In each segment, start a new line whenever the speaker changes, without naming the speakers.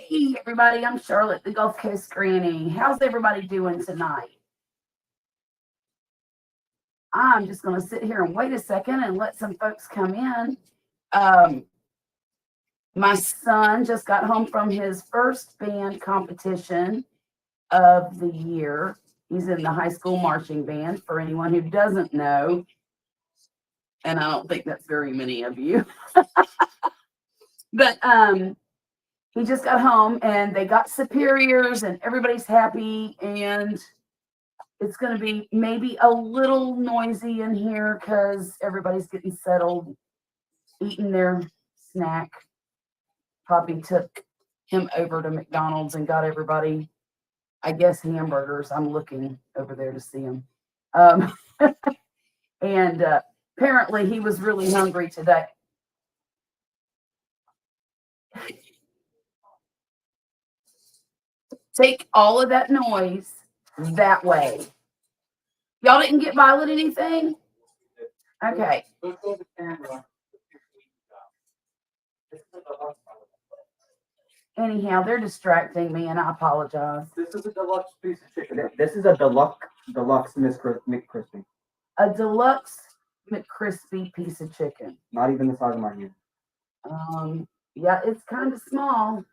Hey everybody, I'm Charlotte, the Gulf Coast Granny. How's everybody doing tonight? I'm just going to sit here and wait a second and let some folks come in. Um, my son just got home from his first band competition of the year. He's in the high school marching band, for anyone who doesn't know, and I don't think that's very many of you. But he just got home and they got superiors and everybody's happy, and it's going to be maybe a little noisy in here because everybody's getting settled, eating their snack. Poppy took him over to McDonald's and got everybody, I guess, hamburgers. I'm looking over there to see him. Um, and apparently he was really hungry today. Take all of that noise that way. Y'all didn't get Violet anything? Okay. Anyhow, they're distracting me, and I apologize.
This is a deluxe piece of chicken. This is a deluxe McCrispy.
A deluxe McCrispy piece of chicken.
Not even the size of my hand.
Yeah, it's kind of small.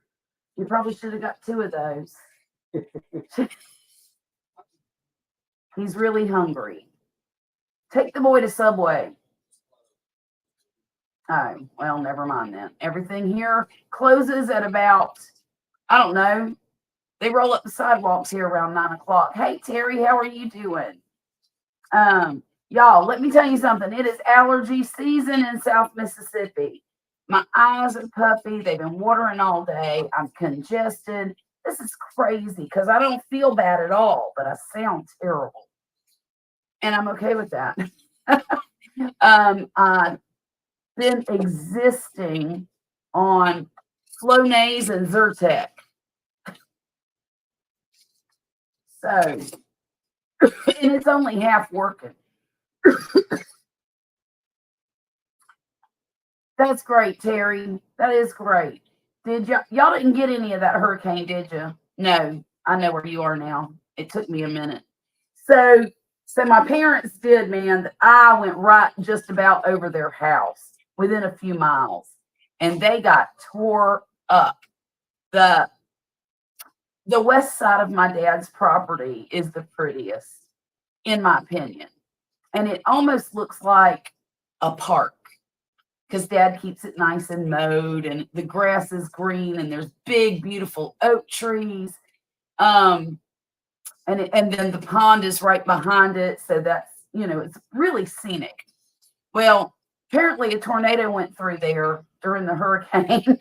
You probably should have got 2 of those. He's really hungry. Take the boy to Subway. Oh, well, never mind then. Everything here closes at about, I don't know, they roll up the sidewalks here around 9 o'clock. Hey, Terry, how are you doing? Y'all, let me tell you something. It is allergy season in South Mississippi. My eyes are puffy. They've been watering all day. I'm congested. This is crazy because I don't feel bad at all, but I sound terrible. And I'm okay with that. I've been existing on Flonase and Zyrtec. So, and it's only half working. That's great, Terry. That is great. Did y'all didn't get any of that hurricane, did you? No, I know where you are now. It took me a minute. So my parents did, man. I went right just about over their house within a few miles, and they got tore up. The west side of my dad's property is the prettiest, in my opinion, and it almost looks like a park because Dad keeps it nice and mowed, and the grass is green, and there's big, beautiful oak trees. And then the pond is right behind it, so that's, it's really scenic. Well, apparently a tornado went through there during the hurricane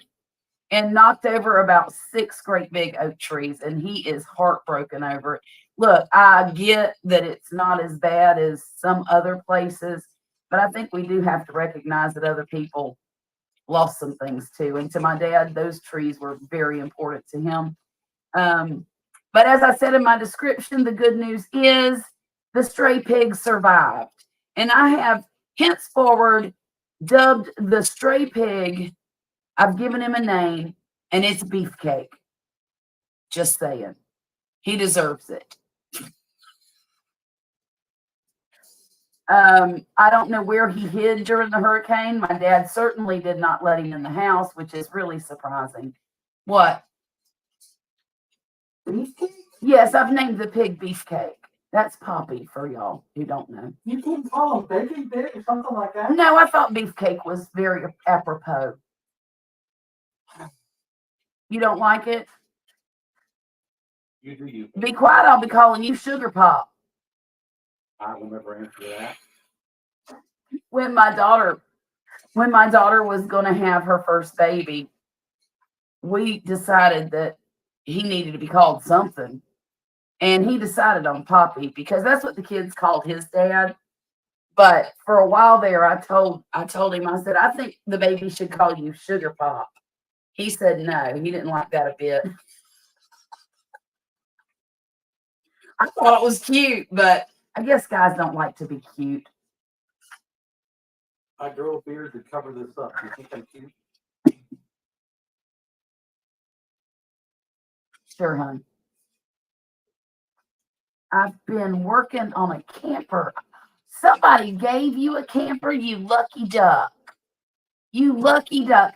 and knocked over about 6 great big oak trees, and he is heartbroken over it. Look, I get that it's not as bad as some other places, but I think we do have to recognize that other people lost some things too. And to my dad, those trees were very important to him. But as I said in my description, the good news is the stray pig survived. And I have henceforward dubbed the stray pig, I've given him a name, and it's Beefcake. Just saying. He deserves it. I don't know where he hid during the hurricane. My dad certainly did not let him in the house, which is really surprising. What?
Beefcake?
Yes, I've named the pig Beefcake. That's Poppy for y'all who don't know.
You couldn't call him Bacon Dick or something like that?
No, I thought Beefcake was very apropos. You don't like it?
You do you.
Be quiet, I'll be calling you Sugar Pop.
I will never answer that.
When my daughter was going to have her first baby, we decided that he needed to be called something. And he decided on Poppy because that's what the kids called his dad. But for a while there, I told him, I said, I think the baby should call you Sugar Pop. He said no, he didn't like that a bit. I thought it was cute, but I guess guys don't like to be cute.
I grow a beard to cover this up. You think I'm cute?
Sure, hon. I've been working on a camper. Somebody gave you a camper, you lucky duck. You lucky duck.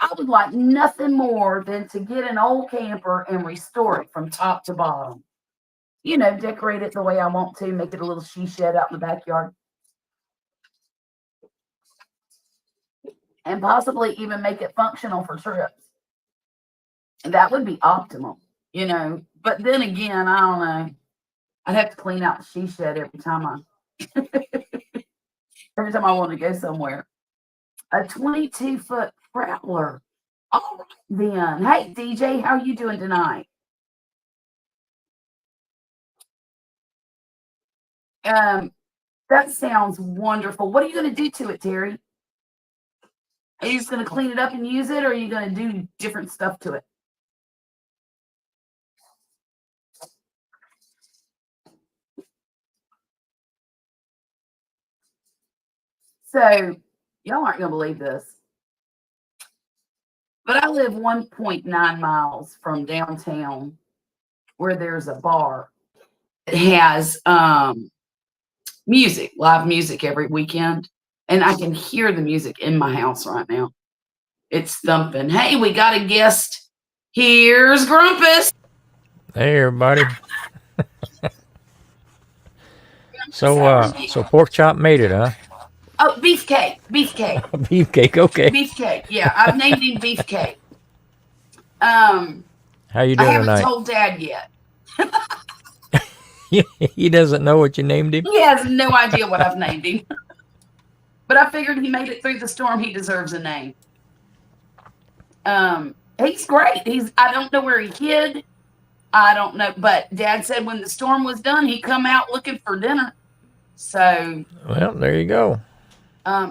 I would like nothing more than to get an old camper and restore it from top to bottom. You know, decorate it the way I want to, make it a little she shed out in the backyard. And possibly even make it functional for trips. And that would be optimal, you know. But then again, I don't know. I'd have to clean out the she shed every time I want to go somewhere. A 22-foot Prowler. All right then. Hey DJ, how you doing tonight? That sounds wonderful. What are you going to do to it, Terry? Are you just going to clean it up and use it, or are you going to do different stuff to it? So, y'all aren't going to believe this, but I live 1.9 miles from downtown where there's a bar that has music, live music every weekend. And I can hear the music in my house right now. It's thumping. Hey, we got a guest. Here's Grumpus.
Hey, everybody. So pork chop made it, huh?
Oh, beefcake. Beefcake.
Beefcake, okay.
Beefcake. Yeah, I've named him Beefcake.
How you doing
I haven't
tonight?
told Dad yet.
He doesn't know what you named him?
He has no idea what I've named him. But I figured he made it through the storm. He deserves a name. He's great. I don't know where he hid. I don't know. But Dad said when the storm was done, he come out looking for dinner. So.
Well, there you go.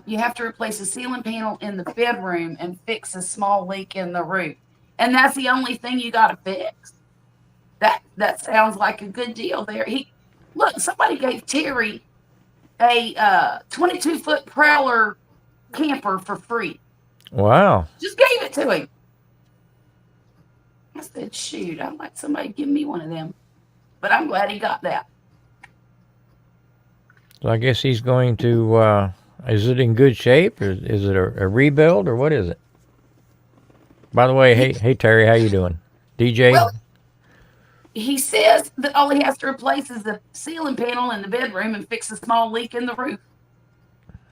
You have to replace a ceiling panel in the bedroom and fix a small leak in the roof. And that's the only thing you got to fix. That sounds like a good deal there. Look, somebody gave Terry a 22-foot Prowler camper for free.
Wow.
Just gave it to him. I said, shoot, I'd like somebody to give me one of them. But I'm glad he got that.
So I guess he's going to, is it in good shape? Or is it a rebuild, or what is it? By the way, hey Terry, how you doing? DJ?
Well, he says that all he has to replace is the ceiling panel in the bedroom and fix a small leak in the roof.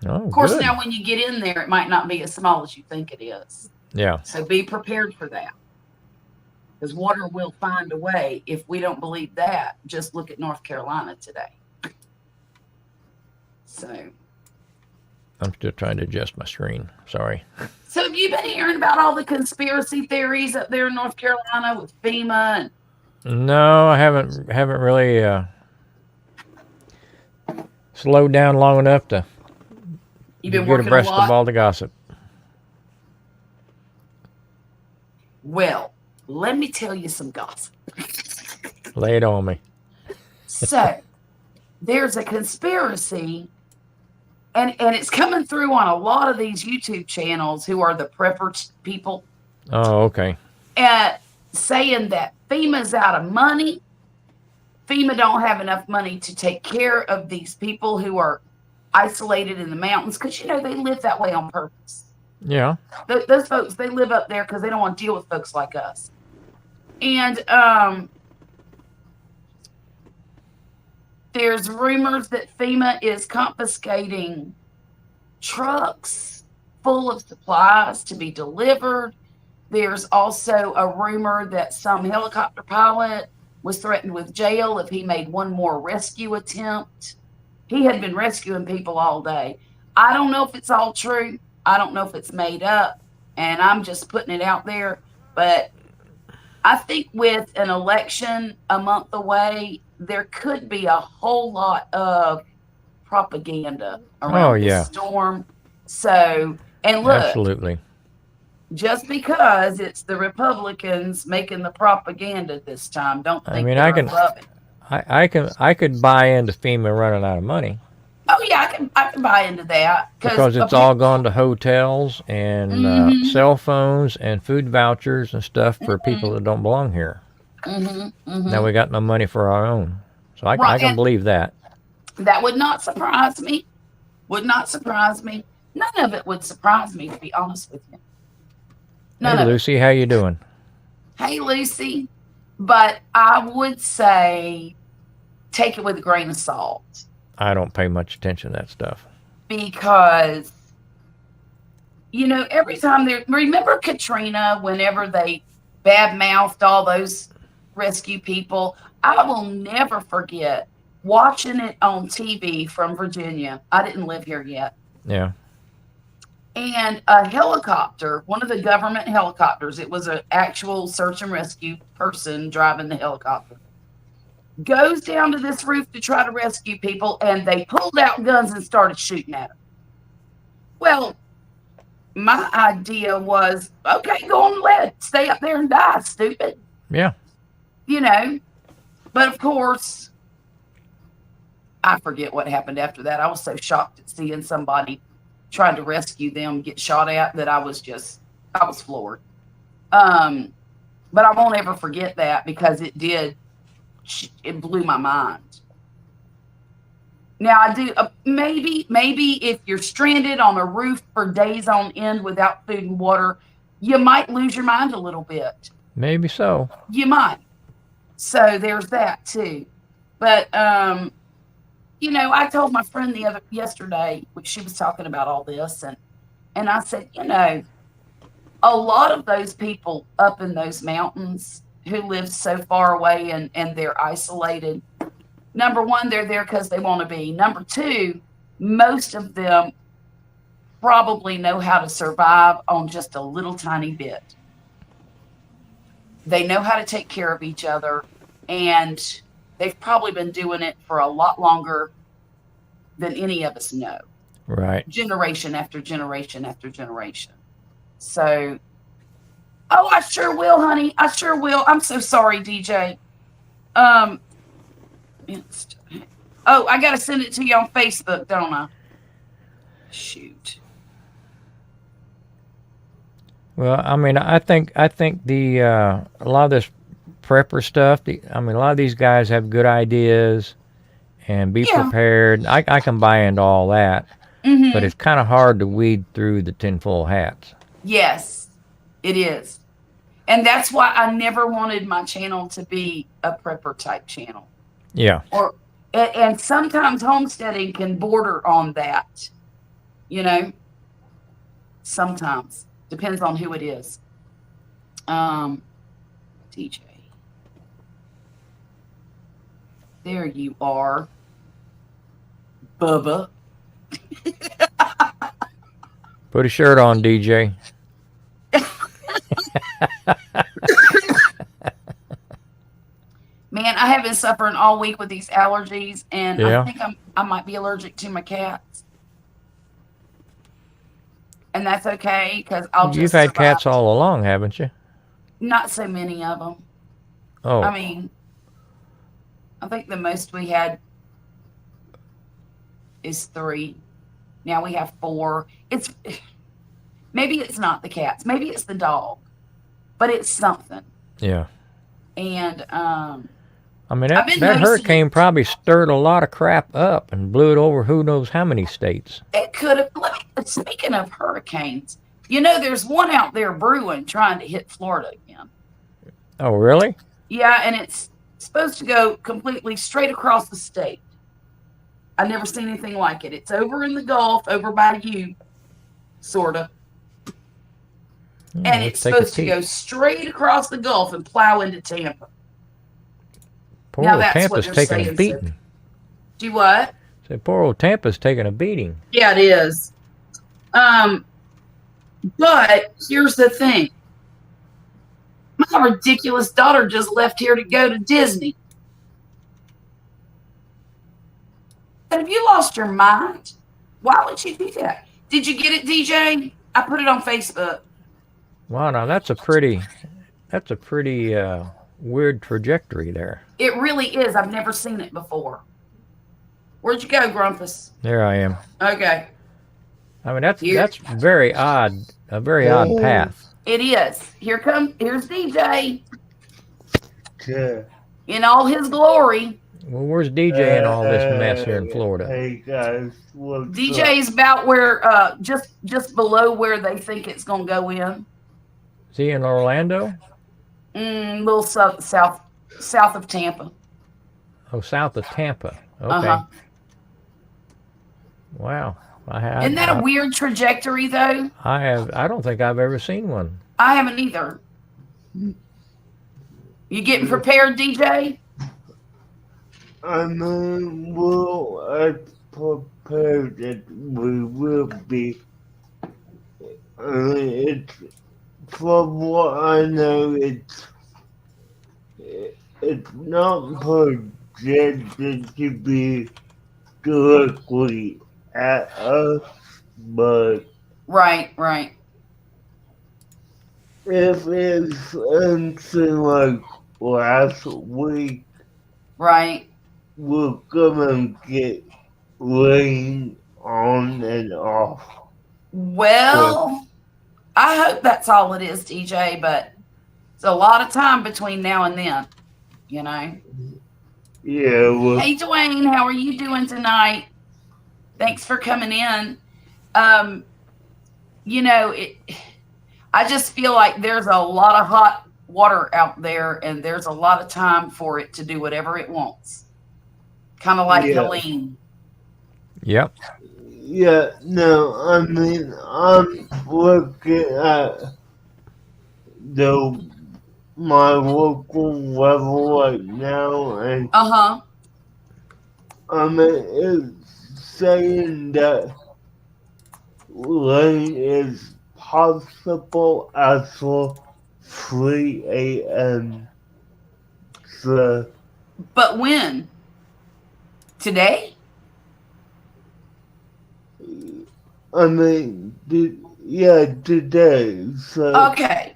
Oh,
of course,
good.
now when you get in there, it might not be as small as you think it is.
Yeah.
So be prepared for that. Because water will find a way. If we don't believe that, just look at North Carolina today. So.
I'm still trying to adjust my screen. Sorry.
So have you been hearing about all the conspiracy theories up there in North Carolina with FEMA and
No, I haven't really slowed down long enough to get abreast of all the gossip.
Well, let me tell you some gossip.
Lay it on me.
So, there's a conspiracy, and it's coming through on a lot of these YouTube channels who are the prepper people.
Oh, okay.
Saying that FEMA's out of money. FEMA don't have enough money to take care of these people who are isolated in the mountains, because, you know, they live that way on purpose.
Yeah.
Those folks, they live up there because they don't want to deal with folks like us. And there's rumors that FEMA is confiscating trucks full of supplies to be delivered. There's also a rumor that some helicopter pilot was threatened with jail if he made one more rescue attempt. He had been rescuing people all day. I don't know if it's all true. I don't know if it's made up, and I'm just putting it out there. But I think with an election a month away, there could be a whole lot of propaganda around the storm. So, and look,
absolutely.
Just because it's the Republicans making the propaganda this time, don't think I love it.
I could buy into FEMA running out of money.
Oh yeah, I can buy into that
because it's all gone to hotels and cell phones and food vouchers and stuff for people that don't belong here. Now we got no money for our own. So I
Right,
can
and
believe that.
that would not surprise me. Would not surprise me. None of it would surprise me, to be honest with you. None
Hey,
of it.
Lucy, how you doing?
Hey, Lucy. But I would say take it with a grain of salt
I don't pay much attention to that stuff.
because, you know, every time remember Katrina, whenever they bad-mouthed all those rescue people? I will never forget watching it on TV from Virginia. I didn't live here yet.
Yeah.
And a helicopter, one of the government helicopters, it was an actual search and rescue person driving the helicopter, goes down to this roof to try to rescue people, and they pulled out guns and started shooting at them. Well, my idea was, okay, go on lead, stay up there and die, stupid.
Yeah.
You know, but of course, I forget what happened after that. I was so shocked at seeing somebody trying to rescue them get shot at that I was floored. But I won't ever forget that because it blew my mind. Now I do maybe if you're stranded on a roof for days on end without food and water, you might lose your mind a little bit.
Maybe so.
You might. So there's that too. But you know, I told my friend yesterday, which she was talking about all this, and I said, you know, a lot of those people up in those mountains who live so far away and they're isolated. Number one, they're there because they want to be. Number two, most of them probably know how to survive on just a little tiny bit. They know how to take care of each other, and they've probably been doing it for a lot longer than any of us know.
Right.
Generation after generation after generation. So, oh, I sure will, honey. I sure will. I'm so sorry, DJ. Oh, I got to send it to you on Facebook, don't I? Shoot.
Well, I mean, I think the a lot of this prepper stuff. A lot of these guys have good ideas and be prepared. I can buy into all that, but it's kind of hard to weed through the tinfoil hats.
Yes, it is, and that's why I never wanted my channel to be a prepper type channel.
Yeah.
And sometimes homesteading can border on that. You know, sometimes depends on who it is. DJ. There you are, Bubba.
Put a shirt on, DJ.
Man, I have been suffering all week with these allergies, and
Yeah.
I think I might be allergic to my cats. And that's okay, because I'll just
You've had
survive.
cats all along, haven't you?
Not so many of them.
Oh.
I mean, I think the most we had is 3. Now we have 4. Maybe it's not the cats. Maybe it's the dog. But it's something.
Yeah.
And
I mean,
I've been
that
noticing
hurricane
it.
probably stirred a lot of crap up and blew it over who knows how many states.
It could have. Speaking of hurricanes, you know, there's one out there brewing trying to hit Florida again.
Oh, really?
Yeah, and it's supposed to go completely straight across the state. I've never seen anything like it. It's over in the Gulf, over by you, sort of.
Yeah,
And
let's
it's
take a
supposed to
peek.
go straight across the Gulf and plow into Tampa.
Poor
Now
old
that's what
Tampa's
they're
taking a
saying,
beating.
Do what?
Say, poor old Tampa's taking a beating.
Yeah, it is. But here's the thing. My ridiculous daughter just left here to go to Disney. Have you lost your mind? Why would you do that? Did you get it, DJ? I put it on Facebook.
Wow, now that's a pretty weird trajectory there.
It really is. I've never seen it before. Where'd you go, Grumpus?
There I am.
Okay.
I mean, that's
Here.
very odd, a very odd path.
It is. Here's DJ. in all his glory.
Well, where's DJ in all this mess here in Florida?
Hey guys, what's up?
DJ's about where, just below where they think it's gonna go in.
Is he in Orlando?
Little south of Tampa.
Oh, south of Tampa. Okay.
Uh-huh.
Wow.
Isn't that a weird trajectory, though?
I don't think I've ever seen one.
I haven't either. You getting prepared, DJ?
I mean, well, I prepared that we will be. I mean, it's, from what I know, it's not projected to be directly at us, but
Right.
if it's something like last week,
Right.
we're gonna get rain on and off.
Well, I hope that's all it is, DJ, but it's a lot of time between now and then, you know.
Yeah, well,
Hey, Dwayne, how are you doing tonight? Thanks for coming in. You know, I just feel like there's a lot of hot water out there, and there's a lot of time for it to do whatever it wants. Kind of like Helene.
Yep.
yeah, no, I mean, I'm looking at my local level right now, and
Uh-huh.
I mean, it's saying that rain is possible as of 3 a.m. So,
But when? Today?
I mean, today. So,
Okay.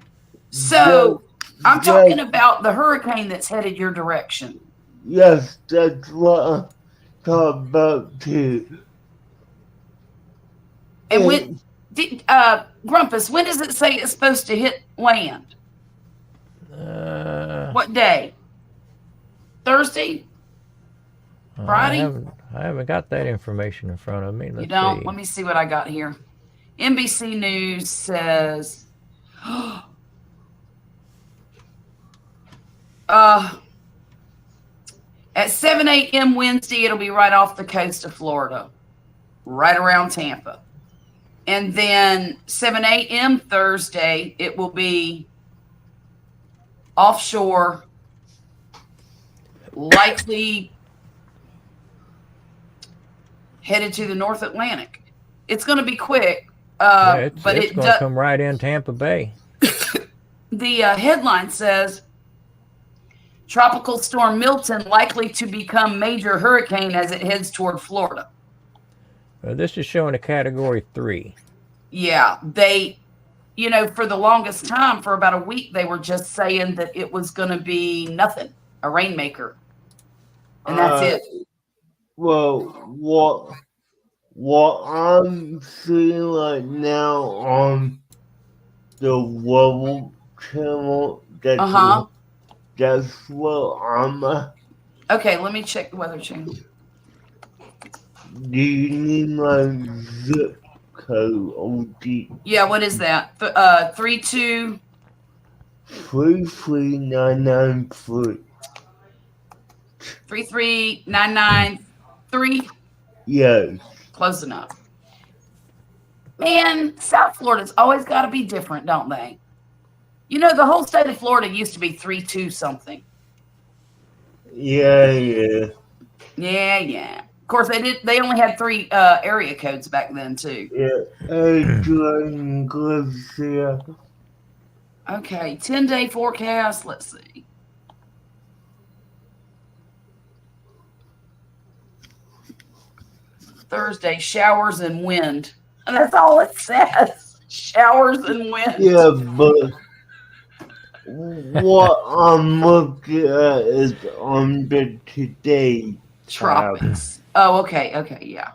So I'm talking about the hurricane that's headed your direction.
yes, that's what I'm talking about too.
And when Grumpus, when does it say it's supposed to hit land? What day? Thursday? Friday?
I haven't got that information in front of me. Let's
You don't?
see.
Let me see what I got here. NBC News says, at 7 a.m. Wednesday, it'll be right off the coast of Florida, right around Tampa. And then 7 a.m. Thursday, it will be offshore, likely headed to the North Atlantic. It's going to be quick, but
it's
it
going to come right in Tampa Bay.
The headline says, Tropical Storm Milton likely to become major hurricane as it heads toward Florida.
This is showing a Category 3.
Yeah, they, for the longest time, for about a week, they were just saying that it was going to be nothing, a rainmaker. And that's it.
Well, what I'm seeing right now on the Weather Channel, that's what I'm.
Okay, let me check the Weather Channel.
Do you need my zip code, OG?
Yeah, what is that? 32.
33993.
33993.
Yes.
Close enough. Man, South Florida's always got to be different, don't they? The whole state of Florida used to be 32 something.
Yeah.
Yeah. Of course, they only had 3 area codes back then too.
Yeah. Adrian Garcia.
Okay, 10-day forecast. Let's see. Thursday, showers and wind. And that's all it says. Showers and wind.
Yeah, but what I'm looking at is on the today
Tropics. Oh, okay, yeah.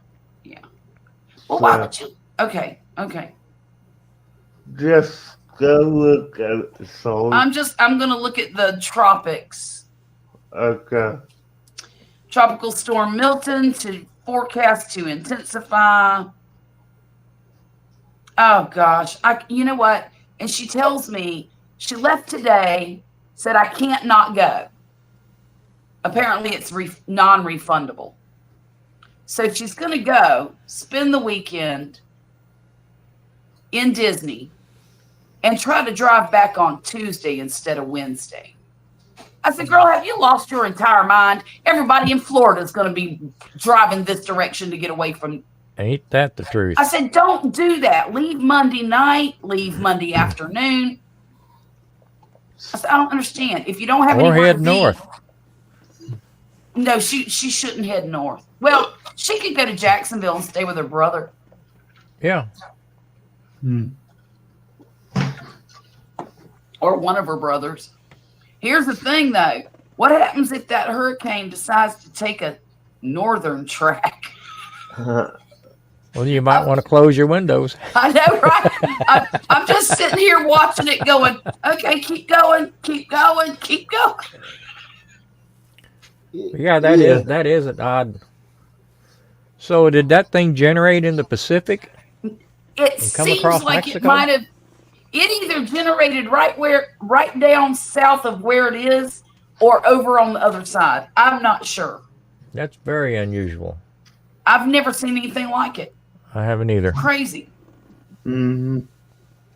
Well, why would you? Okay.
Just go look at the song.
I'm gonna look at the tropics
Okay.
Tropical storm Milton to forecast to intensify. Oh gosh, you know what? And she tells me she left today, said I can't not go. Apparently it's non-refundable. So she's going to go spend the weekend in Disney and try to drive back on Tuesday instead of Wednesday. I said, girl, have you lost your entire mind? Everybody in Florida is going to be driving this direction to get away from.
Ain't that the truth?
I said, don't do that. Leave Monday night, leave Monday afternoon. I said, I don't understand. If you don't have
Or
anywhere
head
to be,
north.
no, she shouldn't head north. Well, she could go to Jacksonville and stay with her brother.
Yeah.
Or one of her brothers. Here's the thing, though. What happens if that hurricane decides to take a northern track?
Well, you might want to close your windows.
I know, right? I'm just sitting here watching it going, okay, keep going, keep going, keep going.
Yeah, that is an odd. So did that thing generate in the Pacific?
It
come
seems
across
like
Mexico?
it might have. It either generated right down south of where it is, or over on the other side. I'm not sure.
That's very unusual.
I've never seen anything like it.
I haven't either.
Crazy.
Mm-hmm.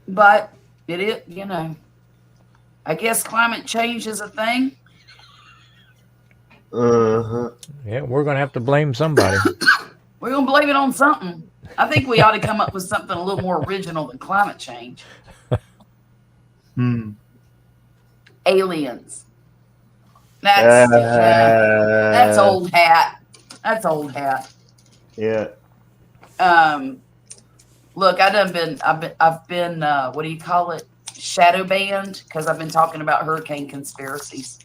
But it is, you know, I guess climate change is a thing.
Uh-huh.
Yeah, we're going to have to blame somebody.
We're going to blame it on something. I think we ought to come up with something a little more original than climate change. Aliens. That's old hat. That's old hat.
Yeah.
Look, I've been what do you call it? Shadow banned because I've been talking about hurricane conspiracies.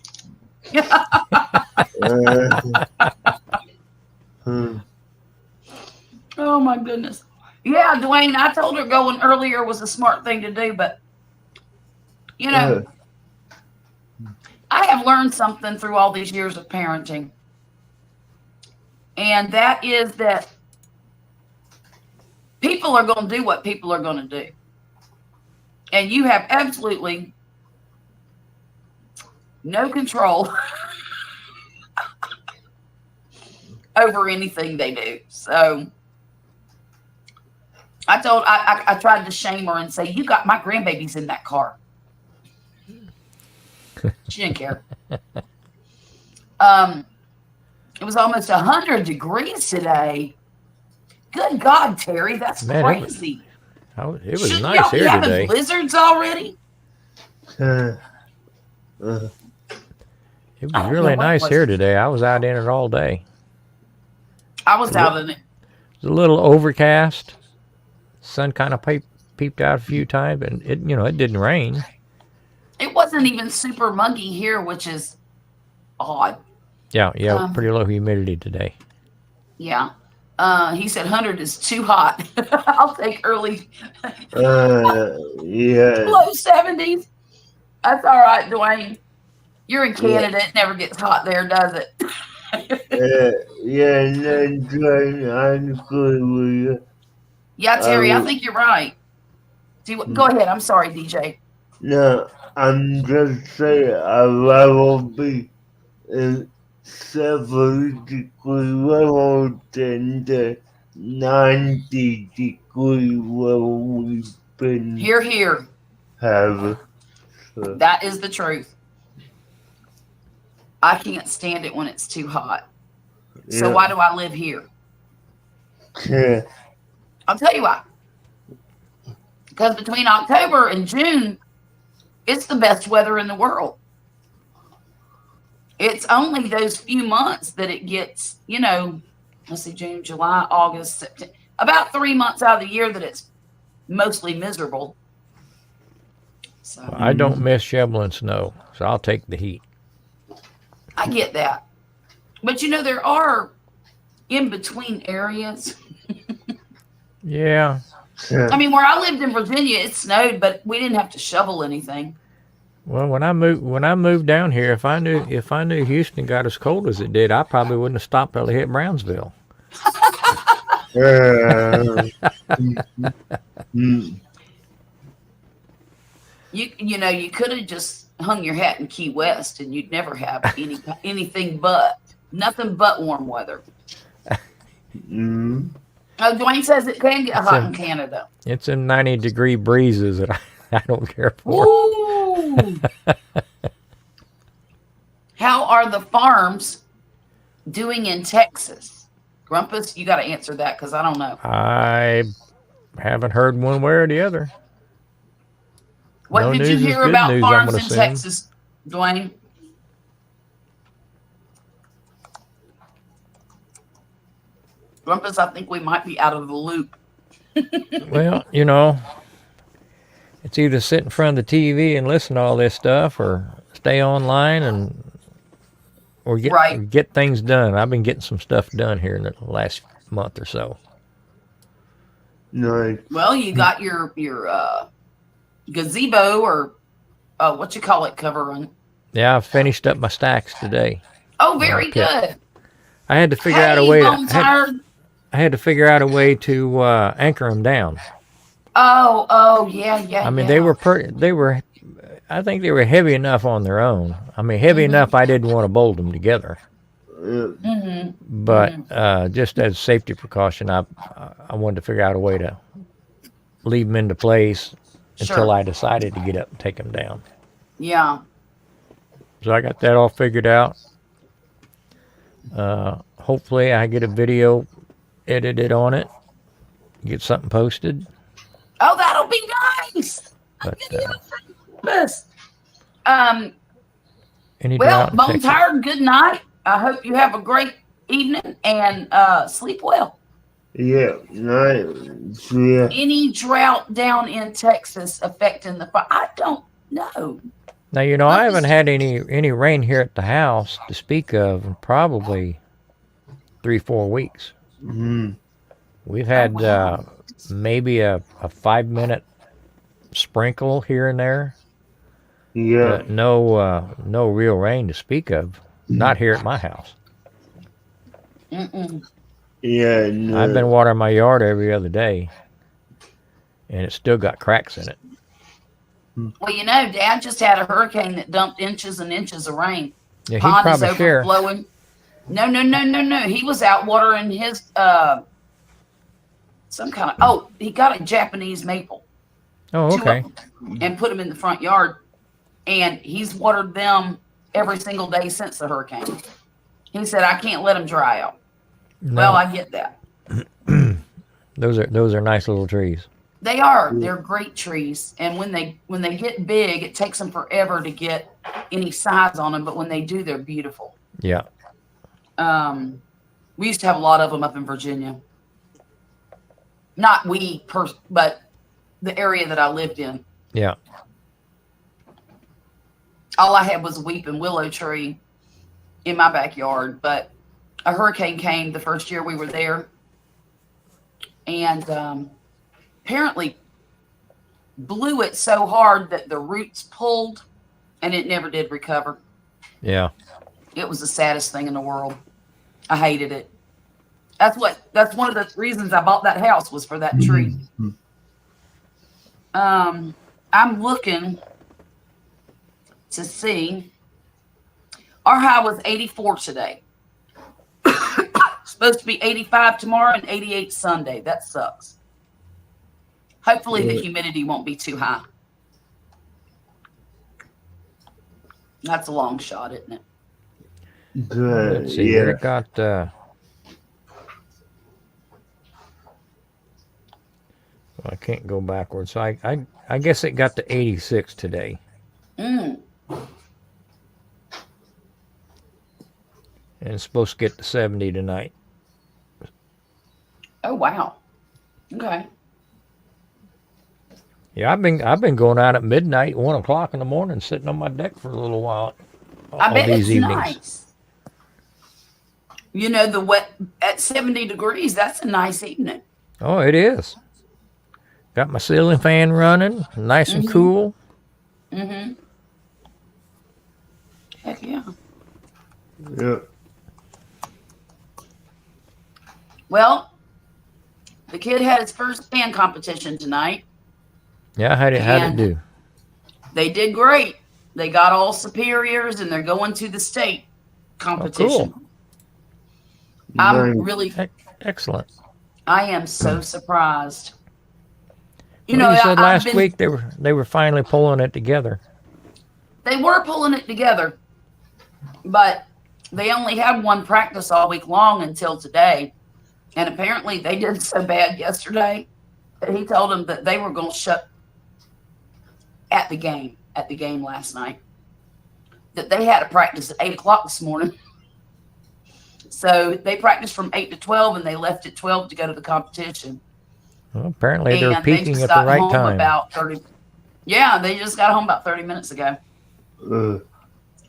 Oh my goodness. Yeah, Dwayne, I told her going earlier was a smart thing to do, but you know, I have learned something through all these years of parenting. And that is that people are going to do what people are going to do. And you have absolutely no control over anything they do. So I tried to shame her and say, you got my grandbabies in that car. She didn't care. It was almost 100 degrees today. Good God, Terry, that's crazy.
It was
Shouldn't
nice
y'all be
here
having
today.
blizzards already?
It was really nice here today. I was out in it all day.
I was out in it.
It was a little overcast. Sun kind of peeped out a few times, and it didn't rain.
It wasn't even super muggy here, which is odd.
Yeah, pretty low humidity today.
Yeah. He said 100 is too hot. I'll take early
Yeah.
low 70s. That's all right, Dwayne. You're in Canada. It never gets hot there, does it?
Yeah, that's right. I'm good with you.
Yeah, Terry, I think you're right. Go ahead. I'm sorry, DJ.
No, I'm just saying I will be in 70 degree level than the 90 degree level we've been
Here.
having. So,
That is the truth. I can't stand it when it's too hot. So why do I live here?
yeah.
I'll tell you why. Because between October and June, it's the best weather in the world. It's only those few months that it gets, let's see, June, July, August, September, about 3 months out of the year that it's mostly miserable. So
I don't miss shoveling snow, so I'll take the heat.
I get that. But there are in between areas.
Yeah.
I mean, where I lived in Virginia, it snowed, but we didn't have to shovel anything.
Well, when I moved down here, if I knew Houston got as cold as it did, I probably wouldn't have stopped till it hit Brownsville.
Mm.
You could have just hung your hat in Key West, and you'd never have anything but nothing but warm weather.
Mm.
Oh, Dwayne says it can get hot in Canada.
It's in 90-degree breezes that I don't care for.
Ooh. How are the farms doing in Texas? Grumpus, you got to answer that because I don't know.
I haven't heard one way or the other.
What
No
did
news
you
is
hear
good
about
news,
farms
I'm
in
gonna assume.
Texas, Dwayne? Grumpus, I think we might be out of the loop.
Well, it's either sit in front of the TV and listen to all this stuff, or stay online or
Right.
get things done. I've been getting some stuff done here in the last month or so.
Nice.
Well, you got your gazebo or what you call it covering.
Yeah, I finished up my stacks today.
Oh, very
Okay.
good.
I had to figure out a
Hey,
way.
bone tired.
I had to figure out a way to anchor them down.
Oh, yeah.
I mean,
yeah.
they were. I think they were heavy enough on their own. I mean, heavy enough. I didn't want to bolt them together.
Mm-hmm.
But just as a safety precaution, I wanted to figure out a way to leave them into place until
Sure.
I decided to get up and take them down.
Yeah.
So I got that all figured out. Hopefully, I get a video edited on it, get something posted.
Oh, that'll be nice.
But
Yes.
any
Well,
drought in
bone
Texas-
tired. Good night. I hope you have a great evening and sleep well.
Yeah, nice. Yeah.
Any drought down in Texas affecting the fire? I don't know.
Now, I haven't had any rain here at the house to speak of in probably 3-4 weeks.
Mm.
We've had
wow.
maybe a 5-minute sprinkle here and there,
Yeah.
but no real rain to speak of. Not here at my house.
Mm-mm.
Yeah. No.
I've been watering my yard every other day, and it's still got cracks in it.
Well, Dad just had a hurricane that dumped inches and inches of rain.
Yeah, he'd
Pond is
probably share.
overflowing. No. He was out watering his some kind of. Oh, he got a Japanese maple.
Oh,
2 of
okay.
them, and put them in the front yard, and he's watered them every single day since the hurricane. He said, "I can't let them dry out."
No,
Well, I get that.
those are nice little trees.
They are. They're great trees, and when they get big, it takes them forever to get any size on them. But when they do, they're beautiful.
Yeah.
We used to have a lot of them up in Virginia. Not but the area that I lived in.
Yeah.
All I had was a weeping willow tree in my backyard, but a hurricane came the first year we were there, and apparently blew it so hard that the roots pulled, and it never did recover.
Yeah.
It was the saddest thing in the world. I hated it. That's one of the reasons I bought that house, was for that tree. I'm looking to see. Our high was 84 today. Supposed to be 85 tomorrow and 88 Sunday. That sucks. Hopefully the humidity won't be too high. That's a long shot, isn't it?
Good.
Let's see here.
Yeah.
It got. I can't go backwards. So I guess it got to 86 today.
Mm.
And it's supposed to get to 70 tonight.
Oh wow. Okay.
Yeah, I've been going out at midnight, 1 o'clock in the morning, sitting on my deck for a little while.
I bet
these
it's
evenings.
nice. The wet at 70 degrees, that's a nice evening.
Oh, it is. Got my ceiling fan running, nice and cool.
Mm-hmm. Heck yeah.
Yeah.
Well, the kid had his first band competition tonight.
Yeah, how'd it do?
They did great. They got all superiors, and they're going to the state competition.
Cool.
I'm
Nice.
really,
Excellent.
I am so surprised. You
Well,
know,
you said
I've
last
been,
week they were finally pulling it together.
they were pulling it together, but they only had one practice all week long until today. And apparently they did so bad yesterday that he told them that they were going to shut at the game last night, that they had a practice at 8 o'clock this morning. So they practiced from 8 to 12 and they left at 12 to go to the competition.
Well, apparently they're
And they
peaking
just
at the
got
right
home
time.
about 30. Yeah, they just got home about 30 minutes ago.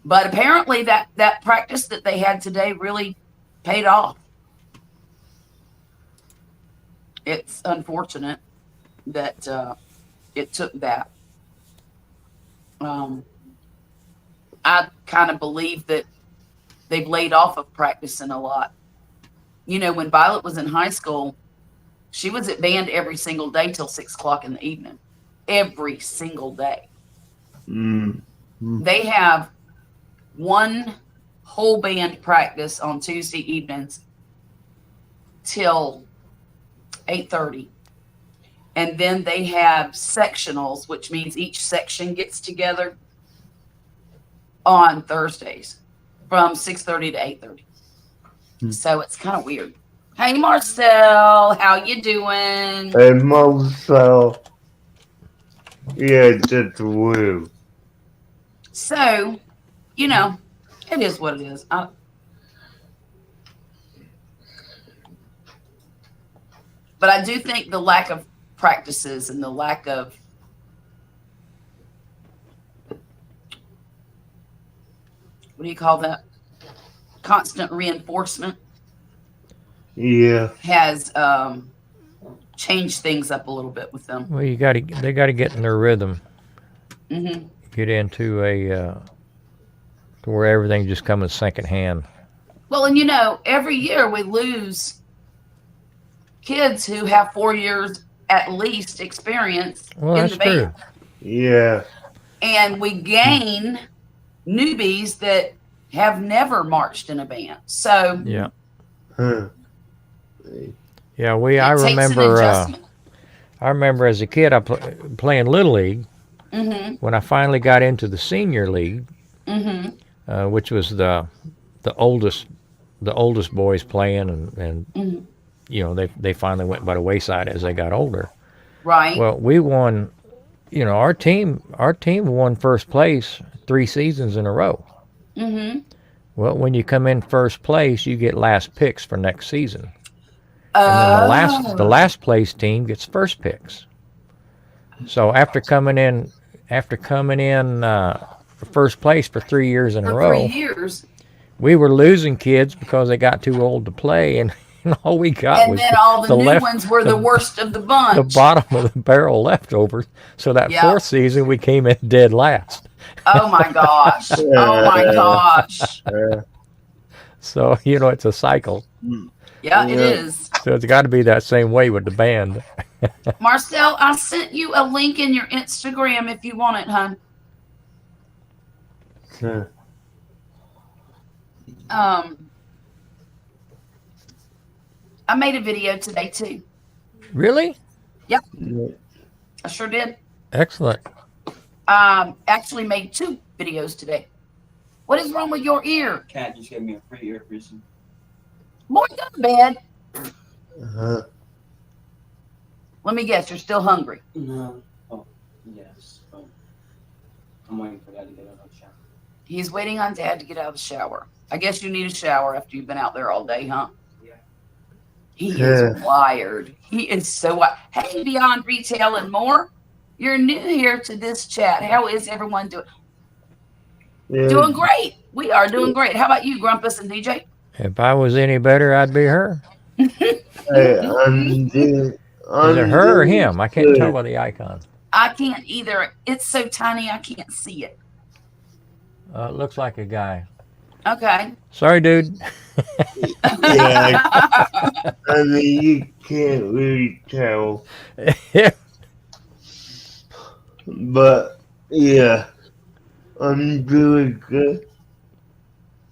But apparently that practice that they had today really paid off. It's unfortunate that it took that. I kind of believe that they've laid off of practicing a lot. You know, when Violet was in high school, she was at band every single day till 6 o'clock in the evening. Every single day. They have one whole band practice on Tuesday evenings till 8:30. And then they have sectionals, which means each section gets together on Thursdays from 6:30 to 8:30. So it's kind of weird. Hey, Marcel, how you doing?
Hey, Marcel. Yeah, just woo.
So, you know, it is what it is. But I do think the lack of practices and the lack of what do you call that? Constant reinforcement.
Yeah.
Has changed things up a little bit with them.
Well, they got to get in their rhythm.
Mm-hmm.
Get into to where everything just comes secondhand.
Well, and you know, every year we lose kids who have 4 years at least experience
Well,
in
that's
the band.
true.
Yeah.
And we gain newbies that have never marched in a band. So
Yeah.
Huh.
Yeah,
it takes an adjustment.
I remember as a kid playing Little League.
Mm-hmm.
When I finally got into the senior league,
Mm-hmm.
which was the oldest boys playing, and
Mm-hmm.
you know they finally went by the wayside as they got older.
Right.
Well, we won. You know, our team won first place 3 seasons in a row.
Mm-hmm.
Well, when you come in first place, you get last picks for next season, and then the last place team gets first picks. So after coming in first place for 3 years in a row,
3 years.
we were losing kids because they got too old to play, and all we got
And
was
then all the new
left,
ones were the worst of the bunch.
the bottom of the barrel leftovers. So that
Yep.
fourth season, we came in dead last.
Oh my gosh. Oh my gosh.
So, you know, it's a cycle.
Yeah, it is.
So it's got to be that same way with the band.
Marcel, I sent you a link in your Instagram if you want it, hon.
Huh.
I made a video today too.
Really?
Yep, I sure did.
Excellent.
Actually made 2 videos today. What is wrong with your ear?
Cat just gave me a free ear piercing.
Boy, go to bed.
Uh-huh.
Let me guess, you're still hungry.
No. Oh, yes. Oh. I'm waiting for Dad to get out of the shower.
He's waiting on Dad to get out of the shower. I guess you need a shower after you've been out there all day, huh?
Yeah.
He
Yeah.
is wired. He is so wired. Hey, Beyond Retail and More. You're new here to this chat. How is everyone doing?
Yeah.
Doing great. We are doing great. How about you, Grumpus and DJ?
If I was any better, I'd be her.
Hey,
Is it her or him? I can't tell by the icon.
I can't either. It's so tiny I can't see it.
Looks like a guy.
Okay.
Sorry, dude.
Yeah, I mean, you can't really tell. But, yeah, I'm doing good.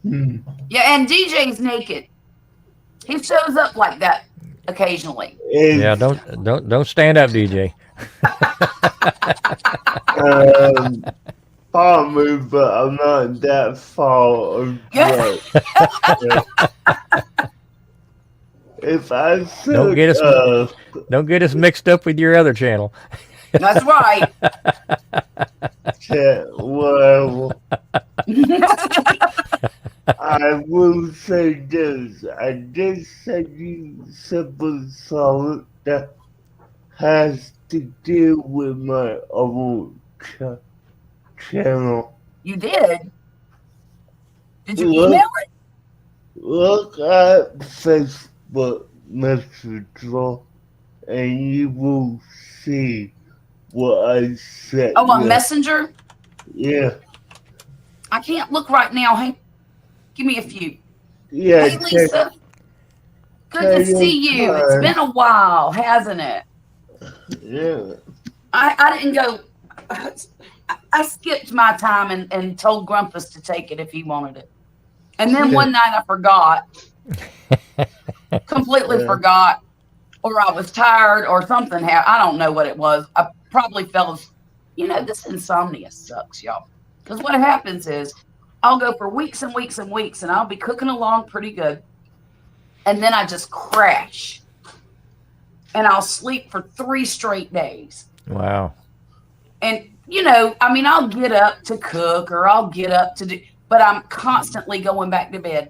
Hmm.
Yeah, and DJ's naked. He shows up like that occasionally.
Yeah,
It's,
don't stand up, DJ.
um, farmer, but I'm not that far
Yeah,
away. If I
Don't
took
get us don't get us mixed up with your other channel.
that's right.
that, well, I will say this. I did send you simple solid that has to do with my old channel.
You did. Did you
Look,
email it?
look at Facebook Messenger and you will see what I said.
Oh, on Messenger?
Yeah.
I can't look right now. Hey, give me a few.
Yeah,
Hey, Lisa. Good to
take your
see you. It's
time.
been a while, hasn't it?
Yeah.
I didn't go. I skipped my time and told Grumpus to take it if he wanted it. And then one night I forgot. Completely
Yeah.
forgot. Or I was tired or something happened. I don't know what it was. I probably fell. This insomnia sucks, y'all. Because what happens is I'll go for weeks and weeks and weeks and I'll be cooking along pretty good. And then I just crash. And I'll sleep for 3 straight days.
Wow.
And, I'll get up to cook or I'll get up to do, but I'm constantly going back to bed.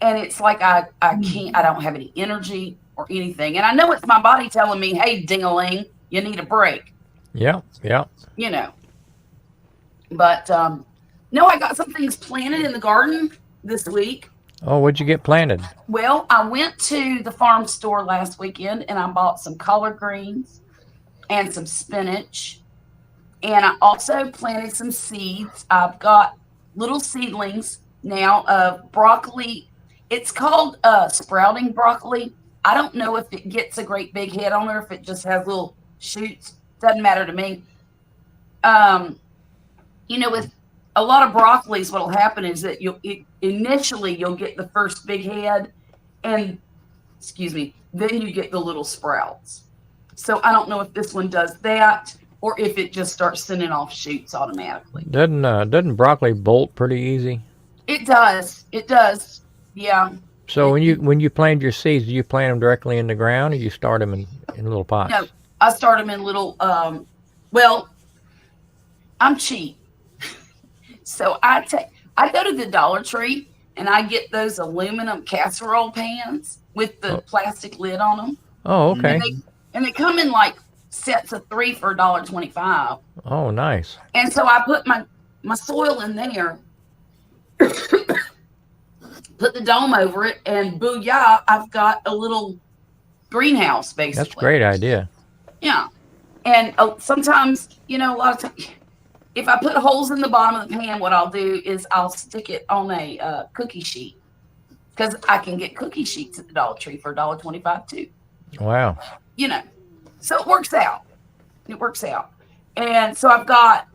And it's like I can't, I don't have any energy or anything. And I know it's my body telling me, hey, ding-a-ling, you need a break.
Yeah.
But no, I got some things planted in the garden this week.
Oh, what'd you get planted?
Well, I went to the farm store last weekend and I bought some collard greens and some spinach. And I also planted some seeds. I've got little seedlings now of broccoli. It's called sprouting broccoli. I don't know if it gets a great big head on it or if it just has little shoots. Doesn't matter to me. With a lot of broccolis, what'll happen is that initially you'll get the first big head, and then you get the little sprouts. So I don't know if this one does that or if it just starts sending off shoots automatically.
Doesn't broccoli bolt pretty easy?
It does. Yeah.
So when you plant your seeds, do you plant them directly in the ground or you start them in little pots?
No, I start them in little. Well, I'm cheap, so I go to the Dollar Tree and I get those aluminum casserole pans with the plastic lid on them.
Oh, okay.
And they come in like sets of 3 for $1.25.
Oh, nice.
And so I put my soil in there, put the dome over it, and booyah, I've got a little greenhouse, basically.
That's a great idea.
Yeah. And sometimes, a lot of times, if I put holes in the bottom of the pan, what I'll do is I'll stick it on a cookie sheet. Because I can get cookie sheets at the Dollar Tree for $1.25 too.
Wow.
So it works out. And so I've got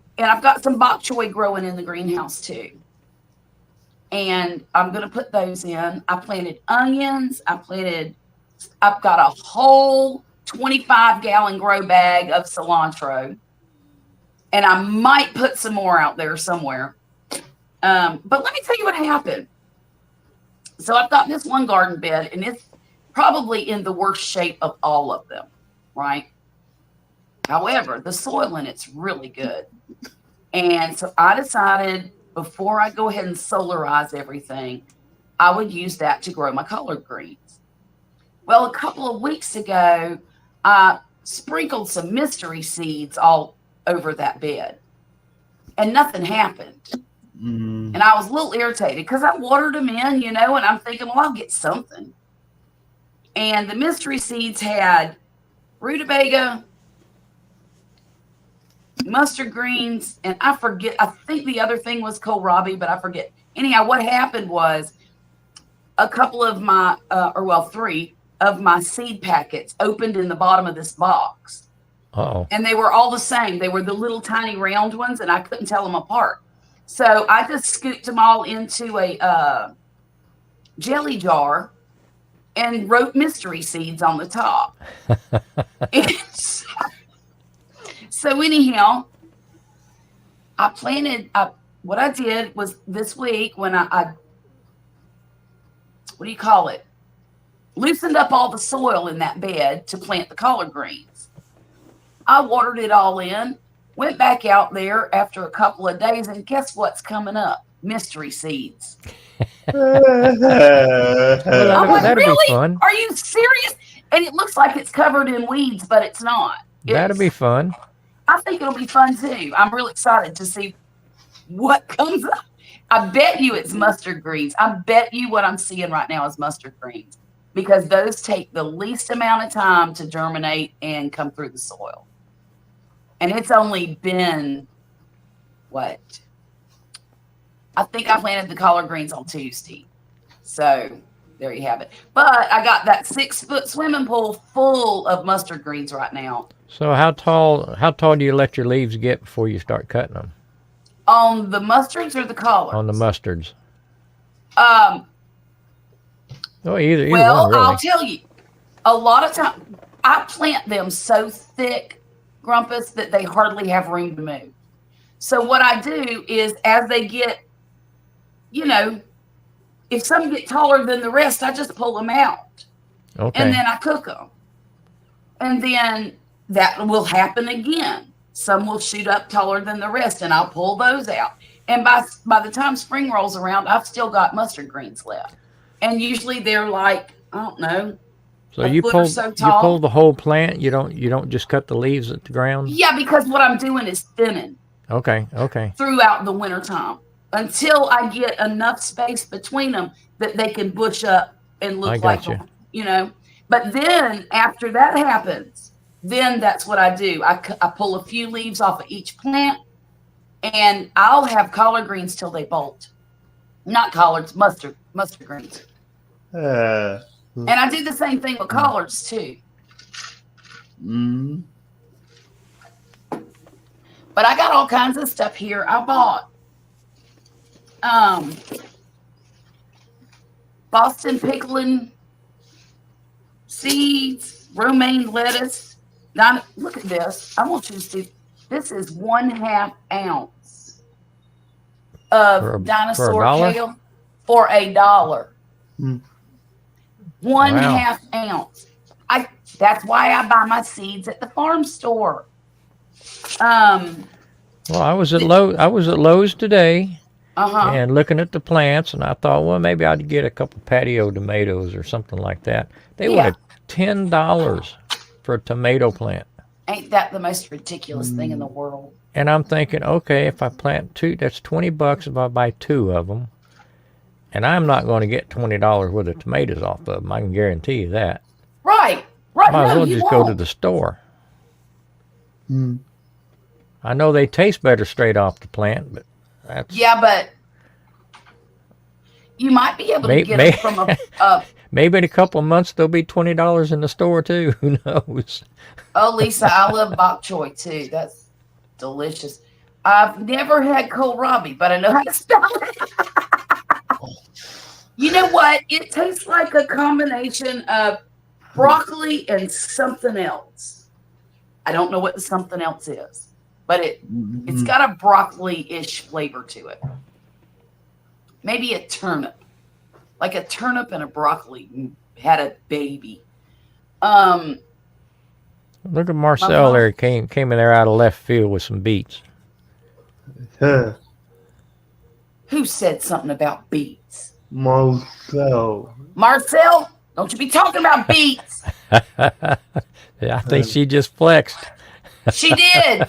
some bok choy growing in the greenhouse too. And I'm going to put those in. I planted onions. I've got a whole 25-gallon grow bag of cilantro. And I might put some more out there somewhere. But let me tell you what happened. So I've got this one garden bed, and it's probably in the worst shape of all of them, right? However, the soil in it's really good. And so I decided before I go ahead and solarize everything, I would use that to grow my collard greens. Well, a couple of weeks ago, I sprinkled some mystery seeds all over that bed, and nothing happened. And I was a little irritated because I watered them in, and I'm thinking, well, I'll get something. And the mystery seeds had rutabaga, mustard greens, and I forget. I think the other thing was kohlrabi, but I forget. Anyhow, what happened was a couple of my, three of my seed packets opened in the bottom of this box.
Uh-oh.
And they were all the same. They were the little tiny round ones, and I couldn't tell them apart. So I just scooped them all into a jelly jar and wrote mystery seeds on the top. So anyhow, I planted, what I did was this week when I what do you call it? Loosened up all the soil in that bed to plant the collard greens. I watered it all in, went back out there after a couple of days, and guess what's coming up? Mystery seeds.
Well,
I'm like,
that'll
really?
be fun.
Are you serious? And it looks like it's covered in weeds, but it's not.
That'll be fun.
I think it'll be fun too. I'm real excited to see what comes up. I bet you it's mustard greens. I bet you what I'm seeing right now is mustard greens, because those take the least amount of time to germinate and come through the soil. And it's only been, what? I think I planted the collard greens on Tuesday. So there you have it. But I got that 6-foot swimming pool full of mustard greens right now.
So how tall do you let your leaves get before you start cutting them?
On the mustards or the collards?
On the mustards.
Um,
Oh, either
well,
one, really.
I'll tell you, a lot of times I plant them so thick, Grumpus, that they hardly have room to move. So what I do is, as they get, if some get taller than the rest, I just pull them out.
Okay.
And then I cook them. And then that will happen again. Some will shoot up taller than the rest, and I'll pull those out. And by the time spring rolls around, I've still got mustard greens left. And usually they're like, I don't know.
So you
foot or
pull
so tall.
you pull the whole plant. You don't just cut the leaves at the ground.
Yeah, because what I'm doing is thinning
Okay.
throughout the winter time until I get enough space between them that they can bush up and look
I
like,
got
But then after that happens, then that's what I do. I pull a few leaves off of each plant, and I'll have collard greens till they bolt. Not collards, mustard greens. And I do the same thing with collards too.
Mm.
But I got all kinds of stuff here. I bought Boston pickling seeds, romaine lettuce. Now, look at this. I want you to see. This is 1/2 ounce of dinosaur
$1?
kale for $1.
Mm.
1/2 ounce. That's why I buy my seeds at the farm store.
Well, I was at Lowe's today
Uh-huh.
and looking at the plants, and I thought, well, maybe I'd get a couple patio tomatoes or something like that. They wanted $10 for a tomato plant.
Ain't that the most ridiculous thing in the world?
And I'm thinking, okay, if I plant 2, that's $20 if I buy 2 of them. And I'm not going to get $20 worth of tomatoes off of them. I can guarantee you that.
Right.
Might as
No,
well
you
just go to
won't.
the store.
Mm.
I know they taste better straight off the plant, but that's
Yeah, but you might be able to get it from a
maybe in a couple of months they'll be $20 in the store too. Who knows?
Oh, Lisa, I love bok choy too. That's delicious. I've never had kohlrabi, but I know how to spell it. You know what? It tastes like a combination of broccoli and something else. I don't know what the something else is, but it's got a broccoli-ish flavor to it. Maybe a turnip. Like a turnip and a broccoli had a baby.
Look at Marcel there. Came in there out of left field with some beets.
Huh.
Who said something about beets?
Marcel.
Marcel, don't you be talking about beets.
Yeah, I think she just flexed.
She did.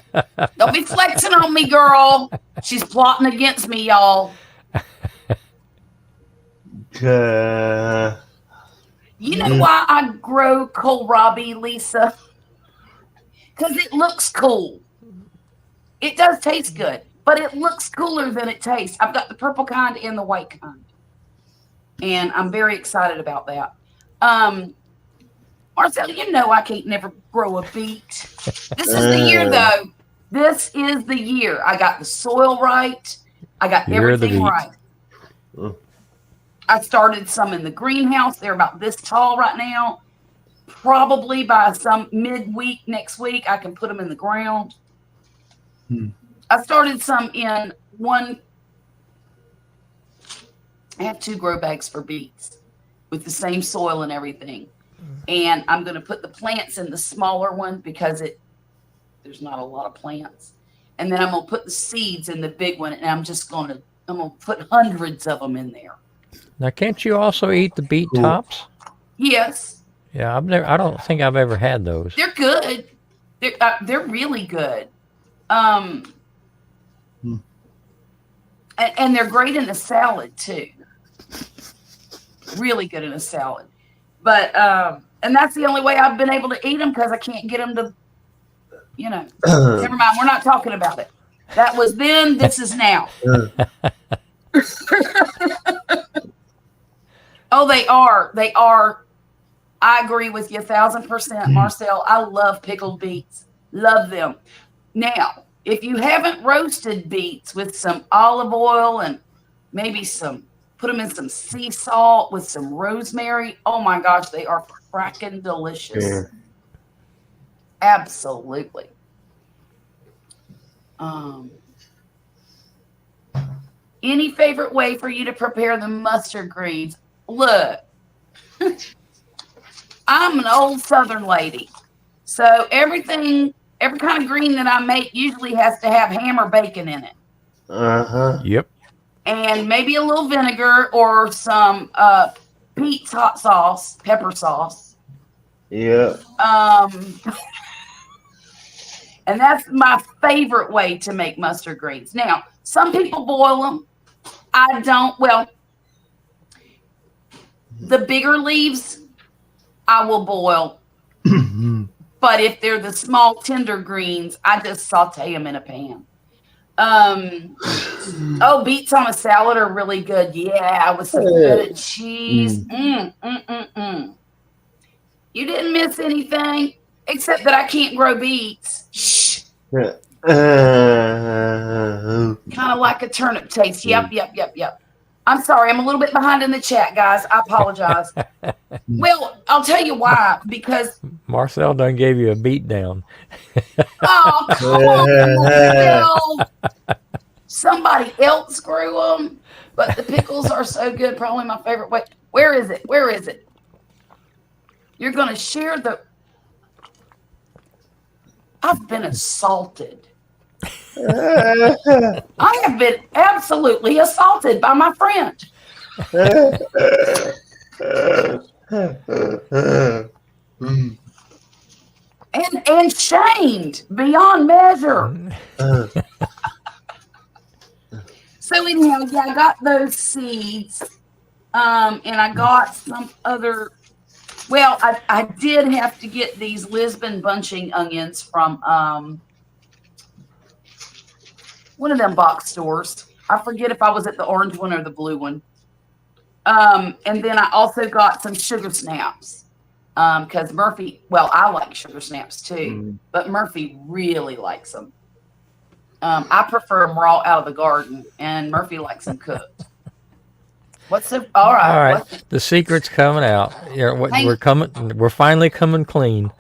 Don't be flexing on me, girl. She's plotting against me, y'all. You know why I grow kohlrabi, Lisa? Because it looks cool. It does taste good, but it looks cooler than it tastes. I've got the purple kind and the white kind. And I'm very excited about that. Marcel, you know I can't never grow a beet. This is the year, though. This is the year. I got the soil right. I got everything right. I started some in the greenhouse. They're about this tall right now. Probably by some midweek next week, I can put them in the ground. I started some in one. I have 2 grow bags for beets with the same soil and everything. And I'm going to put the plants in the smaller one because there's not a lot of plants. And then I'm going to put the seeds in the big one, and I'm going to put hundreds of them in there.
Now, can't you also eat the beet tops?
Yes.
Yeah, I don't think I've ever had those.
They're good. They're really good. And they're great in a salad too. Really good in a salad. But and that's the only way I've been able to eat them because I can't get them to, never mind. We're not talking about it. That was then. This is now. Oh, they are. They are. I agree with you 1,000%, Marcel. I love pickled beets. Love them. Now, if you haven't roasted beets with some olive oil and maybe put them in some sea salt with some rosemary. Oh my gosh, they are fracking delicious. Yeah. Absolutely. Any favorite way for you to prepare the mustard greens? Look, I'm an old Southern lady. So every kind of green that I make usually has to have ham or bacon in it.
Yep.
And maybe a little vinegar or some Pete's hot sauce, pepper sauce.
Yeah.
And that's my favorite way to make mustard greens. Now, some people boil them. I don't. Well, the bigger leaves, I will boil. But if they're the small, tender greens, I just saute them in a pan. Beets on a salad are really good. Yeah, with some good cheese. You didn't miss anything except that I can't grow beets. Shh. Kind of like a turnip taste. Yep. I'm sorry. I'm a little bit behind in the chat, guys. I apologize. Well, I'll tell you why. Because
Marcel done gave you a beat down.
Oh, come on, Marcel. Somebody else grew them, but the pickles are so good. Probably my favorite way. Where is it? You're going to share I've been assaulted. I have been absolutely assaulted by my friend. And shamed beyond measure. So anyhow, yeah, I got those seeds, and I got some other. Well, I did have to get these Lisbon bunching onions from one of them box stores. I forget if I was at the orange one or the blue one. And then I also got some sugar snaps because Murphy. Well, I like sugar snaps too, but Murphy really likes them. I prefer them raw out of the garden, and Murphy likes them cooked. All right.
The secret's coming out. We're finally coming clean.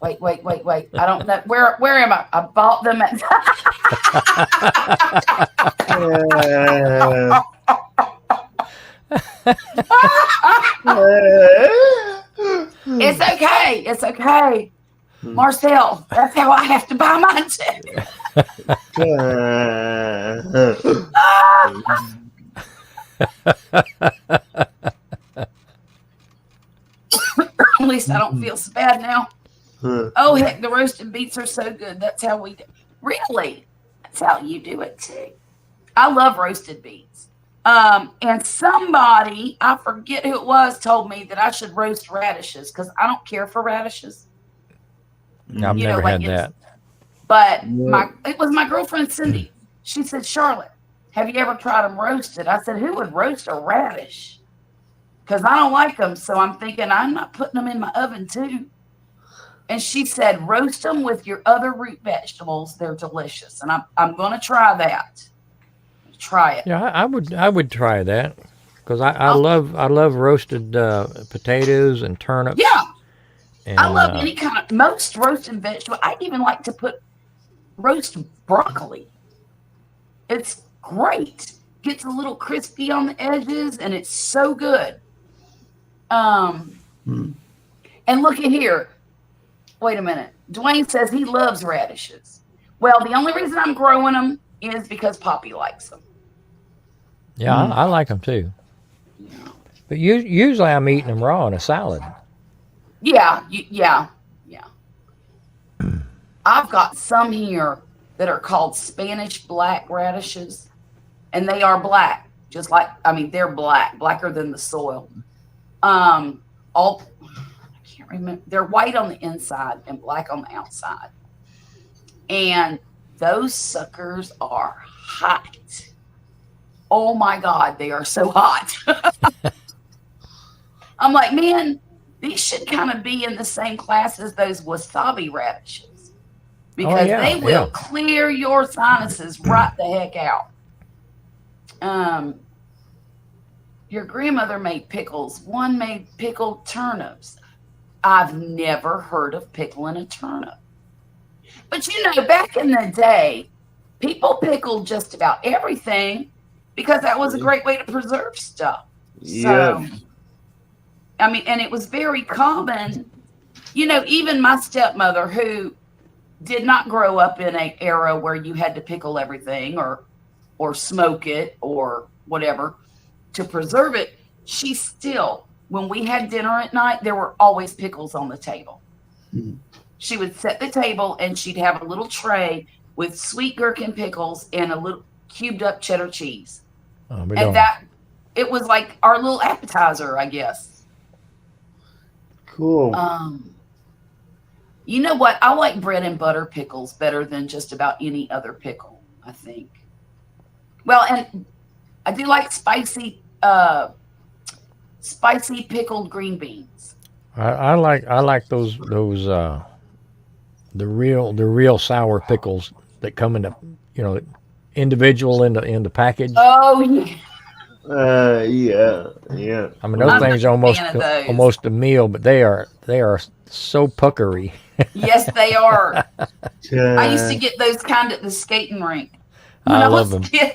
Wait. I don't know. Where am I? I bought them at. It's okay. Marcel, that's how I have to buy mine too. At least I don't feel so bad now. Oh, heck, the roasted beets are so good. That's how we do. Really? That's how you do it too. I love roasted beets. And somebody, I forget who it was, told me that I should roast radishes because I don't care for radishes.
I've never had that.
But
Yeah.
it was my girlfriend Cindy. She said, Charlotte, have you ever tried them roasted? I said, who would roast a radish? Because I don't like them. So I'm thinking, I'm not putting them in my oven too. And she said, roast them with your other root vegetables. They're delicious. And I'm going to try that. Try it.
Yeah, I would try that because I
I'll-
love roasted potatoes and turnips.
Yeah.
And,
I love any kind of, most roasted vegetable. I even like to put roast broccoli. It's great. Gets a little crispy on the edges and it's so good. And look at here. Wait a minute. Dwayne says he loves radishes. Well, the only reason I'm growing them is because Poppy likes them.
Yeah, I like them too. But usually I'm eating them raw in a salad.
Yeah. I've got some here that are called Spanish black radishes, and they are black, just like, I mean, they're blacker than the soil. I can't remember. They're white on the inside and black on the outside. And those suckers are hot. Oh my God, they are so hot. I'm like, man, these should kind of be in the same class as those wasabi radishes because they will clear your sinuses right the heck out. Your grandmother made pickles. One made pickled turnips. I've never heard of pickling a turnip. But you know, back in the day, people pickled just about everything because that was a great way to preserve stuff.
Yeah.
So, I mean, and it was very common. You know, even my stepmother, who did not grow up in an era where you had to pickle everything or smoke it or whatever to preserve it, she still, when we had dinner at night, there were always pickles on the table. She would set the table and she'd have a little tray with sweet gherkin pickles and a little cubed up cheddar cheese. And that, it was like our little appetizer, I guess.
Cool.
You know what? I like bread and butter pickles better than just about any other pickle, I think. Well, and I do like spicy pickled green beans.
I like those the real sour pickles that come in the individual in the package.
Oh yeah.
Yeah.
I mean, those
I'm
things
not
are
a fan of those.
almost a meal, but they are so puckery.
Yes, they are. I used to get those kind at the skating rink when
I
I
love
was a
them.
kid.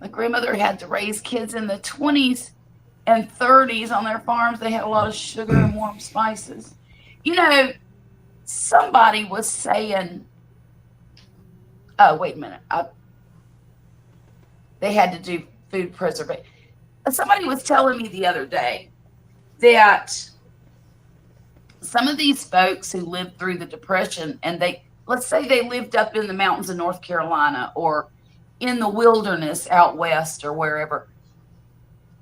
My grandmother had to raise kids in the 20s and 30s on their farms. They had a lot of sugar and warm spices. You know, somebody was saying, oh, wait a minute. They had to do food preservation. Somebody was telling me the other day that some of these folks who lived through the Depression, and let's say they lived up in the mountains of North Carolina or in the wilderness out west or wherever,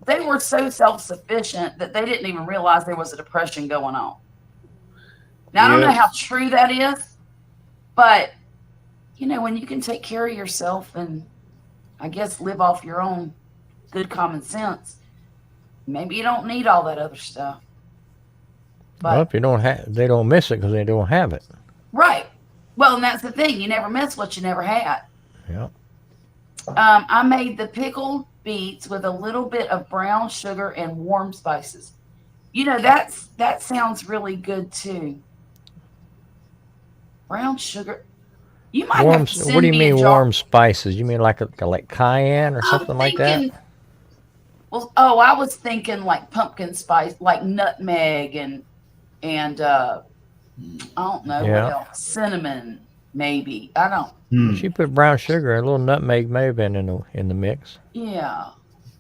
they were so self-sufficient that they didn't even realize there was a depression going on. Now, I don't know how true that is, but, when you can take care of yourself and I guess live off your own good common sense, maybe you don't need all that other stuff. But,
Well, if you don't they don't miss it because they don't have it.
Right. Well, and that's the thing. You never miss what you never had.
Yeah.
I made the pickled beets with a little bit of brown sugar and warm spices. That sounds really good too. Brown sugar. You might
Warm.
have to send
What do you
me a
mean
jar.
warm spices? You mean like cayenne or something like that?
Well, I was thinking like pumpkin spice, like nutmeg and I don't know what else. Cinnamon, maybe. I don't.
She put brown sugar and a little nutmeg may have been in the mix.
Yeah,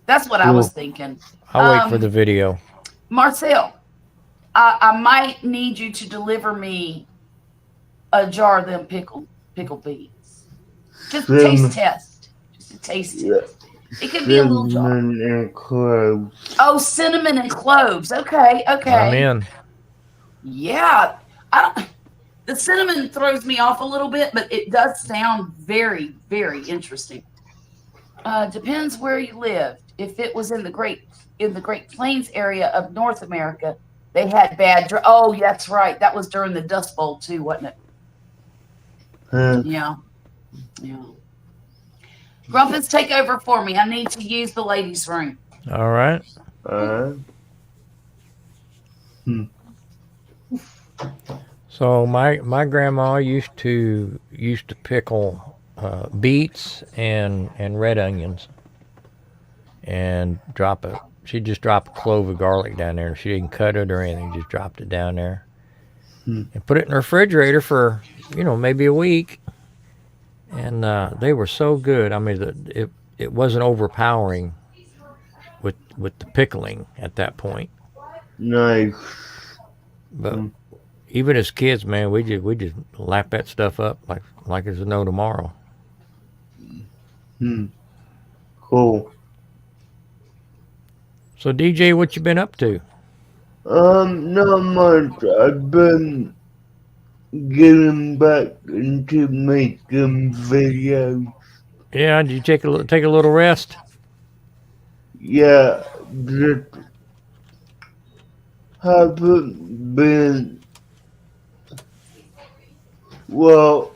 that's what I was thinking.
I'll wait for the video.
Marcel, I might need you to deliver me a jar of them pickled beets. Just a taste test. Just a taste test. It could be a little jar.
Cinnamon and cloves.
Oh, cinnamon and cloves. Okay.
I'm in.
Yeah. The cinnamon throws me off a little bit, but it does sound very, very interesting. Depends where you lived. If it was in the Great Plains area of North America, they had bad. Oh, that's right. That was during the Dust Bowl too, wasn't it? Yeah. Grumpus, take over for me. I need to use the ladies' room.
All right. So my grandma used to pickle beets and red onions, and she'd just drop a clove of garlic down there. She didn't cut it or anything, just dropped it down there and put it in the refrigerator for maybe a week. And they were so good. I mean, it wasn't overpowering with the pickling at that point.
Nice.
But even as kids, man, we just lap that stuff up like there's no tomorrow.
Cool.
So DJ, what you been up to?
Not much. I've been getting back into making videos.
Yeah, did you take a little rest?
Yeah, just haven't been. Well,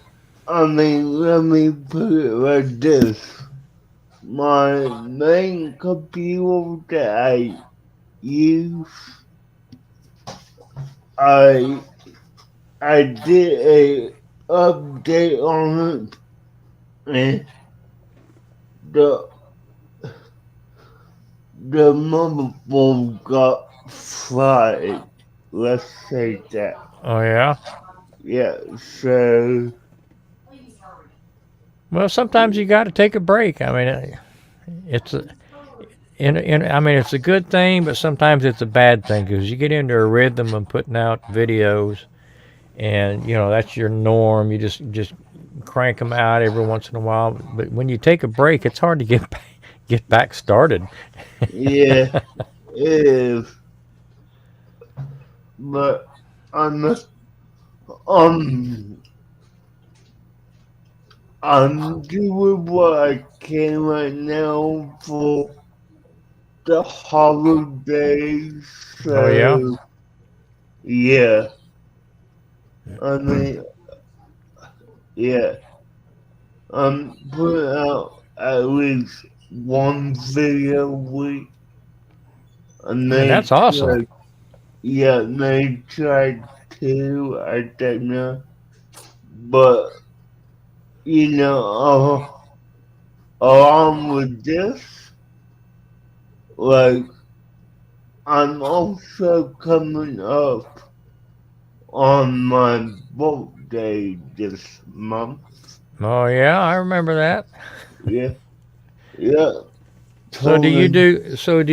I mean, let me put it like this. My main computer that I use, I did a update on it, and the motherboard got fried. Let's say that.
Oh yeah.
Yeah. So.
Well, sometimes you got to take a break. I mean, it's it's a good thing, but sometimes it's a bad thing because you get into a rhythm of putting out videos, and that's your norm. You just crank them out every once in a while. But when you take a break, it's hard to get back started.
Yeah, it is. But I'm doing what I can right now for the holidays. So,
Oh yeah.
Yeah. I mean, yeah. I'm putting out at least one video a week. And
that's awesome.
They tried two, I don't know. But, along with this, like, I'm also coming up on my birthday this month.
Oh yeah, I remember that.
Yeah.
So do you
Totally.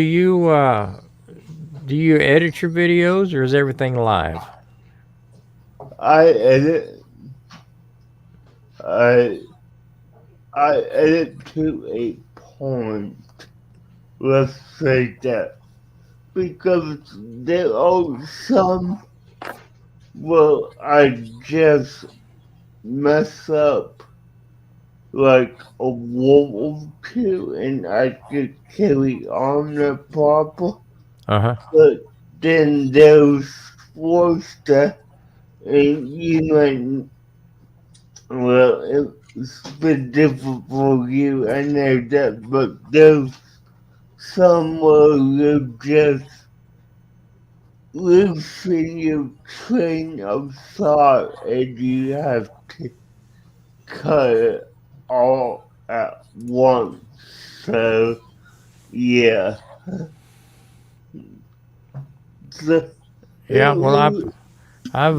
do you edit your videos, or is everything live?
I edit. I edit to a point. Let's say that, because there are some where I just mess up like a word or two, and I could carry on the proper. But then there's worse that, and it's been difficult for you, I know that, but there's some where you just losing your train of thought and you have to cut it all at once. So, yeah.
Yeah, well, I've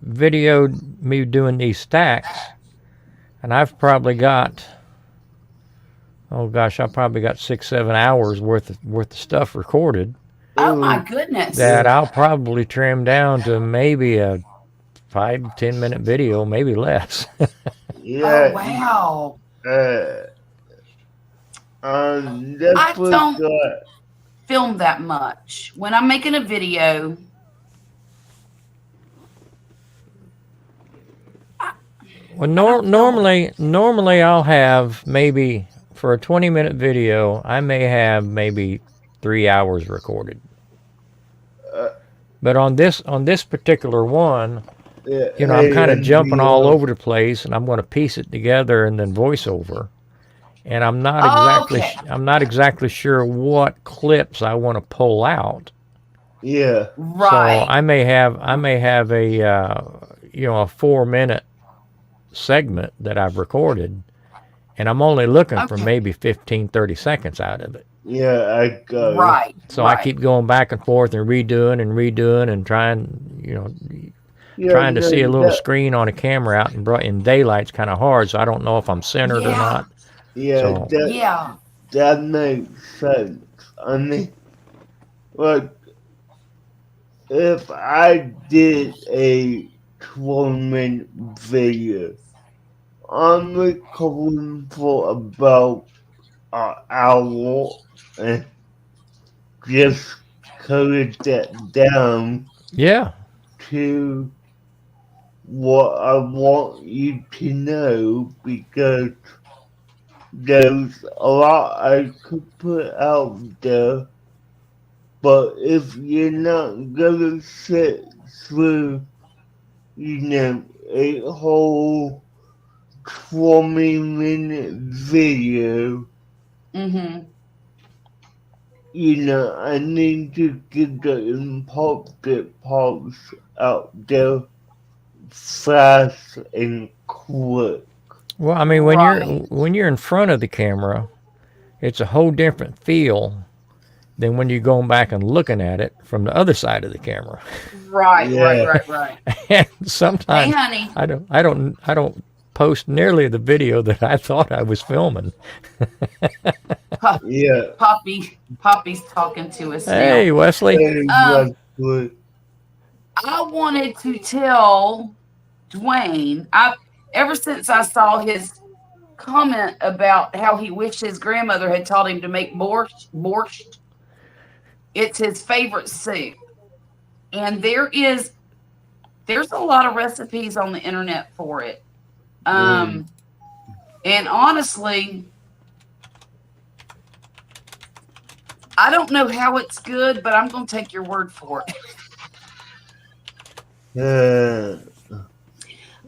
videoed me doing these stacks, and I've probably got, oh gosh, I probably got 6-7 hours worth of stuff recorded.
Oh my goodness!
That I'll probably trim down to maybe a 5-10 minute video, maybe less.
Yeah.
Oh wow!
I
don't film that much. When I'm making a video,
Well,
don't know.
normally I'll have maybe for a 20-minute video, I may have maybe 3 hours recorded.
Uh,
But on this particular one,
yeah,
I'm
hey,
kind of jumping all
India.
over the place, and I'm going to piece it together and then voiceover. And
Okay.
I'm not exactly sure what clips I want to pull out.
Yeah.
So
Right.
I may have a a 4 minute segment that I've recorded, and I'm only looking for
Okay.
maybe 15, 30 seconds out of it.
Yeah, I got it.
Right.
So I
Right.
keep going back and forth and redoing and
Yeah,
trying to
no,
see a little
that,
screen on a camera out in daylight's kind of hard, so I don't know if I'm centered or
Yeah.
not.
yeah,
So
Yeah.
that makes sense. I mean, like, if I did a 12-minute video, I'm recording for about an hour and just cut that down
yeah,
to what I want you to know because there's a lot I could put out there, but if you're not gonna sit through, a whole 20-minute video,
Mm-hmm.
I need to get the important parts out there fast and quick.
well, I mean
Right.
when you're in front of the camera, it's a whole different feel than when you're going back and looking at it from the other side of the camera.
Right. Right.
Yeah,
Right. Right.
And
Hey,
sometimes
honey.
I don't post nearly the video that I thought I was filming.
yeah,
Poppy's talking to us now.
Hey, Wesley.
Um,
exactly.
I wanted to tell Dwayne. I ever since I saw his comment about how he wished his grandmother had taught him to make borscht. It's his favorite soup, and there's a lot of recipes on the internet for it.
Mm.
Um, and honestly, I don't know how it's good, but I'm going to take your word for it.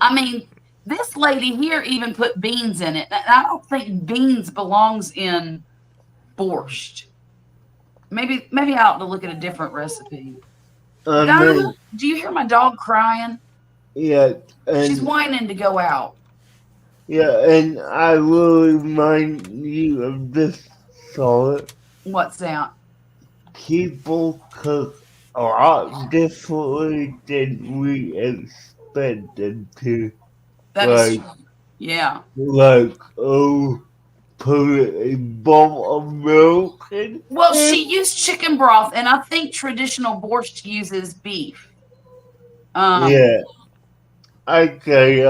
I mean, this lady here even put beans in it. And I don't think beans belongs in borscht. Maybe I ought to look at a different recipe.
I
Donna,
mean,
do you hear my dog crying?
yeah,
She's
and
whining to go out.
I will remind you of this, Charlotte.
What's that?
People cook a lot differently than we expected to.
That is,
Like,
yeah.
oh, put a bowl of milk in
Well,
it.
she used chicken broth, and I think traditional borscht uses beef.
Yeah, okay,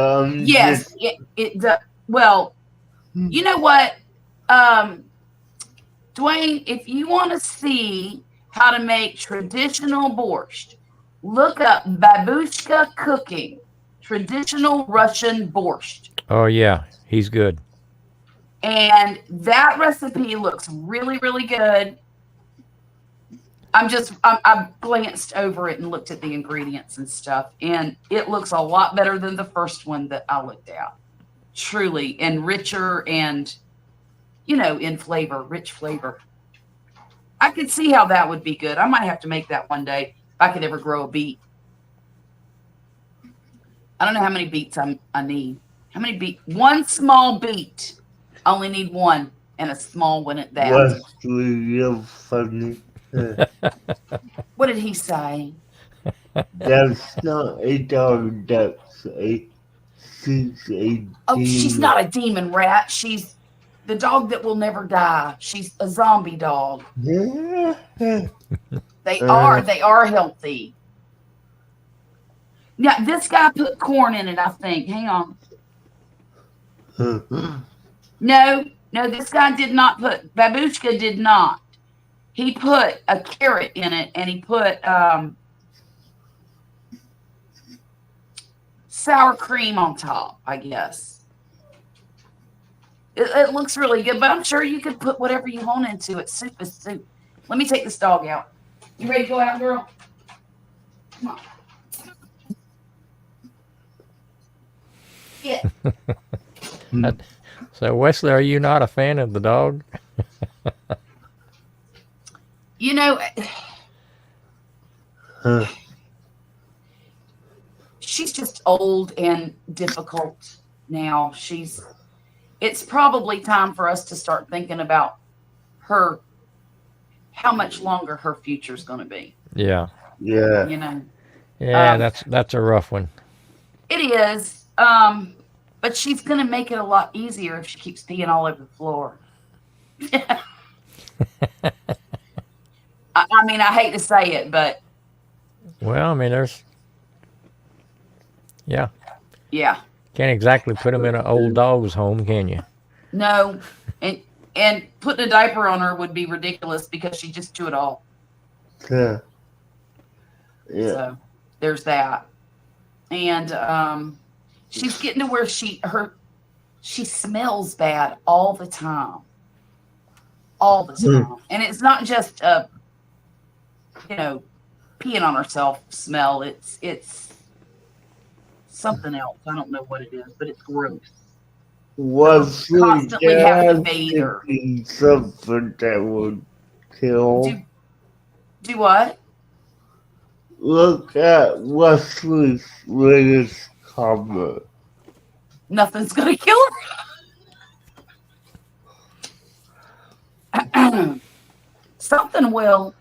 Yes, it does. Well, you know what, Dwayne, if you want to see how to make traditional borscht, look up Babushka Cooking, traditional Russian borscht.
Oh yeah, he's good.
And that recipe looks really, really good. I glanced over it and looked at the ingredients and stuff, and it looks a lot better than the first one that I looked at. Truly, and richer and, in flavor, rich flavor. I could see how that would be good. I might have to make that one day if I could ever grow a beet. I don't know how many beets I need. How many beets? One small beet. I only need one, and a small one at that.
Wesley, you're funny.
What did he say?
That's not a dog, she's a
Oh, she's
demon.
not a demon rat. She's the dog that will never die. She's a zombie dog. They are healthy. Yeah, this guy put corn in it, I think. Hang on. No, this guy did not put, Babushka did not. He put a carrot in it, and he put sour cream on top, I guess. It looks really good, but I'm sure you could put whatever you want into it. Soup is soup. Let me take this dog out. You ready to go out, girl? Come on. Yeah.
So Wesley, are you not a fan of the dog?
You know, she's just old and difficult now. It's probably time for us to start thinking about how much longer her future's going to be.
Yeah.
Yeah.
You know.
Yeah, that's a rough one.
It is. But she's going to make it a lot easier if she keeps peeing all over the floor. I mean, I hate to say it, but.
Well, I mean, yeah.
Yeah.
Can't exactly put them in an old dog's home, can you?
No. And putting a diaper on her would be ridiculous because she just chew it all.
Yeah. Yeah.
So there's that. And she's getting to where she smells bad all the time. All the time. And it's not just peeing on herself smell. It's something else. I don't know what it is, but it's gross.
Was
Constantly have to bathe her.
Something that would kill.
Do what?
Look at Wesley's latest comment.
Nothing's gonna kill her. Something will.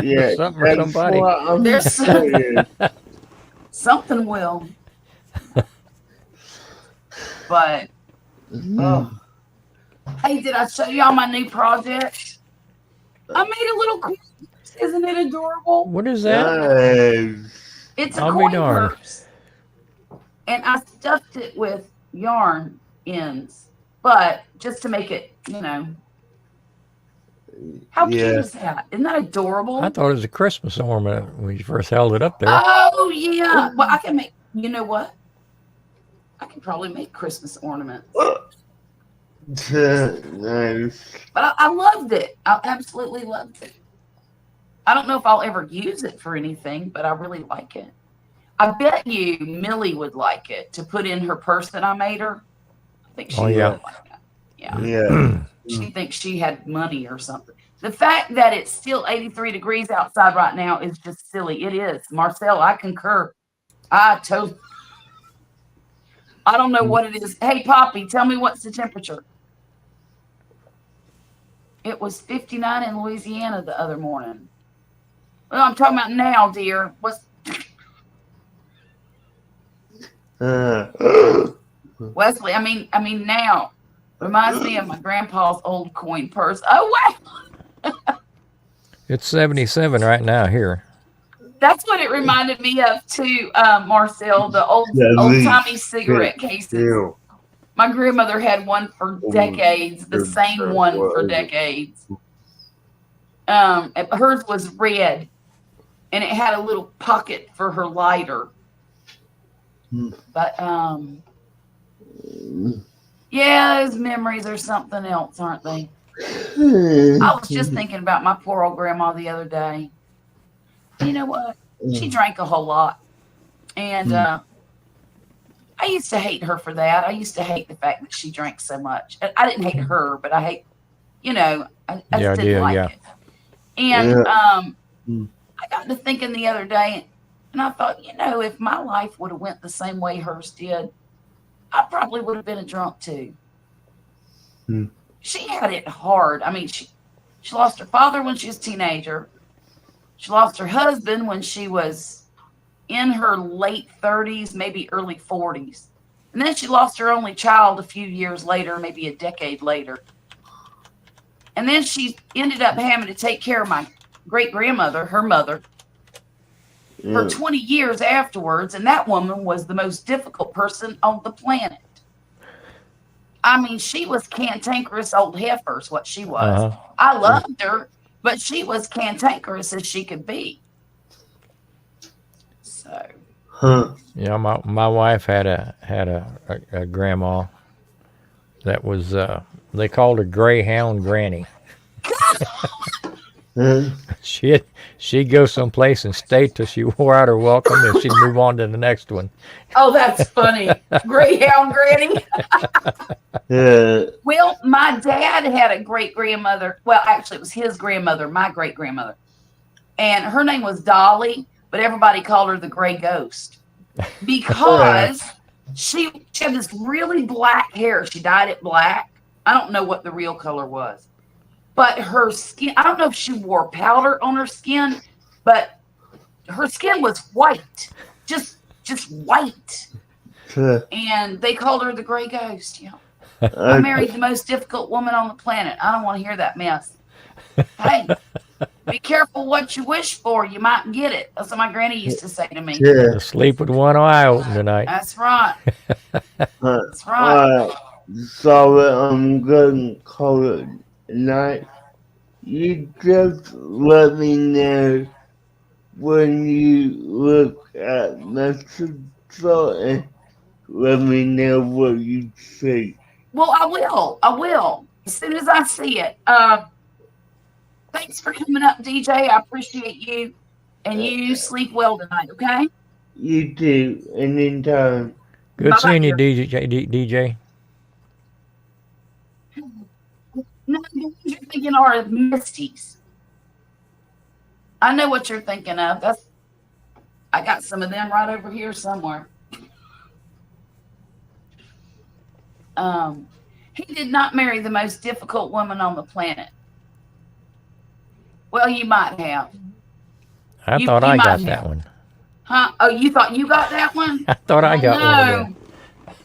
Yeah,
Something or
that's
somebody.
what I'm
There's
saying.
something will. But hey, did I show y'all my new project? I made a little coin purse. Isn't it adorable?
What is that?
Nice.
It's a
I'll be
coin
darned.
purse. And I stuffed it with yarn ends. But just to make it, How cute is that? Isn't that adorable?
I thought it was a Christmas ornament when you first held it up there.
Oh, yeah. Well, I can make, you know what? I can probably make Christmas ornaments.
Nice.
But I loved it. I absolutely loved it. I don't know if I'll ever use it for anything, but I really like it. I bet you Millie would like it to put in her purse that I made her. I think she would like that. Yeah.
Yeah.
She thinks she had money or something. The fact that it's still 83 degrees outside right now is just silly. It is. Marcel, I concur. I don't know what it is. Hey, Poppy, tell me what's the temperature. It was 59 in Louisiana the other morning. Well, I'm talking about now, dear. Wesley, I mean now. Reminds me of my grandpa's old coin purse. Oh, wow.
It's 77 right now here.
That's what it reminded me of too, Marcel, the old-timey cigarette cases.
Yeah.
My grandmother had one for decades, the same one for decades. Hers was red, and it had a little pocket for her lighter. But, yeah, those memories are something else, aren't they? I was just thinking about my poor old grandma the other day. You know what? She drank a whole lot. And I used to hate her for that. I used to hate the fact that she drank so much. I didn't hate her, but I hate, I just didn't like it. And I got to thinking the other day, and I thought, if my life would have went the same way hers did, I probably would have been a drunk too. She had it hard. I mean, she lost her father when she was a teenager. She lost her husband when she was in her late 30s, maybe early 40s. And then she lost her only child a few years later, maybe a decade later. And then she ended up having to take care of my great-grandmother, her mother, for 20 years afterwards. And that woman was the most difficult person on the planet. I mean, she was cantankerous old heifer is what she was. I loved her, but she was cantankerous as she could be. So,
Huh.
You know, my wife had a grandma that was they called her Greyhound Granny.
Huh.
She'd go someplace and stay till she wore out her welcome, and she'd move on to the next one.
Oh, that's funny. Greyhound Granny.
Yeah.
Well, my dad had a great grandmother. Well, actually, it was his grandmother, my great grandmother. And her name was Dolly, but everybody called her the Gray Ghost because she had this really black hair. She dyed it black. I don't know what the real color was. But her skin, I don't know if she wore powder on her skin, but her skin was white. Just white.
Huh.
And they called her the Gray Ghost. Yeah. I married the most difficult woman on the planet. I don't want to hear that mess. Hey, be careful what you wish for. You might get it. That's what my granny used to say to me.
Yeah.
To sleep with one eye open tonight.
That's right.
Huh.
That's right.
Sorry, I'm gonna call it a night. You just let me know when you look at message and let me know what you think.
Well, I will. I will. As soon as I see it. Thanks for coming up, DJ. I appreciate you. And you sleep well tonight, okay?
You too, anytime.
Good
Bye-bye,
seeing you,
dear.
DJ.
No, the ones you're thinking are Misty's. I know what you're thinking of. I got some of them right over here somewhere. He did not marry the most difficult woman on the planet. Well, you might have.
I
You-
thought
you
I
might
got
have.
that one.
Huh? Oh, you thought you got that one?
I thought I got one of them.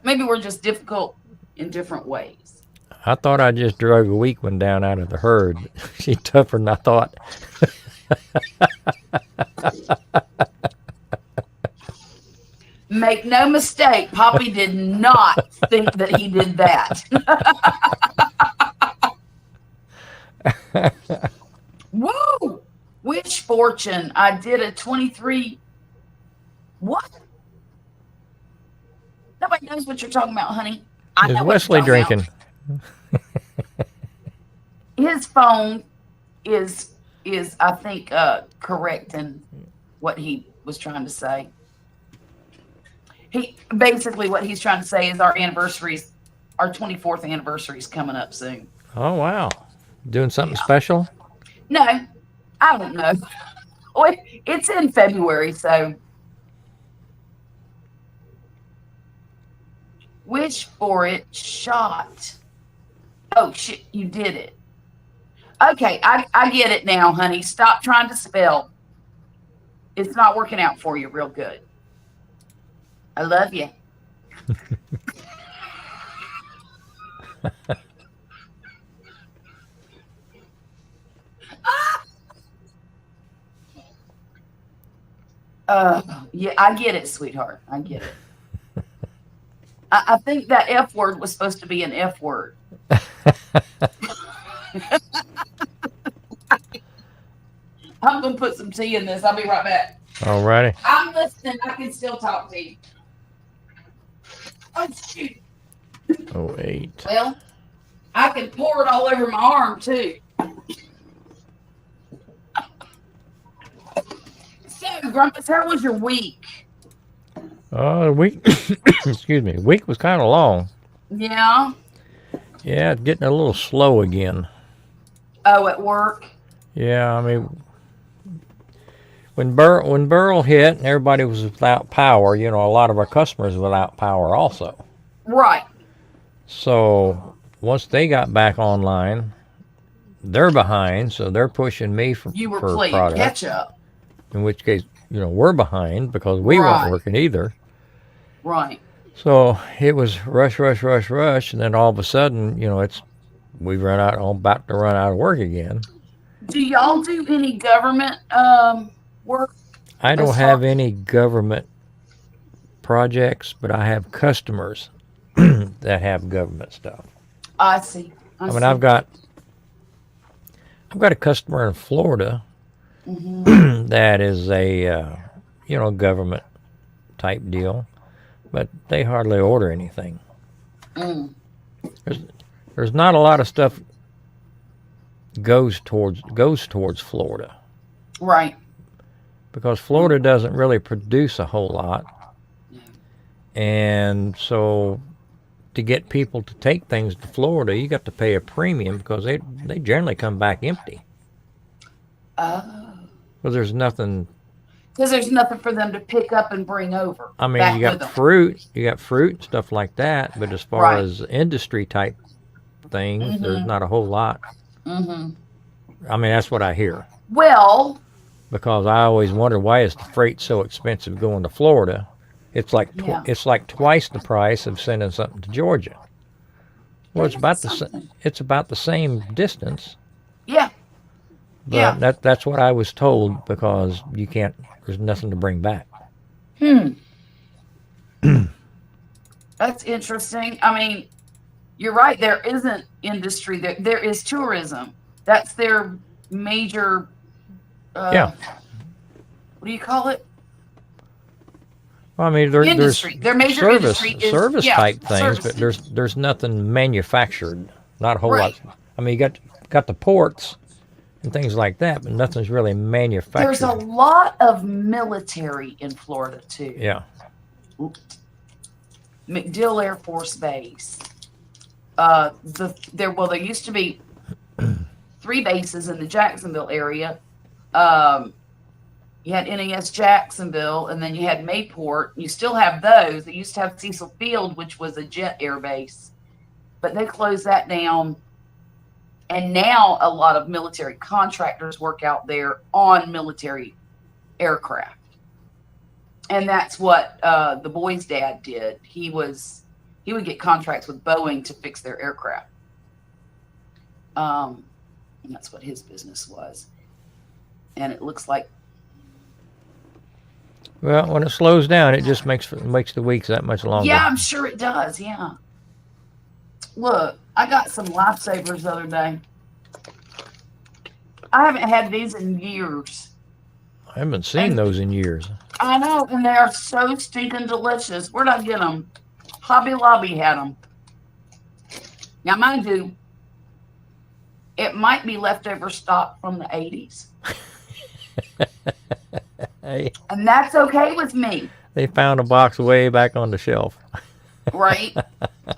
Maybe we're just difficult in different ways.
I thought I just drug a weak one down out of the herd. She's tougher than I thought.
Make no mistake, Poppy did not think that he did that. Woo! Which fortune? I did a 23. What? Nobody knows what you're talking about, honey. I
Is
know what
Wesley
you're talking
drinking?
about. His phone is I think correct in what he was trying to say. He basically what he's trying to say is our 24th anniversary is coming up soon.
Oh, wow. Doing something special?
No, I don't know. Well, it's in February, so wish for it, shot. Oh shit, you did it. Okay, I get it now, honey. Stop trying to spell. It's not working out for you real good. I love you. Yeah, I get it, sweetheart. I get it. I think that F word was supposed to be an F word. I'm going to put some tea in this. I'll be right back.
All righty.
I'm listening. I can still talk to you. Oh, shoot.
08.
Well, I can pour it all over my arm, too. So, Grumpus, how was your week?
The week, excuse me, week was kind of long.
Yeah.
Yeah, it's getting a little slow again.
Oh, at work?
Yeah, I mean, when Burl hit and everybody was without power, you know, a lot of our customers were without power also.
Right.
So once they got back online, they're behind, so they're pushing me for
You were
for
playing
product.
catch up.
In which case, you know, we're behind because we
Right.
weren't working either.
Right.
So it was rush, and then all of a sudden, you know, we run out, about to run out of work again.
Do y'all do any government work?
I don't
As
have
far-
any government projects, but I have customers that have government stuff.
I see.
I mean, I've got a customer in Florida
Mhm.
that is a government type deal, but they hardly order anything.
Mm.
There's not a lot of stuff goes towards Florida
Right.
because Florida doesn't really produce a whole lot, and so to get people to take things to Florida, you got to pay a premium because they generally come back empty.
Oh.
Because there's nothing.
Because there's nothing for them to pick up and bring over.
I mean,
back
you
with
got
them.
fruit and stuff like that, but as far
Right.
as industry type things, there's
Mhm.
not a whole lot.
Mhm.
I mean, that's what I hear.
Well,
Because I always wonder why is the freight so expensive going to Florida? It's like
Yeah.
it's like twice the price of sending something to Georgia. Well,
something.
it's about the same distance,
Yeah.
but
Yeah.
that's what I was told because you can't. There's nothing to bring back.
That's interesting. I mean, you're right. There isn't industry. There is tourism. That's their major.
Yeah.
What do you call it?
Well, I mean,
Industry. Their major
service
industry is
service type things,
service.
but there's nothing manufactured. Not a whole
Right.
lot. I mean, you got the ports and things like that, but nothing's really manufactured.
There's a lot of military in Florida too.
Yeah.
MacDill Air Force Base. There used to be 3 bases in the Jacksonville area. You had NAS Jacksonville, and then you had Mayport. You still have those. They used to have Cecil Field, which was a jet air base, but they closed that down. And now a lot of military contractors work out there on military aircraft. And that's what the boy's dad did. He would get contracts with Boeing to fix their aircraft. And that's what his business was. And it looks like.
Well, when it slows down, it just makes the weeks that much longer.
Yeah, I'm sure it does. Yeah. Look, I got some lifesavers the other day. I haven't had these in years.
I haven't seen those in years.
I know, and they are so stinking delicious. Where'd I get them? Hobby Lobby had them. Now, mind you, it might be leftover stock from the 80s.
Hey,
And that's okay with me,
they found a box way back on the shelf.
right?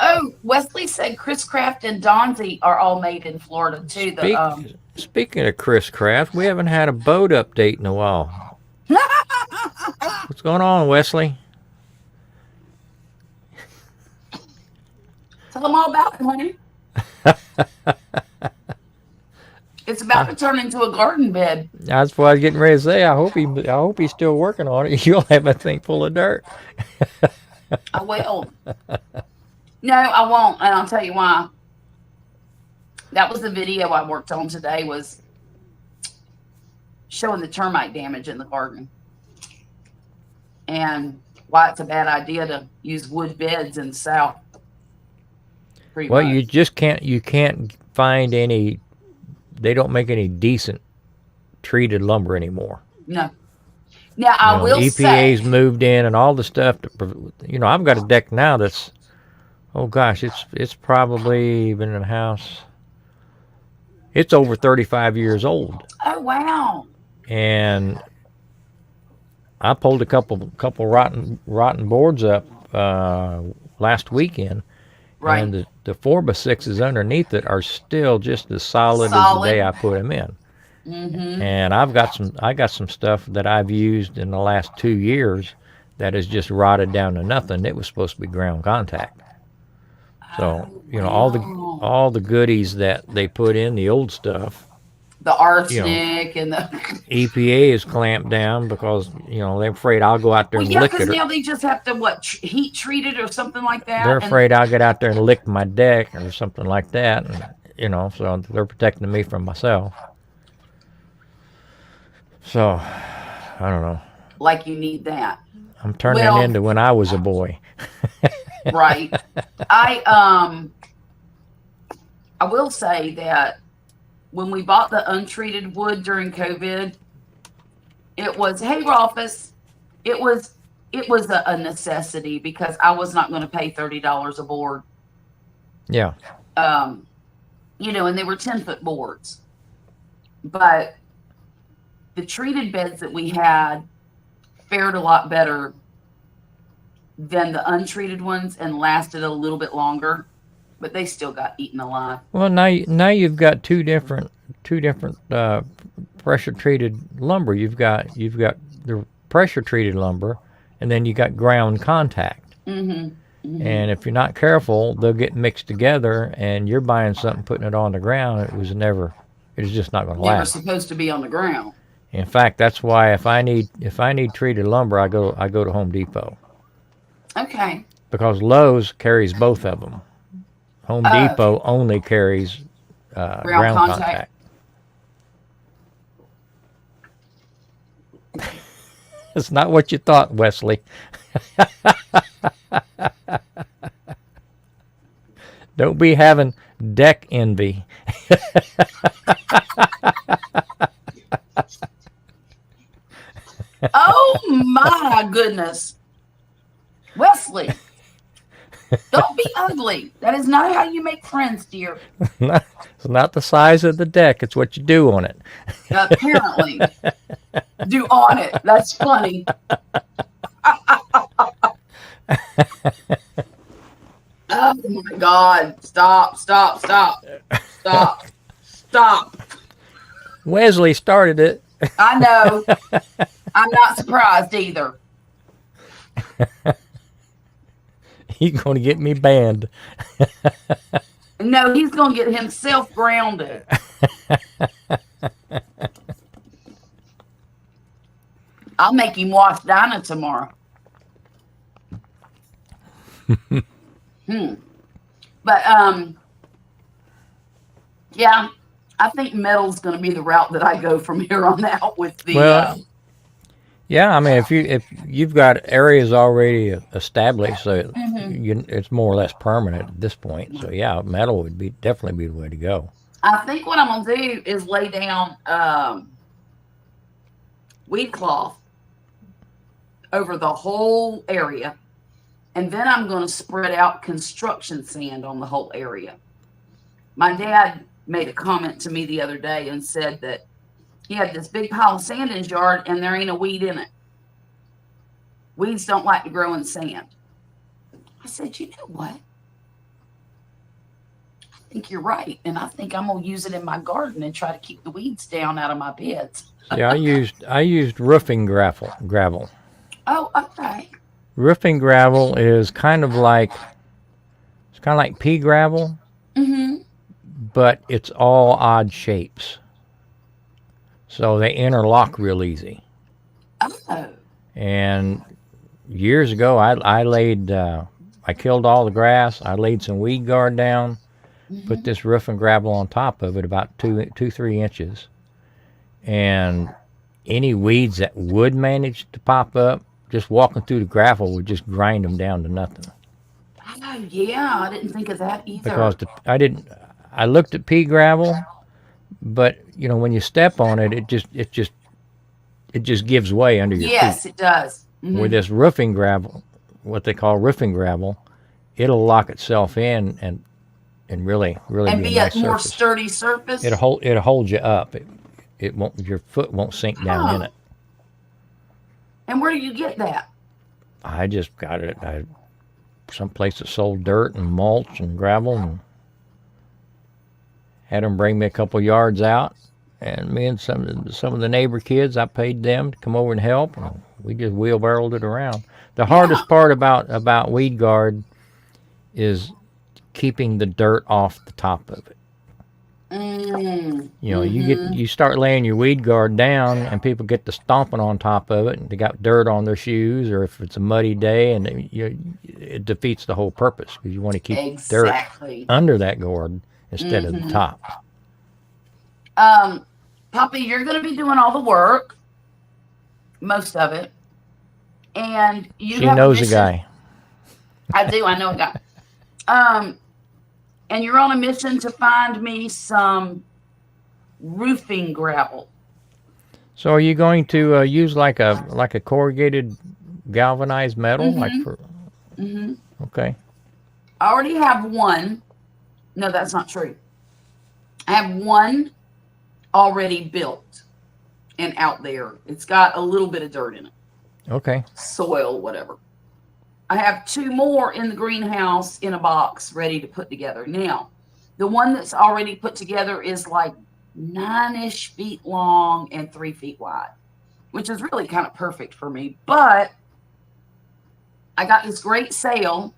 Oh, Wesley said Chris Craft and Donzi are all made in Florida, too.
Speaking of Chris Craft, we haven't had a boat update in a while. What's going on, Wesley?
Tell them all about it, honey. It's about to turn into a garden bed.
That's what I was getting ready to say. I hope he's still working on it. You'll have a thing full of dirt.
I will. No, I won't, and I'll tell you why. That was the video I worked on today, was showing the termite damage in the garden and why it's a bad idea to use wood beds in the South.
Well, you just can't find any. They don't make any decent treated lumber anymore.
No. Now, I will
EPA's
say,
moved in and all the stuff. I've got a deck now that's, oh gosh, it's probably been in the house. It's over 35 years old.
oh, wow.
And I pulled a couple rotten boards up last weekend.
Right.
And the 4x6s underneath it are still just as solid as the day I put them in.
Mm-hmm.
And I got some stuff that I've used in the last 2 years that has just rotted down to nothing. It was supposed to be ground contact. So all the goodies that they put in the old stuff.
The arsenic and the
EPA is clamped down because they're afraid I'll go out there and lick it.
because now they just have to heat treat it or something like that.
They're afraid I'll get out there and lick my deck or something like that, and so they're protecting me from myself. So I don't know.
Like you need that.
I'm turning into when I was a boy.
Right. I will say that when we bought the untreated wood during COVID, It was, hey, Rolfus. It was a necessity because I was not going to pay $30 a board.
Yeah.
You know, and they were 10-foot boards. But the treated beds that we had fared a lot better than the untreated ones and lasted a little bit longer, but they still got eaten alive.
Well, now you've got two different pressure treated lumber. You've got the pressure treated lumber, and then you got ground contact.
Mm-hmm. Mm-hmm.
And if you're not careful, they'll get mixed together, and you're buying something, putting it on the ground. It was just not going to
They were
last.
supposed to be on the ground.
In fact, that's why if I need treated lumber, I go to Home Depot.
Okay.
Because Lowe's carries both of them. Home Depot only carries ground contact. It's not what you thought, Wesley. Don't be having deck envy.
Oh my goodness. Wesley, don't be ugly. That is not how you make friends, dear.
It's not the size of the deck, it's what you do on it.
Apparently. Do on it. That's funny. Oh my God. Stop.
Wesley started it.
I know. I'm not surprised either.
He's going to get me banned.
No, he's going to get himself grounded. I'll make him watch Dinah tomorrow. But yeah, I think metal's going to be the route that I go from here on out with the.
Well, yeah, I mean, if you've got areas already established, so it's more or less permanent at this point. So yeah, metal would definitely be the way to go.
I think what I'm gonna do is lay down weed cloth over the whole area, and then I'm gonna spread out construction sand on the whole area. My dad made a comment to me the other day and said that he had this big pile of sand in his yard and there ain't a weed in it. Weeds don't like to grow in sand. I said, you know what? I think you're right. And I think I'm going to use it in my garden and try to keep the weeds down out of my beds.
Yeah, I used roofing gravel.
Oh, okay.
Roofing gravel is kind of like pea gravel, but it's all odd shapes. So they interlock real easy.
Oh.
And years ago, I killed all the grass. I laid some weed guard down, put this roofing gravel on top of it, about 3 inches. And any weeds that would manage to pop up, just walking through the gravel would just grind them down to nothing.
Oh, yeah. I didn't think of that either.
Because I looked at pea gravel, but you know, when you step on it, it just gives way under your feet.
Yes, it does.
With this roofing gravel, what they call roofing gravel, it'll lock itself in and really
and
be
be
a nice
a more
surface.
sturdy surface.
It'll hold you up. It won't. Your foot won't sink down in it.
And where do you get that?
I just got it. Someplace that sold dirt and mulch and gravel, and had them bring me a couple yards out. And me and some of the neighbor kids, I paid them to come over and help, and we just wheelbarrowed it around. The hardest part about weed guard is keeping the dirt off the top of it. You know, you start laying your weed guard down, and people get to stomping on top of it, and they got dirt on their shoes, or if it's a muddy day, and it defeats the whole purpose, because you want to keep dirt under that guard instead of the top.
Poppy, you're going to be doing all the work, most of it, and
She knows a guy.
I do. I know a guy. And you're on a mission to find me some roofing gravel.
So are you going to use like a corrugated galvanized metal, like
Mhm.
for?
Mm-hmm.
Okay.
I already have one. No, that's not true. I have one already built and out there. It's got a little bit of dirt in it,
Okay.
soil, whatever. I have two more in the greenhouse in a box ready to put together. Now, the one that's already put together is like 9-ish feet long and 3 feet wide, which is really kind of perfect for me. But I got this great sale,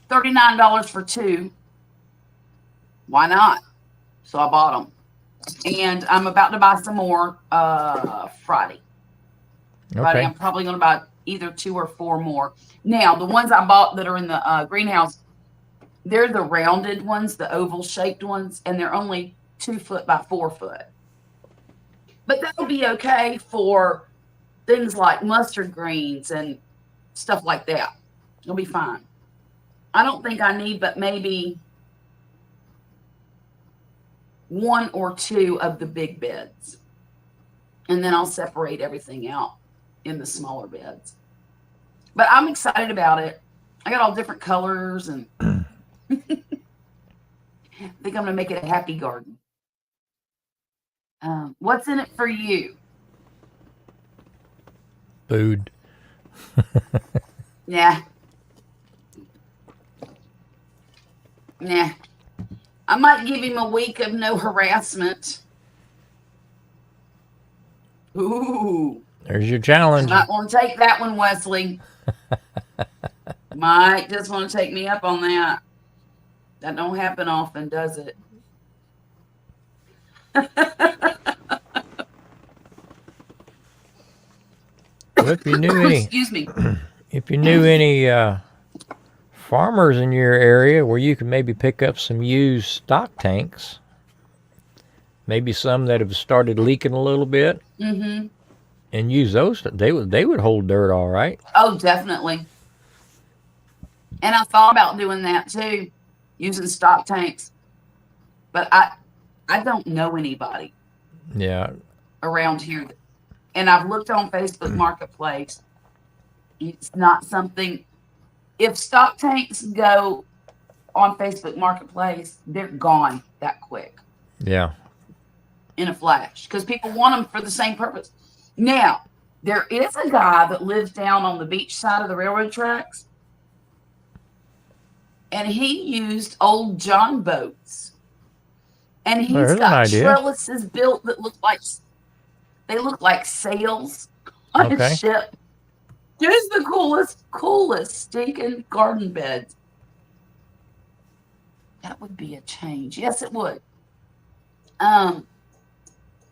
$39 for two. Why not? So I bought them. And I'm about to buy some more Friday. Friday,
Okay.
I'm probably going to buy either 2 or 4 more. Now, the ones I bought that are in the greenhouse, they're the rounded ones, the oval shaped ones, and they're only 2 foot by 4 foot. But that'll be okay for things like mustard greens and stuff like that. It'll be fine. I don't think I need but maybe 1 or 2 of the big beds. And then I'll separate everything out in the smaller beds. But I'm excited about it. I got all different colors and I think I'm going to make it a happy garden. What's in it for you?
Food.
Nah. Nah. I might give him a week of no harassment. Ooh.
There's your challenge.
Might want to take that one, Wesley. Might just want to take me up on that. That don't happen often, does it?
Well, if you knew any,
Excuse me.
if you knew any farmers in your area where you could maybe pick up some used stock tanks, maybe some that have started leaking a little bit,
Mm-hmm.
and use those, they would hold dirt all right.
Oh, definitely. And I thought about doing that too, using stock tanks. But I don't know anybody
Yeah.
around here. And I've looked on Facebook Marketplace. It's not something. If stock tanks go on Facebook Marketplace, they're gone that quick
Yeah.
in a flash because people want them for the same purpose. Now, there is a guy that lives down on the beach side of the railroad tracks, and he used old John boats, and he's
There's an
got
idea.
trellises built that look like sails on
Okay.
a ship. Just the coolest stinking garden beds. That would be a change. Yes, it would.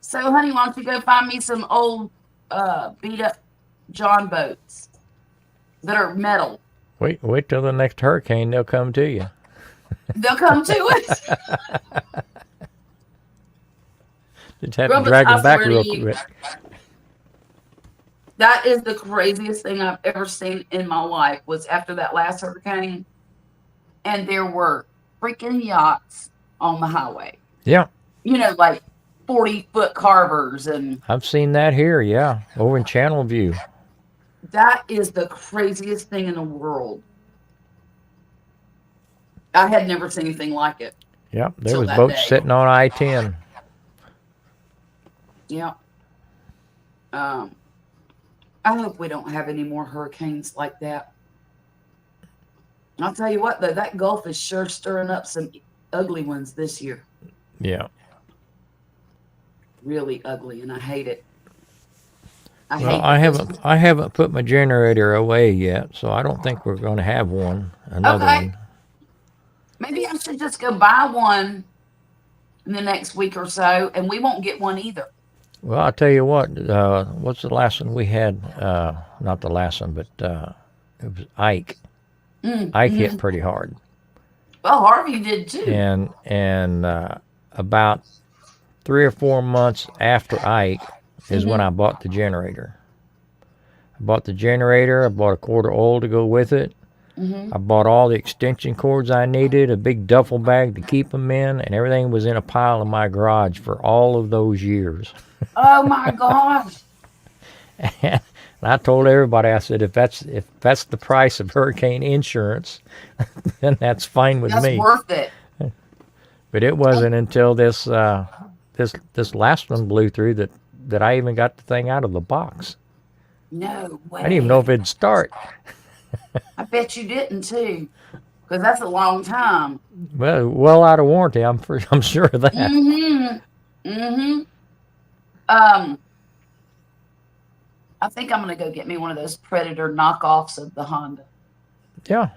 So, honey, why don't you go find me some old beat up John boats that are metal.
Wait till the next hurricane, they'll come to you.
They'll come to us.
Just have to
Grumpus,
drag
I
them back
swear to
real
you,
quick.
That is the craziest thing I've ever seen in my life was after that last hurricane, and there were freaking yachts on the highway.
Yeah.
You know, like 40-foot carvers, and
I've seen that here, yeah, over in Channel View.
that is the craziest thing in the world. I had never seen anything like it.
Yep, there
Till
was
that
boats
day.
sitting on I-10.
Yeah. I hope we don't have any more hurricanes like that. I'll tell you what, though, that Gulf is sure stirring up some ugly ones this year.
Yeah.
Really ugly, and I hate it.
Well, I haven't put my generator away yet, so I don't think we're going to have another
Okay.
one.
Maybe I should just go buy one in the next week or so, and we won't get one either.
Well, I'll tell you what. What's the last one we had? Not the last one, but it was Ike. Ike hit pretty hard,
Well, Harvey did too.
and about 3 or 4 months after Ike is when I bought the generator. I bought a quart of oil to go with it.
Mm-hmm.
I bought all the extension cords I needed, a big duffel bag to keep them in, and everything was in a pile in my garage for all of those years.
Oh my gosh.
And I told everybody, I said, if that's the price of hurricane insurance, then that's fine with
That's
me.
worth it.
But it wasn't until this last one blew through that I even got the thing out of the box.
No way.
I didn't even know if it'd start.
I bet you didn't too, because that's a long time.
Well out of warranty. I'm sure of that.
Mm-hmm. Mm-hmm. I think I'm gonna go get me one of those Predator knockoffs of the Honda.
Yeah.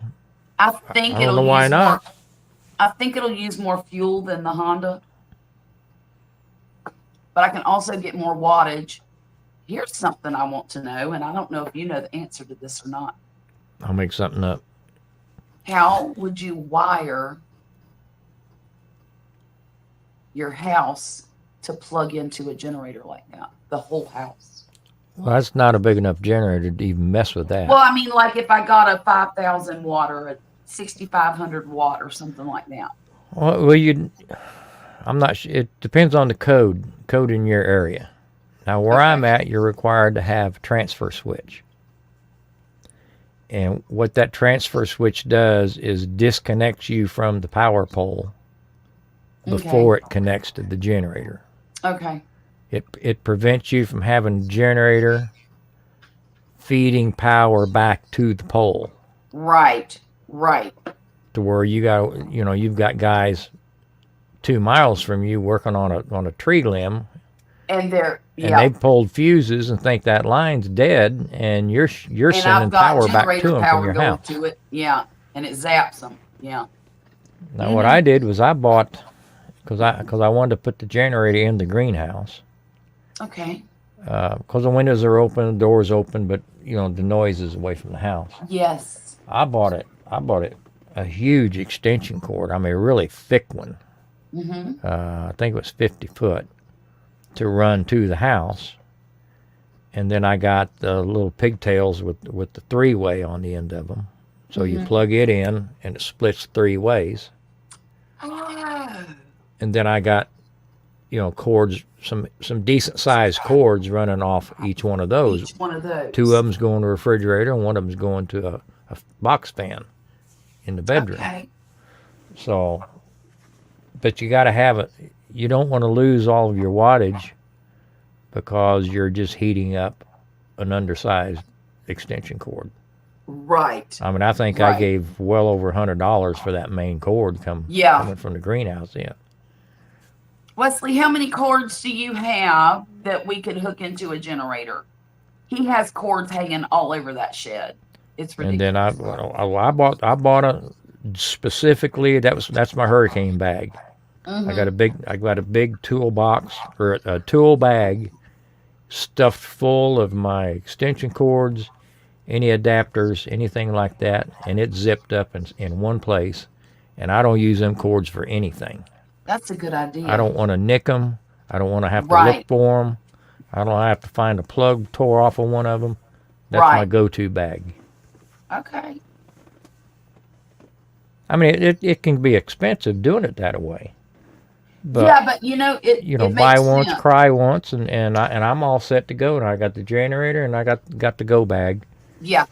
I think
I don't know why not.
I think it'll use more fuel than the Honda, but I can also get more wattage. Here's something I want to know, and I don't know if you know the answer to this or not.
I'll make something up.
How would you wire your house to plug into a generator like that? The whole house.
Well, that's not a big enough generator to even mess with that.
Well, I mean, like if I got a 5,000 watt or a 6,500 watt or something like that.
Well, I'm not sure. It depends on the code in your area. Now, where I'm at, you're required to have a transfer switch. And what that transfer switch does is disconnects you from the power pole before it connects to the generator.
Okay.
It prevents you from having a generator feeding power back to the pole.
Right.
To where you've got guys 2 miles from you working on a tree limb,
and
they pulled fuses and think that line's dead, and you're sending power back to them from your house.
To it. Yeah, and it zaps them. Yeah.
Now what I did was I bought, because I wanted to put the generator in the greenhouse.
Okay.
Because the windows are open, the door's open, but the noise is away from the house.
Yes.
I bought it a huge extension cord. I mean, a really thick one.
Mm-hmm.
I think it was 50 foot to run to the house. And then I got the little pigtails with the 3-way on the end of them. So you plug it in and it splits 3 ways.
Oh.
And then I got, cords, some decent sized cords running off each one of those.
Each one of those.
2 of them's going to a refrigerator and one of them's going to a box fan in the bedroom.
Okay.
So, but you got to have it. You don't want to lose all of your wattage because you're just heating up an undersized extension cord.
Right.
I mean, I think I gave well over $100 for that main cord coming from the greenhouse in.
Wesley, how many cords do you have that we could hook into a generator? He has cords hanging all over that shed. It's ridiculous.
And then I bought a specifically that's my hurricane bag.
Mm-hmm.
I got a big toolbox or a tool bag stuffed full of my extension cords, any adapters, anything like that, and it's zipped up in one place. And I don't use them cords for anything.
That's a good idea.
I don't want to nick them. I don't want to have to look for them. I don't have to find a plug tore off of one of them. That's my go-to bag.
Okay.
I mean, it can be expensive doing it that way. But,
yeah, but it
buy
makes
once,
sense.
cry once, and I'm all set to go. And I got the generator and I got the go bag.
Yeah.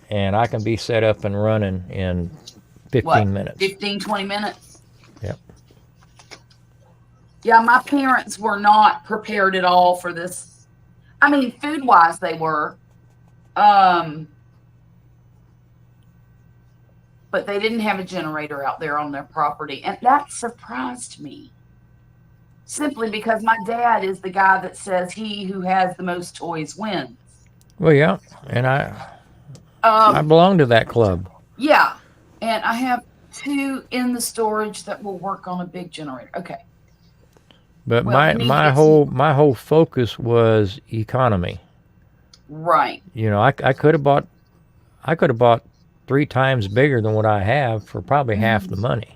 And I can be set up and running in 15 minutes.
15, 20 minutes?
Yep.
Yeah, my parents were not prepared at all for this. I mean, food-wise, they were. But they didn't have a generator out there on their property. And that surprised me. Simply because my dad is the guy that says he who has the most toys wins.
Well, yeah. And I belong to that club.
Yeah. And I have 2 in the storage that will work on a big generator. Okay.
But my whole focus was economy.
Right.
I could have bought 3 times bigger than what I have for probably half the money.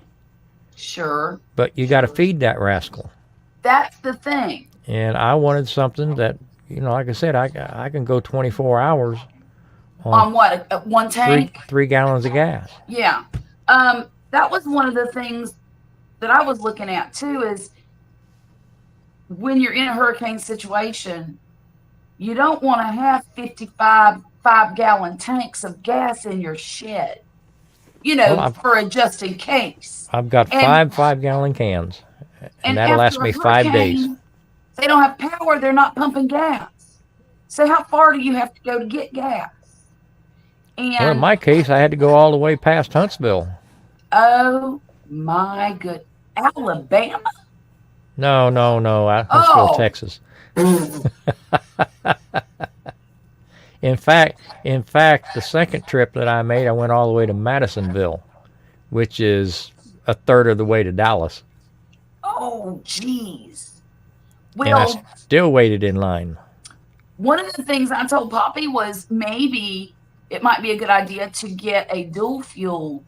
Sure.
But you got to feed that rascal.
That's the thing.
And I wanted something that, like I said, I can go 24 hours
On what? One tank?
3 gallons of gas.
Yeah. That was one of the things that I was looking at too, is when you're in a hurricane situation, you don't want to have 55 5-gallon tanks of gas in your shed, for a just in case.
I've got
And-
5 5-gallon cans, and
And
that'll last
after a
me 5 days.
hurricane, they don't have power, they're not pumping gas. So how far do you have to go to get gas? And
Well, in my case, I had to go all the way past Huntsville.
oh my good, Alabama?
No, Huntsville,
Oh.
Texas. In fact, the second trip that I made, I went all the way to Madisonville, which is a third of the way to Dallas,
Oh, geez.
and I
Well,
still waited in line.
one of the things I told Poppy was maybe it might be a good idea to get a dual fuel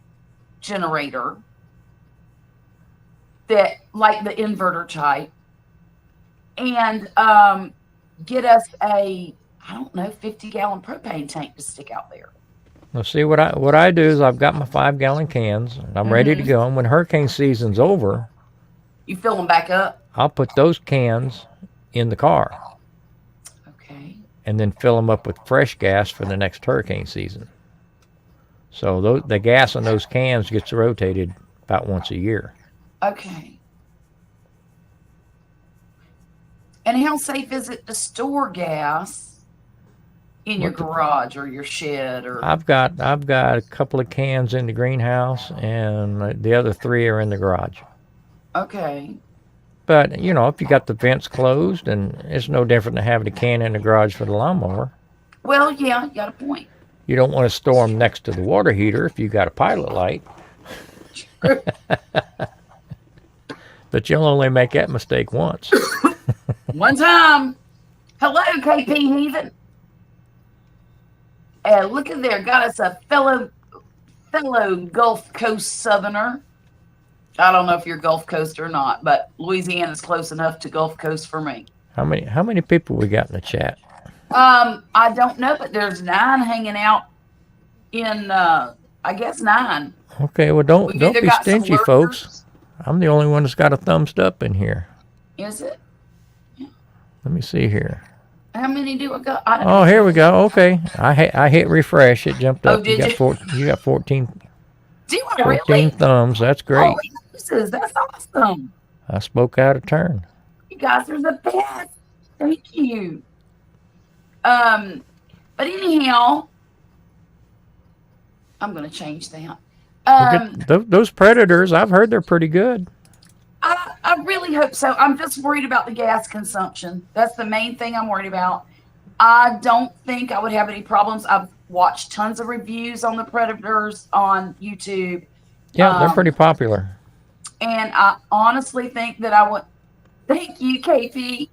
generator that, like the inverter type, and get us a, I don't know, 50-gallon propane tank to stick out there.
Now, see, what I do is I've got my 5-gallon cans, and I'm ready to go. And when hurricane season's over,
You fill them back up?
I'll put those cans in the car
Okay.
and then fill them up with fresh gas for the next hurricane season. So the gas in those cans gets rotated about once a year.
Okay. And how safe is it to store gas in your
What the-
garage or your shed or?
I've got a couple of cans in the greenhouse, and the other 3 are in the garage.
Okay.
But if you got the vents closed, and it's no different than having a can in the garage for the lawnmower.
Well, yeah, you got a point.
You don't want to store them next to the water heater if you got a pilot light. But you'll only make that mistake once.
One time. Hello, KP Heathen. Look at there. Got us a fellow Gulf Coast Southerner. I don't know if you're Gulf Coast or not, but Louisiana's close enough to Gulf Coast for me.
How many people we got in the chat?
I don't know, but there's 9 hanging out in, I guess 9.
Okay, well don't
We've
be
either got some
stingy, folks. I'm the only one that's got a thumbs up in here.
Is it?
Let me see here.
How many do I got? I don't
Oh, here we go. Okay, I hit refresh. It jumped
Oh,
up.
did you?
You got 14
Do I really?
14 thumbs. That's great.
Holy Moses, that's awesome.
I spoke out of turn.
You guys are the best. Thank you. But anyhow, I'm gonna change that.
Those predators, I've heard they're pretty good.
I really hope so. I'm just worried about the gas consumption. That's the main thing I'm worried about. I don't think I would have any problems. I've watched tons of reviews on the predators on YouTube.
Yeah, they're pretty popular.
And I honestly think that I would. Thank you, KP.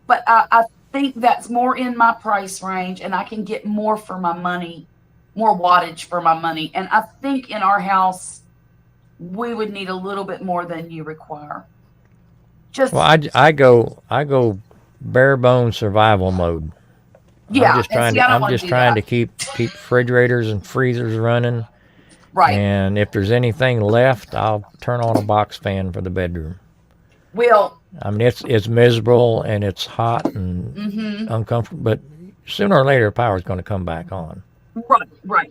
But I think that's more in my price range, and I can get more for my money, more wattage for my money. And I think in our house, we would need a little bit more than you require. Just
Well, I go bare bones survival mode.
yeah.
I'm just
and
trying
see,
to
I don't
I'm
wanna
just
do
trying
that.
to keep refrigerators and freezers running.
Right.
And if there's anything left, I'll turn on a box fan for the bedroom.
Well.
I mean, it's miserable and it's hot and
Mm-hmm.
uncomfortable, but sooner or later, power's going to come back on.
Right.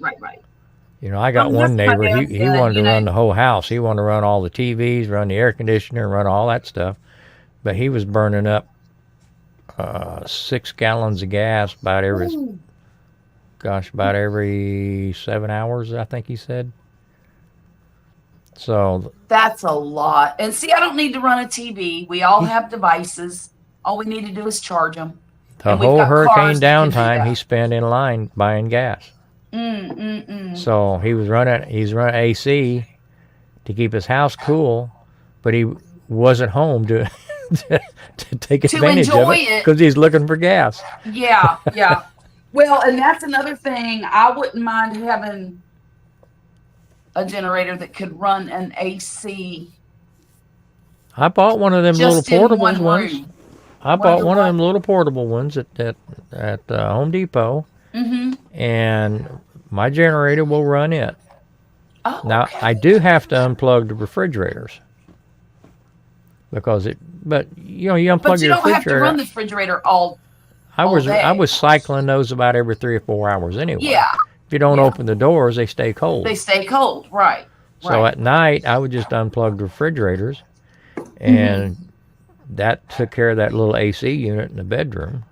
I got
Well,
one
that's my
neighbor.
dad
He
said,
wanted to
you know.
run the whole house. He wanted to run all the TVs, run the air conditioner, run all that stuff, but he was burning up 6 gallons of gas about every 7 hours, I think he said. So
That's a lot. And see, I don't need to run a TV. We all have devices. All we need to do is charge them.
the
And we've
whole
got cars
hurricane
that can do
downtime
that.
he spent in line buying gas. So he's running AC to keep his house cool, but he wasn't home to take advantage of
enjoy
it
it.
because he's looking for gas.
Yeah. Well, and that's another thing. I wouldn't mind having a generator that could run an AC
I bought one of them
just
little
in one
portables once.
room.
I bought one of them little portable ones at Home Depot,
Mm-hmm.
and my generator will run it.
Oh,
Now
okay.
I do have to unplug the refrigerators because but you unplug
But you
your
don't have to
refrigerator.
run the refrigerator all
I was
day.
cycling those about every 3 or 4 hours anyway.
Yeah.
If you don't
Yeah.
open the doors, they stay cold.
They stay cold, right?
So
Right.
at night, I would just unplug the refrigerators,
Mm-hmm.
and that took care of that little AC unit in the bedroom.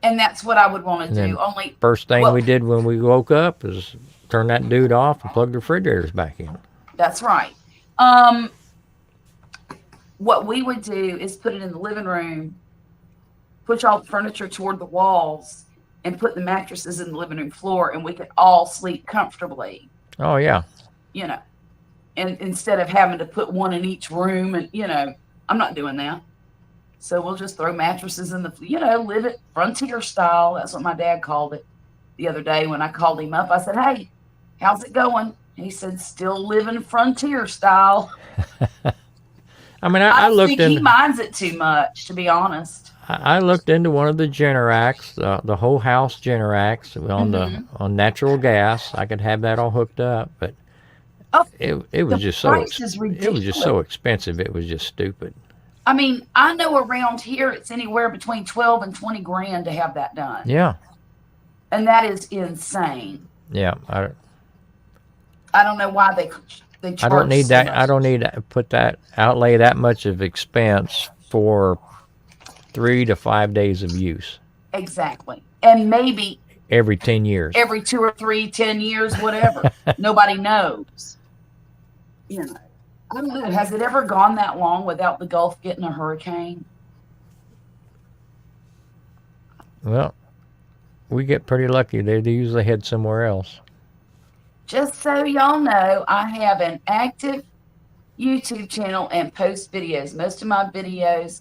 And that's what I would want to
And
do.
then
Only
first thing
well,
we did when we woke up is turn that dude off and plug the refrigerators back in.
that's right. What we would do is put it in the living room, push all the furniture toward the walls, and put the mattresses in the living room floor, and we could all sleep comfortably.
Oh yeah.
You know, and instead of having to put one in each room, and I'm not doing that. So we'll just throw mattresses in live it frontier style. That's what my dad called it the other day when I called him up. I said, "Hey, how's it going?" He said, "Still living frontier style."
I mean,
I
I
don't
looked
think he
in.
minds it too much, to be honest.
I looked into one of the Generacs, the whole house Generacs on natural gas. I could have that all hooked up, but
Oh,
it was
the
just
price is
it was just so
ridiculous.
expensive. It was just stupid.
I mean, I know around here it's anywhere between 12 and 20 grand to have that done.
Yeah,
And that is insane.
yeah.
I don't know why they charge
I don't need
so
that.
much.
I don't need to outlay that much of expense for 3 to 5 days of use
Exactly. And maybe
every 10 years.
every 2 or 3, 10 years, whatever. Nobody knows. I don't know. Has it ever gone that long without the Gulf getting a hurricane?
Well, we get pretty lucky. They usually head somewhere else.
Just so y'all know, I have an active YouTube channel and post videos. Most of my videos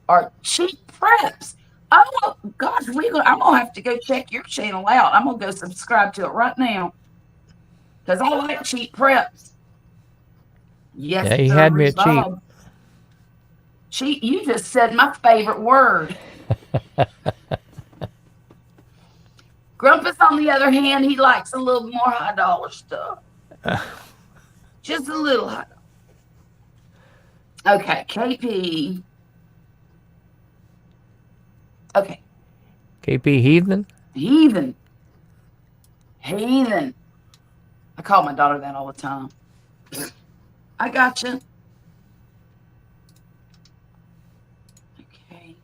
are cheap preps. Oh gosh, I'm gonna have to go check your channel out. I'm gonna go subscribe to it right now because I like cheap preps. Yes,
Yeah, he
sir,
had me at cheap.
Bob. Cheap. You just said my favorite word. Grumpus, on the other hand, he likes a little more high dollar stuff. Just a little high dollar. Okay, KP. Okay.
KP Heathen?
Heathen. Heathen. I call my daughter that all the time. I gotcha. Okay.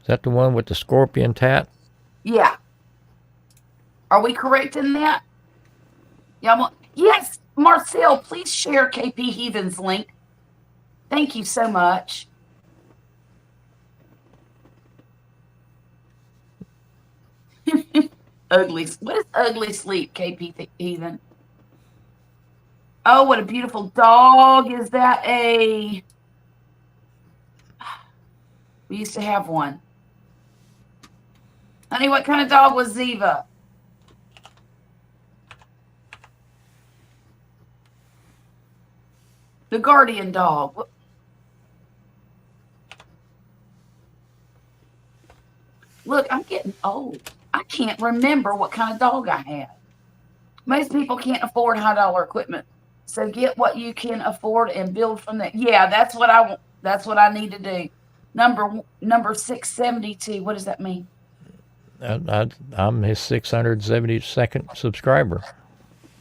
Is that the one with the scorpion tat?
Yeah. Are we correct in that? Yes, Marcel, please share KP Heathen's link. Thank you so much. Ugly. What is ugly sleep, KP Heathen? Oh, what a beautiful dog. Is that we used to have one. Honey, what kind of dog was Ziva? The guardian dog. Look, I'm getting old. I can't remember what kind of dog I had. Most people can't afford high dollar equipment. So get what you can afford and build from that. Yeah, that's what I want. That's what I need to do. Number 672. What does that mean?
I'm his 672nd subscriber.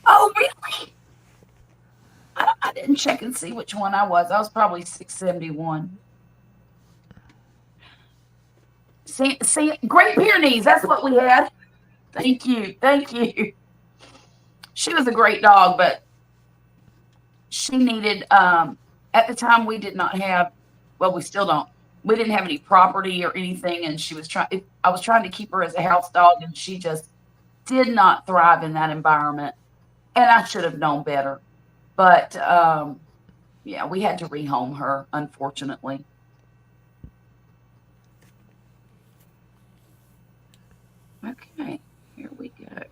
Oh, really? I didn't check and see which one I was. I was probably 671. See, Great Pyrenees. That's what we had. Thank you. Thank you. She was a great dog, but she needed, at the time we did not have, well, we still don't. We didn't have any property or anything, and I was trying to keep her as a house dog, and she just did not thrive in that environment. And I should have known better. But, yeah, we had to rehome her, unfortunately. Okay, here we go.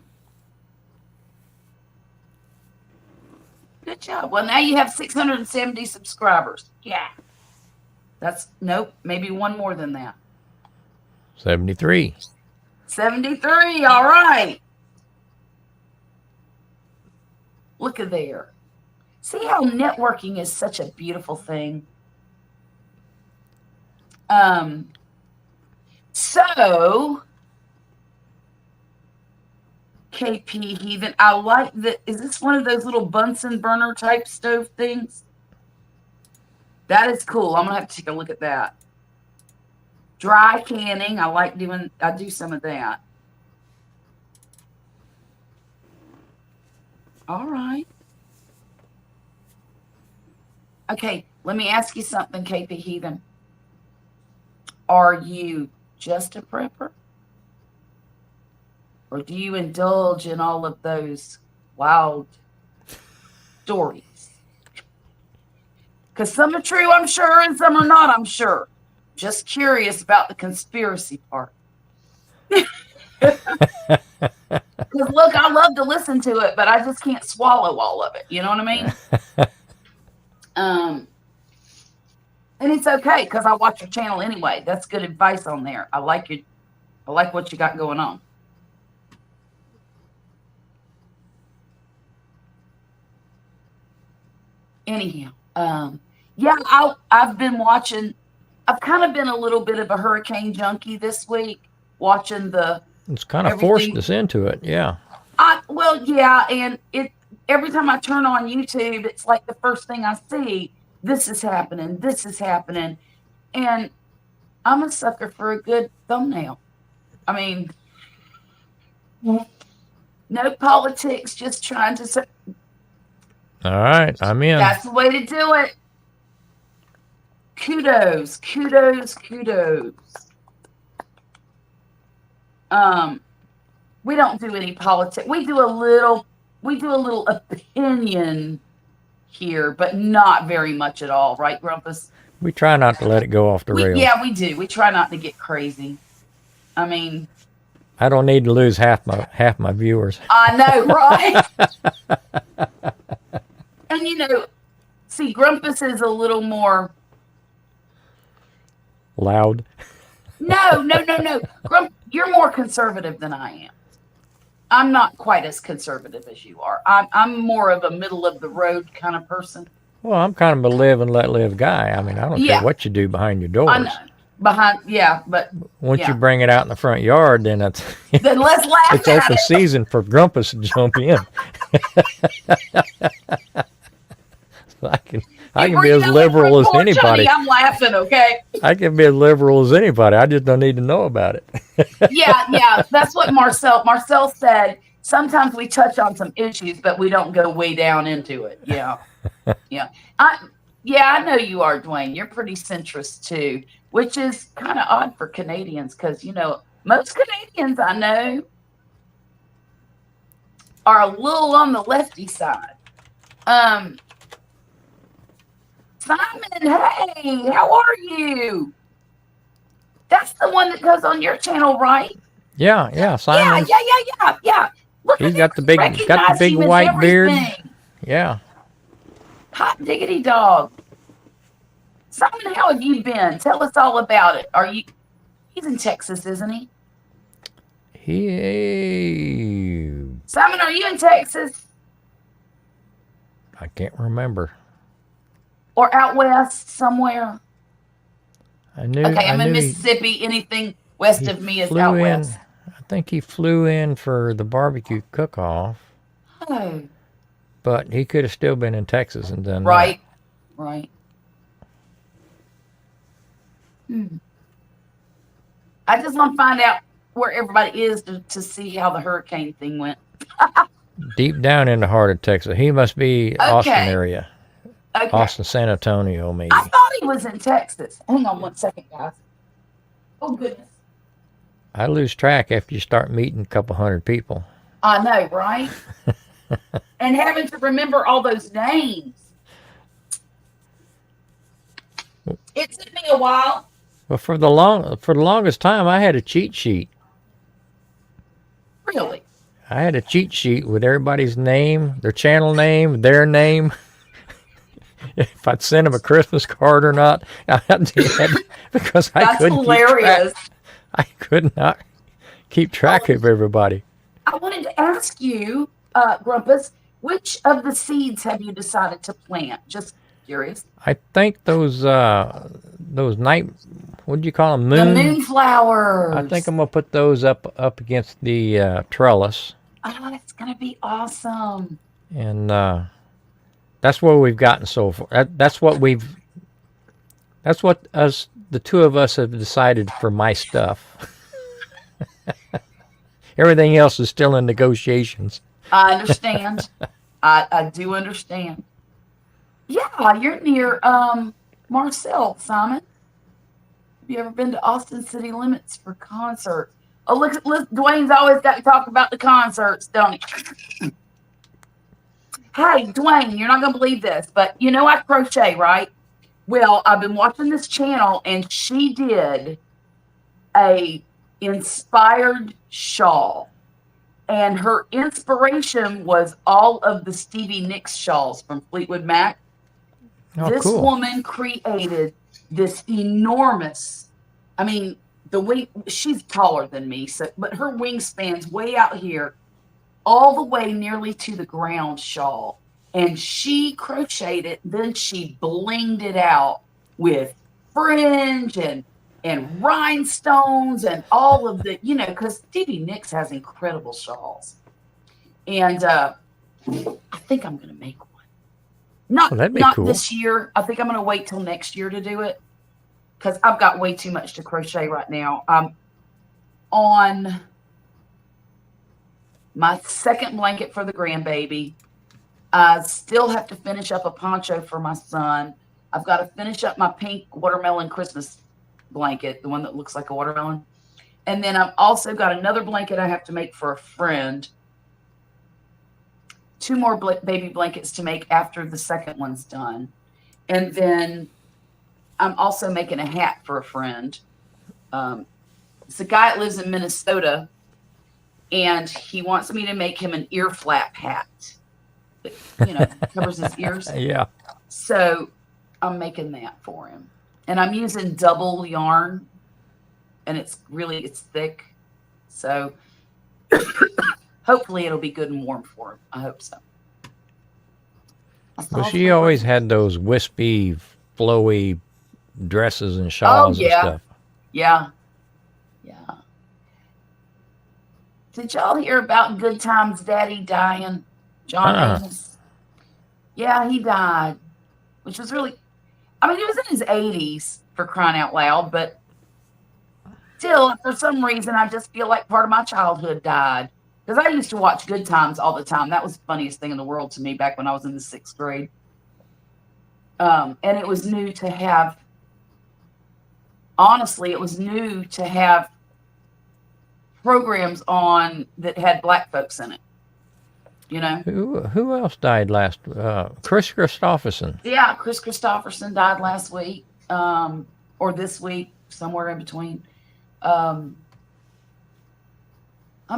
Good job. Well, now you have 670 subscribers. Yeah. That's, nope, maybe one more than that.
73.
73. All right. Look at there. See how networking is such a beautiful thing. So KP Heathen, I like that. Is this one of those little Bunsen burner type stove things? That is cool. I'm gonna have to take a look at that. Dry canning. I do some of that. All right. Okay, let me ask you something, KP Heathen. Are you just a prepper? Or do you indulge in all of those wild stories? Because some are true, I'm sure, and some are not, I'm sure. Just curious about the conspiracy part. Because look, I love to listen to it, but I just can't swallow all of it. You know what I mean? And it's okay because I watch your channel anyway. That's good advice on there. I like what you got going on. Anyhow, yeah, I've been watching. I've kind of been a little bit of a hurricane junkie this week, watching the.
It's kind of forced us into it, yeah.
Well, yeah, and every time I turn on YouTube, it's like the first thing I see. This is happening. This is happening, and I'm a sucker for a good thumbnail. I mean, no politics, just trying to.
All right, I'm in.
That's the way to do it. Kudos, kudos, kudos. We don't do any politics. We do a little opinion here, but not very much at all, right, Grumpus?
We try not to let it go off the rails.
Yeah, we do. We try not to get crazy. I mean,
I don't need to lose half my viewers.
I know, right? And see, Grumpus is a little more
loud.
No. You're more conservative than I am. I'm not quite as conservative as you are. I'm more of a middle of the road kind of person.
Well, I'm kind of a live and let live guy. I mean, I don't care what you do behind your doors.
I know. But
once you bring it out in the front yard, then it's
then let's laugh.
It's open season for Grumpus to jump in. So I can be as liberal as anybody.
Honey, I'm laughing, okay?
I can be as liberal as anybody. I just don't need to know about it.
Yeah. That's what Marcel said. Sometimes we touch on some issues, but we don't go way down into it. Yeah. I know you are, Dwayne. You're pretty centrist too, which is kind of odd for Canadians because most Canadians I know are a little on the lefty side. Simon, hey, how are you? That's the one that goes on your channel, right?
Yeah, Simon.
Yeah. Look,
he's got the big white beard. Yeah.
Hot diggity dog. Simon, how have you been? Tell us all about it. He's in Texas, isn't he? Simon, are you in Texas?
I can't remember.
Or out west somewhere?
Okay,
I'm in Mississippi. Anything west of me is out west.
I think he flew in for the barbecue cook-off.
Oh.
But he could have still been in Texas and done
Right. I just want to find out where everybody is to see how the hurricane thing went.
Deep down in the heart of Texas. He must be Austin area.
Okay.
Austin, San Antonio, maybe.
I thought he was in Texas. Hang on 1 second, guys. Oh, goodness.
I lose track after you start meeting a couple hundred people.
I know, right? And having to remember all those names. It took me a while.
Well, for the longest time, I had a cheat sheet.
Really?
I had a cheat sheet with everybody's name, their channel name, their name. If I'd send them a Christmas card or not, I did because I
That's
couldn't
hilarious.
I could not keep track of everybody.
I wanted to ask you, Grumpus, which of the seeds have you decided to plant? Just curious.
I think those night, what do you call them,
The
moon?
moonflowers.
I think I'm gonna put those up against the trellis,
Oh, that's gonna be awesome.
and that's where we've gotten so far. That's what the two of us have decided for my stuff. Everything else is still in negotiations.
I understand. I do understand. Yeah, you're near Marcel, Simon. Have you ever been to Austin City Limits for concerts? Oh, look, Dwayne's always got to talk about the concerts, don't he? Hey, Dwayne, you're not going to believe this, but you know I crochet, right? Well, I've been watching this channel, and she did a inspired shawl. And her inspiration was all of the Stevie Nicks shawls from Fleetwood Mac.
Oh,
This
cool.
woman created this enormous, I mean, she's taller than me, but her wingspan's way out here, all the way nearly to the ground shawl. And she crocheted it, then she blinged it out with fringe and rhinestones and all of the, because Stevie Nicks has incredible shawls. And I think I'm going to make one.
that'd be
Not
cool.
this year. I think I'm going to wait till next year to do it because I've got way too much to crochet right now. I'm on my second blanket for the grandbaby. I still have to finish up a poncho for my son. I've got to finish up my pink watermelon Christmas blanket, the one that looks like a watermelon. And then I've also got another blanket I have to make for a friend. 2 more baby blankets to make after the second one's done. And then I'm also making a hat for a friend. It's a guy that lives in Minnesota, and he wants me to make him an ear flap hat that covers his ears.
Yeah.
So I'm making that for him. And I'm using double yarn, and it's thick. So hopefully it'll be good and warm for him. I hope so.
Well, she always had those wispy, flowy dresses and shawls and stuff.
Yeah. Did y'all hear about Good Times Daddy dying? John Amos? Yeah, he died, which was really, he was in his 80s, for crying out loud, but still, for some reason, I just feel like part of my childhood died. Because I used to watch Good Times all the time. That was the funniest thing in the world to me back when I was in the 6th grade. And it was new to have, programs on that had black folks in it.
Who else died last? Chris Christopherson.
Yeah, Chris Christopherson died last week, or this week, somewhere in between. I'm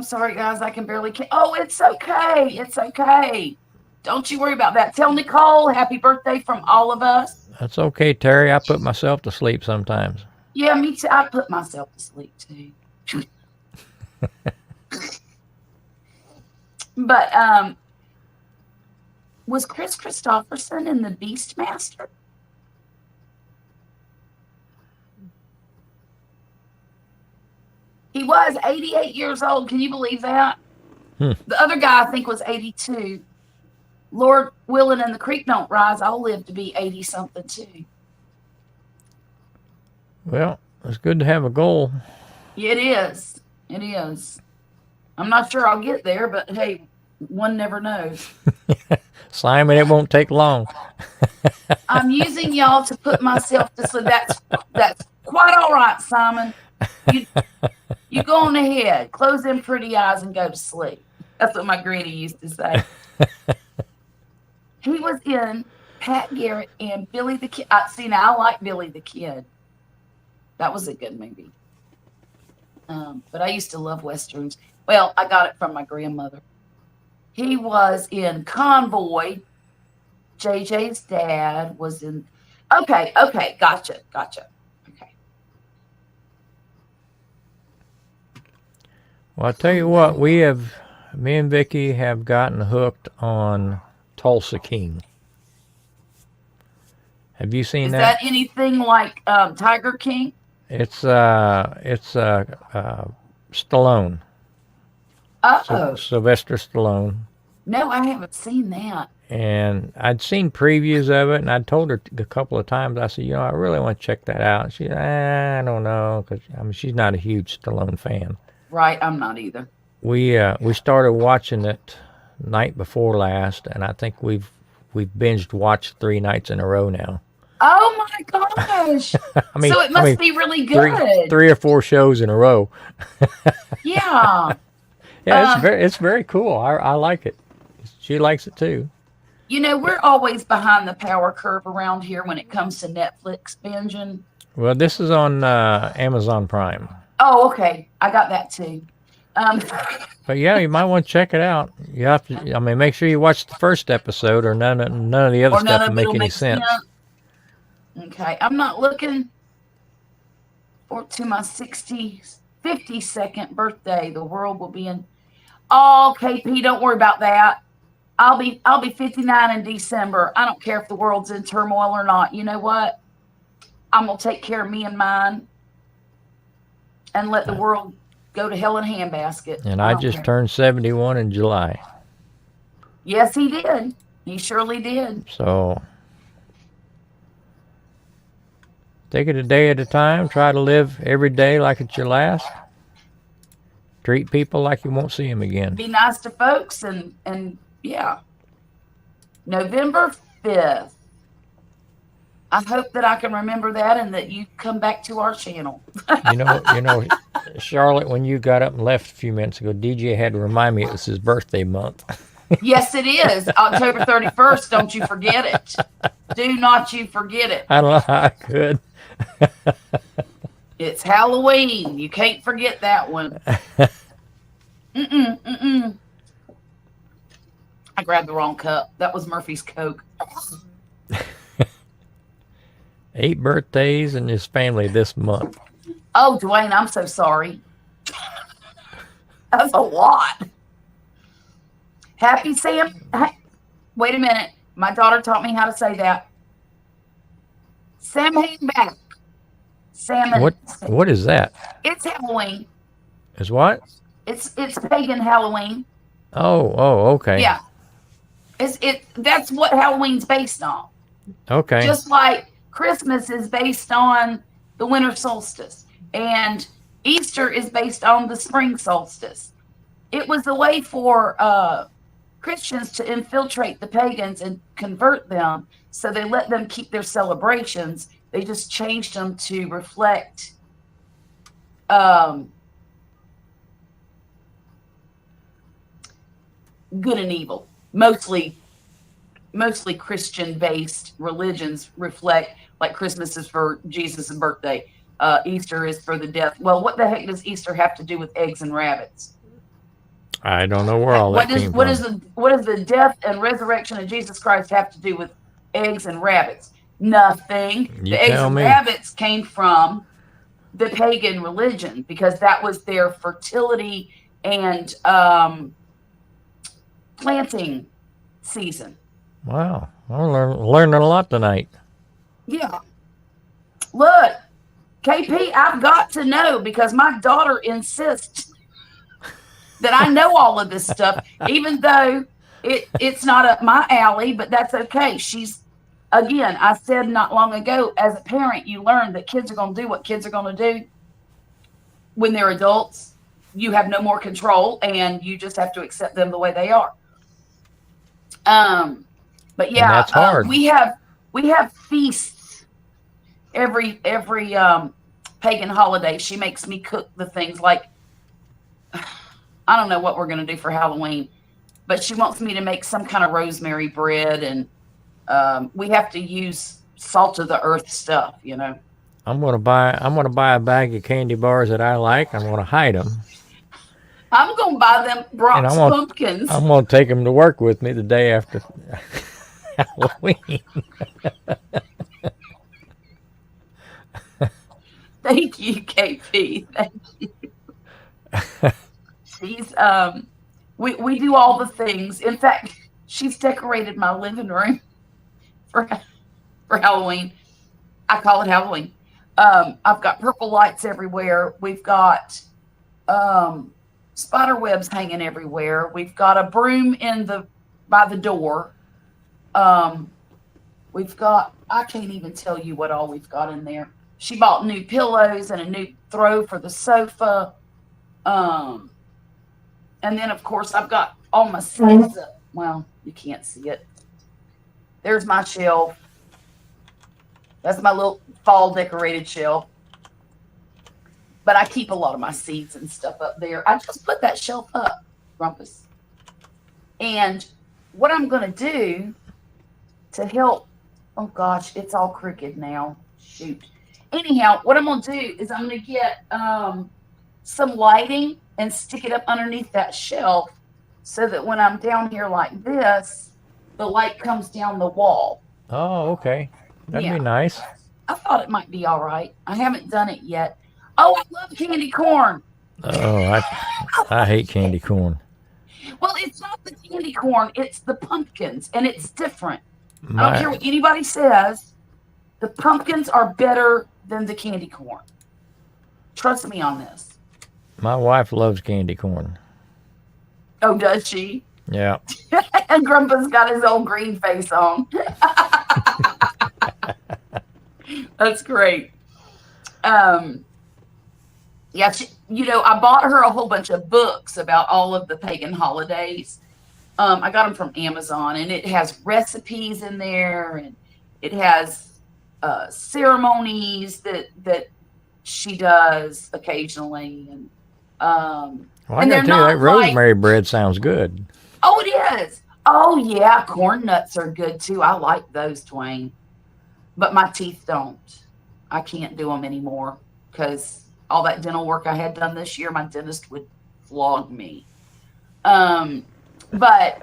sorry, guys. I can barely. Oh, it's okay. It's okay. Don't you worry about that. Tell Nicole happy birthday from all of us.
That's okay, Terry. I put myself to sleep sometimes.
Yeah, me too. I put myself to sleep too. But was Chris Christopherson in the Beastmaster? He was 88 years old. Can you believe that? The other guy, I think, was 82. Lord willing and the creek don't rise, I'll live to be 80-something too.
Well, it's good to have a goal.
It is. It is. I'm not sure I'll get there, but hey, one never knows.
Simon, it won't take long.
I'm using y'all to put myself to sleep. That's quite all right, Simon. You go on ahead, close them pretty eyes and go to sleep. That's what my granny used to say. He was in Pat Garrett and Billy the Kid. See, now I like Billy the Kid. That was a good movie. But I used to love Westerns. Well, I got it from my grandmother. He was in Convoy. JJ's dad was in. Okay, gotcha. Okay.
Well, I'll tell you what, me and Vicky have gotten hooked on Tulsa King. Have you seen
Is
that?
that anything like Tiger King?
It's Stallone. Sylvester Stallone.
No, I haven't seen that.
And I'd seen previews of it, and I'd told her a couple of times, I said, I really want to check that out. And she, I don't know, because she's not a huge Stallone fan.
Right, I'm not either.
We started watching it night before last, and I think we've binged watched 3 nights in a row now.
Oh my gosh! So it must be really good.
3 or 4 shows in a row.
Yeah.
Yeah, it's very cool. I like it. She likes it too.
We're always behind the power curve around here when it comes to Netflix binging.
Well, this is on Amazon Prime.
Oh, okay. I got that too.
But yeah, you might want to check it out. You have to. Make sure you watch the first episode, or none of the other stuff will make any sense.
Okay, I'm not looking forward to my 52nd birthday. The world will be in. Oh, KP, don't worry about that. I'll be 59 in December. I don't care if the world's in turmoil or not. You know what? I'm gonna take care of me and mine, and let the world go to hell in a handbasket.
And I just turned 71 in July.
Yes, he did. He surely did.
So take it a day at a time. Try to live every day like it's your last. Treat people like you won't see them again.
Be nice to folks, and yeah. November 5th. I hope that I can remember that and that you come back to our channel.
Charlotte, when you got up and left a few minutes ago, DJ had to remind me it was his birthday month.
Yes, it is. October 31st. Don't you forget it. Do not you forget it.
I don't know how I could.
It's Halloween. You can't forget that one. I grabbed the wrong cup. That was Murphy's Coke.
8 birthdays in his family this month.
Oh, Dwayne, I'm so sorry. That's a lot. Happy Sam. Wait a minute. My daughter taught me how to say that. Samhain back. Salmon.
What is that?
It's Halloween.
Is what?
It's pagan Halloween.
Oh, okay.
Yeah. That's what Halloween's based on.
Okay.
Just like Christmas is based on the winter solstice, and Easter is based on the spring solstice. It was a way for Christians to infiltrate the pagans and convert them, so they let them keep their celebrations. They just changed them to reflect good and evil. Mostly Christian-based religions reflect, like Christmas is for Jesus' birthday. Easter is for the death. Well, what the heck does Easter have to do with eggs and rabbits?
I don't know where all that came from.
What does the death and resurrection of Jesus Christ have to do with eggs and rabbits? Nothing. The eggs and rabbits came from the pagan religion because that was their fertility and planting season.
Wow. I'm learning a lot tonight.
Yeah. Look, KP, I've got to know because my daughter insists that I know all of this stuff, even though it's not up my alley, but that's okay. Again, I said not long ago, as a parent, you learn that kids are going to do what kids are going to do when they're adults. You have no more control, and you just have to accept them the way they are. But yeah,
and that's hard.
We have feasts every pagan holiday. She makes me cook the things like, I don't know what we're going to do for Halloween, but she wants me to make some kind of rosemary bread, and we have to use salt of the earth stuff, you know. I'm
gonna buy a bag of candy bars that I like. I'm gonna hide them,
I'm gonna buy them Bronx
I'm gonna-
pumpkins.
I'm gonna take them to work with me the day after Halloween.
Thank you, KP. Thank you. She's we do all the things. In fact, she's decorated my living room for Halloween. I call it Halloween. I've got purple lights everywhere. We've got spider webs hanging everywhere. We've got a broom by the door. We've got, I can't even tell you what all we've got in there. She bought new pillows and a new throw for the sofa. And then of course I've got all my seeds up. Well, you can't see it. There's my shelf. That's my little fall decorated shelf. But I keep a lot of my seeds and stuff up there. I just put that shelf up, Grumpus. And what I'm going to do to help, oh gosh, it's all crooked now. Shoot. Anyhow, what I'm going to do is I'm going to get some lighting and stick it up underneath that shelf so that when I'm down here like this, the light comes down the wall.
Oh, okay. That'd
Yeah.
be nice.
I thought it might be all right. I haven't done it yet. Oh, I love candy corn.
Oh, I hate candy corn.
Well, it's not the candy corn. It's the pumpkins, and it's different. I don't care what anybody says. The pumpkins are better than the candy corn. Trust me on this.
My wife loves candy corn.
Oh, does she?
Yeah.
And Grumpus got his old green face on. That's great. Yeah, I bought her a whole bunch of books about all of the pagan holidays. I got them from Amazon, and it has recipes in there, and it has ceremonies that she does occasionally, and
Well, I
and
gotta
they're
tell you, that
not like-
rosemary bread sounds good.
oh, it is. Oh yeah, corn nuts are good too. I like those, Dwayne, but my teeth don't. I can't do them anymore because all that dental work I had done this year, my dentist would flog me. But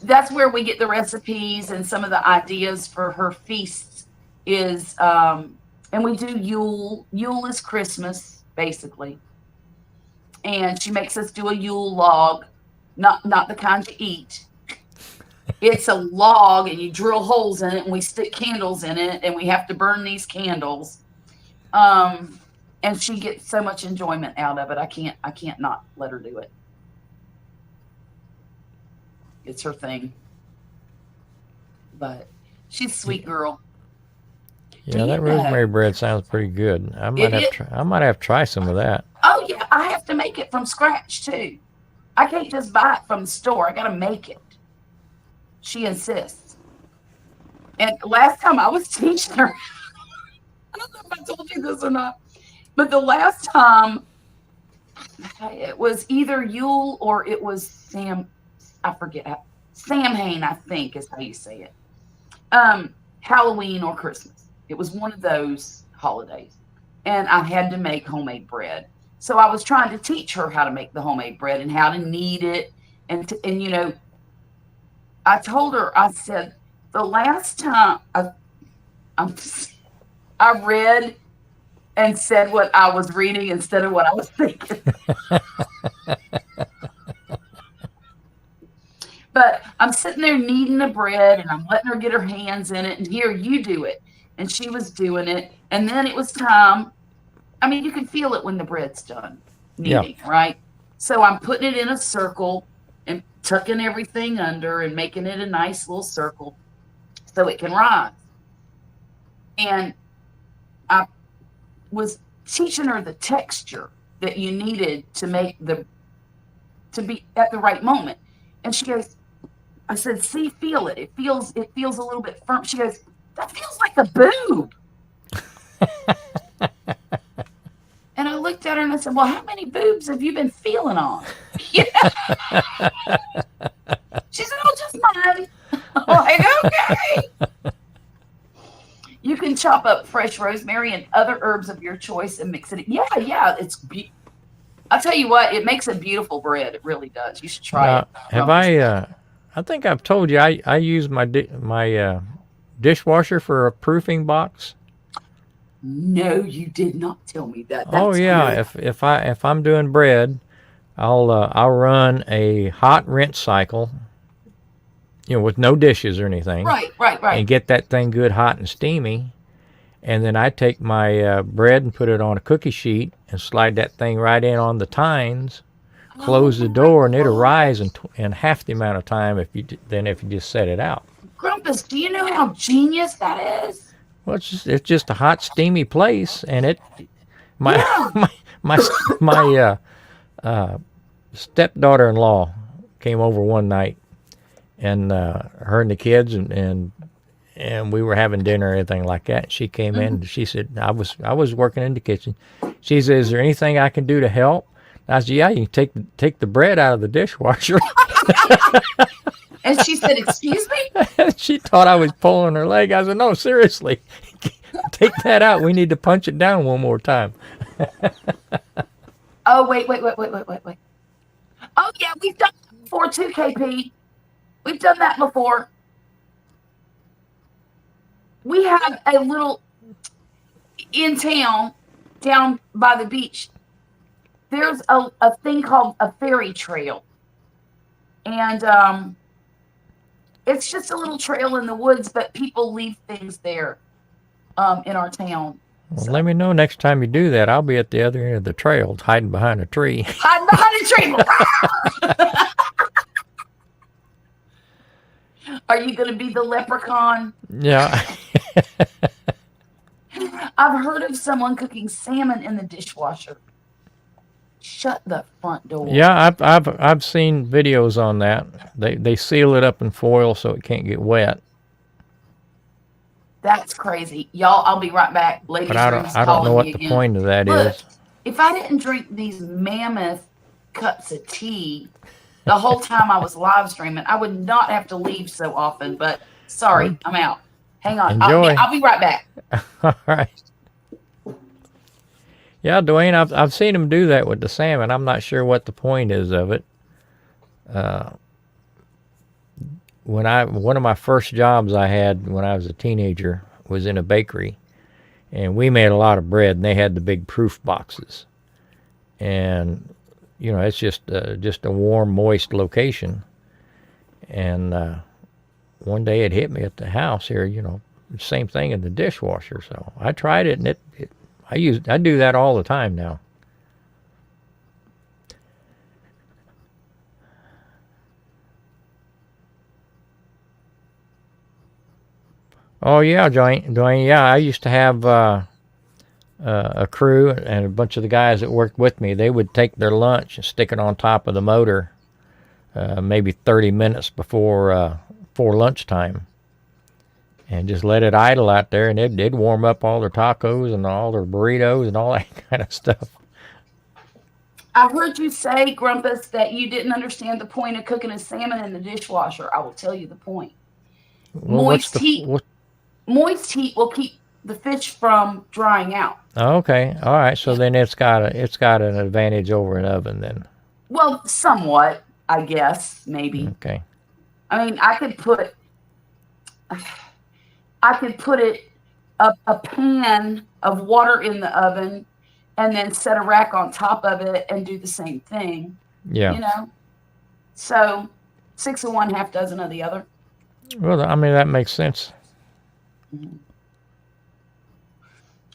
that's where we get the recipes and some of the ideas for her feasts is, and we do Yule. Yule is Christmas, basically. And she makes us do a Yule log, not the kind you eat. It's a log, and you drill holes in it, and we stick candles in it, and we have to burn these candles. And she gets so much enjoyment out of it. I can't not let her do it. It's her thing. But she's a sweet girl.
Yeah, that rosemary bread sounds pretty good. I might have to try some of that.
Oh yeah, I have to make it from scratch too. I can't just buy it from the store. I got to make it. She insists. And last time I was teaching her, I don't know if I told you this or not, but the last time it was either Yule or it was I forget. Samhain, I think is how you say it. Halloween or Christmas. It was one of those holidays. And I had to make homemade bread. So I was trying to teach her how to make the homemade bread and how to knead it. And I told her, I said, the last time I read and said what I was reading instead of what I was thinking. But I'm sitting there kneading the bread and I'm letting her get her hands in it. And here, you do it. And she was doing it. And then it was time. I mean, you can feel it when the bread's done kneading, right? So I'm putting it in a circle and tucking everything under and making it a nice little circle so it can rise. And I was teaching her the texture that you needed to make to be at the right moment. And she goes, I said, see, feel it. It feels a little bit firm. She goes, that feels like a boob. And I looked at her and I said, well, how many boobs have you been feeling on? Yeah. She said, oh, just mine. I'm like, okay. You can chop up fresh rosemary and other herbs of your choice and mix it. Yeah, it's I'll tell you what, it makes a beautiful bread. It really does. You should try it.
Have I think I've told you I use my dishwasher for a proofing box.
No, you did not tell me that.
Oh
That's
yeah,
good.
if I'm doing bread, I'll run a hot rinse cycle, with no dishes or anything,
Right, right,
and
right.
get that thing good, hot and steamy. And then I take my bread and put it on a cookie sheet and slide that thing right in on the tines.
Oh
Close the
my
door, and it'll rise
gosh.
in half the amount of time if you just set it out.
Grumpus, do you know how genius that is?
Well, it's just a hot, steamy place, and my
Yeah.
my my my stepdaughter-in-law came over one night, and her and the kids and we were having dinner and everything like that. She came in
Mhm.
and she said, I was working in the kitchen. She said, "Is there anything I can do to help?" I said, "Yeah, you can take the bread out of the dishwasher."
And she said, "Excuse me?"
She thought I was pulling her leg. I said, "No, seriously, take that out. We need to punch it down one more time."
Oh, wait. Oh, yeah, we've done that before too, KP. We've done that before. We have a little in town, down by the beach. There's a thing called a ferry trail. And it's just a little trail in the woods, but people leave things there in our town.
Well,
So
let me know next time you do that. I'll be at the other end of the trail, hiding behind a tree.
hiding behind a tree. Are you going to be the leprechaun?
Yeah.
I've heard of someone cooking salmon in the dishwasher. Shut the front door.
Yeah, I've seen videos on that. They seal it up in foil so it can't get wet.
That's crazy. Y'all, I'll be right back. Ladies'
But
room's
I don't know
calling me
what the
again.
point of that
Look,
is.
if I didn't drink these mammoth cups of tea the whole time I was live streaming, I would not have to leave so often. But sorry,
Well,
I'm out. Hang on.
enjoy.
I'll be right back.
All right. Yeah, Dwayne, I've seen him do that with the salmon. I'm not sure what the point is of it. One of my first jobs I had when I was a teenager was in a bakery, and we made a lot of bread, and they had the big proof boxes, and it's just a warm, moist location. And one day it hit me at the house here, same thing in the dishwasher. So I tried it, and I do that all the time now. Oh yeah, Dwayne. Yeah, I used to have a crew and a bunch of the guys that worked with me. They would take their lunch and stick it on top of the motor, maybe 30 minutes before lunchtime, and just let it idle out there, and it'd warm up all their tacos and all their burritos and all that kind of stuff.
I heard you say, Grumpus, that you didn't understand the point of cooking a salmon in the dishwasher. I will tell you the point.
Well,
Moist heat will keep the fish from drying out.
Okay, all right. So then it's got an advantage over an oven then.
Well, somewhat, I guess, maybe.
Okay.
I mean, I could put it a pan of water in the oven and then set a rack on top of it and do the same thing.
Yeah.
So 6 of one, half dozen of the other.
Well, I mean that makes sense.
Mm-hmm.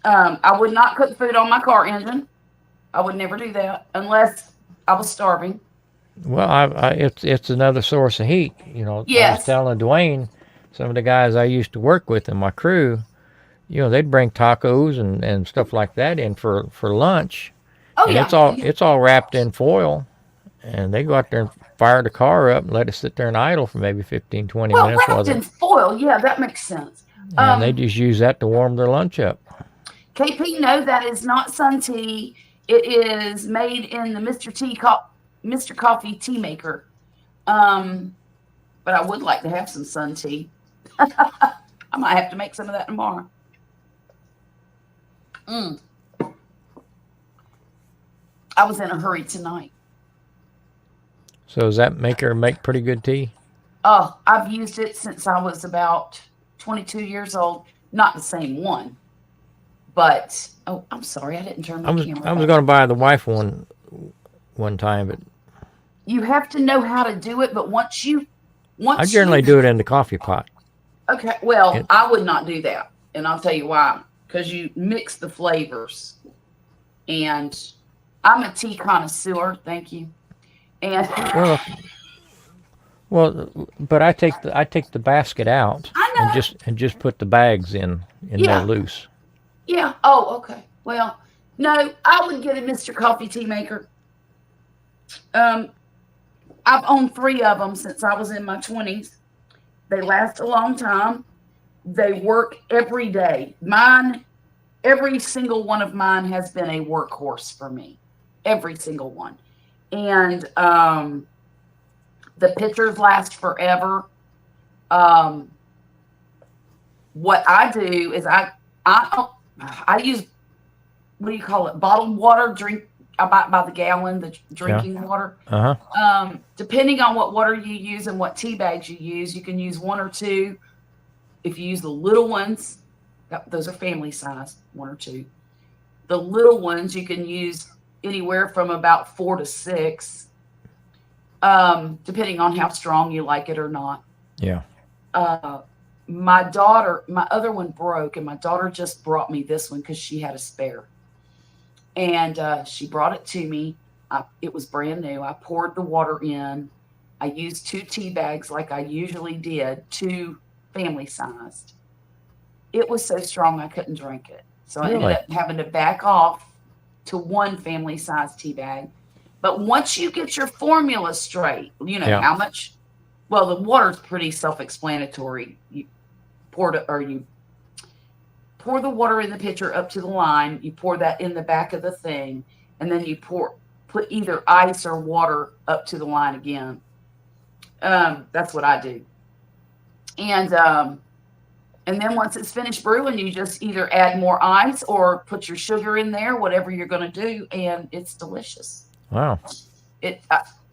I would not cook food on my car engine. I would never do that unless I was starving.
Well, it's another source of heat. I was telling Dwayne, some of the guys I used to work with in my crew, they'd bring tacos and stuff like that in for lunch.
Oh
and
yeah.
It's all wrapped in foil, and they go out there and fire the car up and let it sit there and idle for maybe 15, 20 minutes.
Wrapped in foil, yeah, that makes sense.
And they just use that to warm their lunch up.
KP, no, that is not Sun Tea. It is made in the Mr. Coffee tea maker. But I would like to have some Sun Tea. I might have to make some of that tomorrow. I was in a hurry tonight.
So does that make her make pretty good tea?
Oh, I've used it since I was about 22 years old. Not the same one, but oh, I'm sorry, I didn't turn
I
my
was
camera
I was
back.
going to buy the wife one time, but
You have to know how to do it, but
I
once
generally
you
do it in the coffee pot.
okay, well,
It,
I would not do that, and I'll tell you why. Because you mix the flavors, and I'm a tea connoisseur. Thank you. And
well, but I take the basket out
I
and
know,
just put the bags in there
yeah,
loose.
yeah. Oh, okay. Well, no, I would get a Mr. Coffee tea maker. Um, I've owned three of them since I was in my 20s. They last a long time. They work every day. Every single one of mine has been a workhorse for me. Every single one. And the pictures last forever. Um, what I do is I use, what do you call it? Bottled water. Drink. I buy it by the gallon. The
Yeah.
drinking water.
Uh huh.
Depending on what water you use and what tea bags you use, you can use one or two. If you use the little ones, those are family size, one or two. The little ones you can use anywhere from about 4 to 6, depending on how strong you like it or not.
Yeah.
My other one broke, and my daughter just brought me this one because she had a spare. And she brought it to me. It was brand new. I poured the water in. I used 2 tea bags like I usually did, 2 family sized. It was so strong I couldn't drink it. So I ended
Really?
up having to back off to 1 family sized tea bag. But once you get your formula straight, you know
Yeah.
how much. Well, the water's pretty self-explanatory. You pour the water in the pitcher up to the line. You pour that in the back of the thing, and then you put either ice or water up to the line again. That's what I do. And then once it's finished brewing, you just either add more ice or put your sugar in there, whatever you're going to do, and it's delicious.
Wow.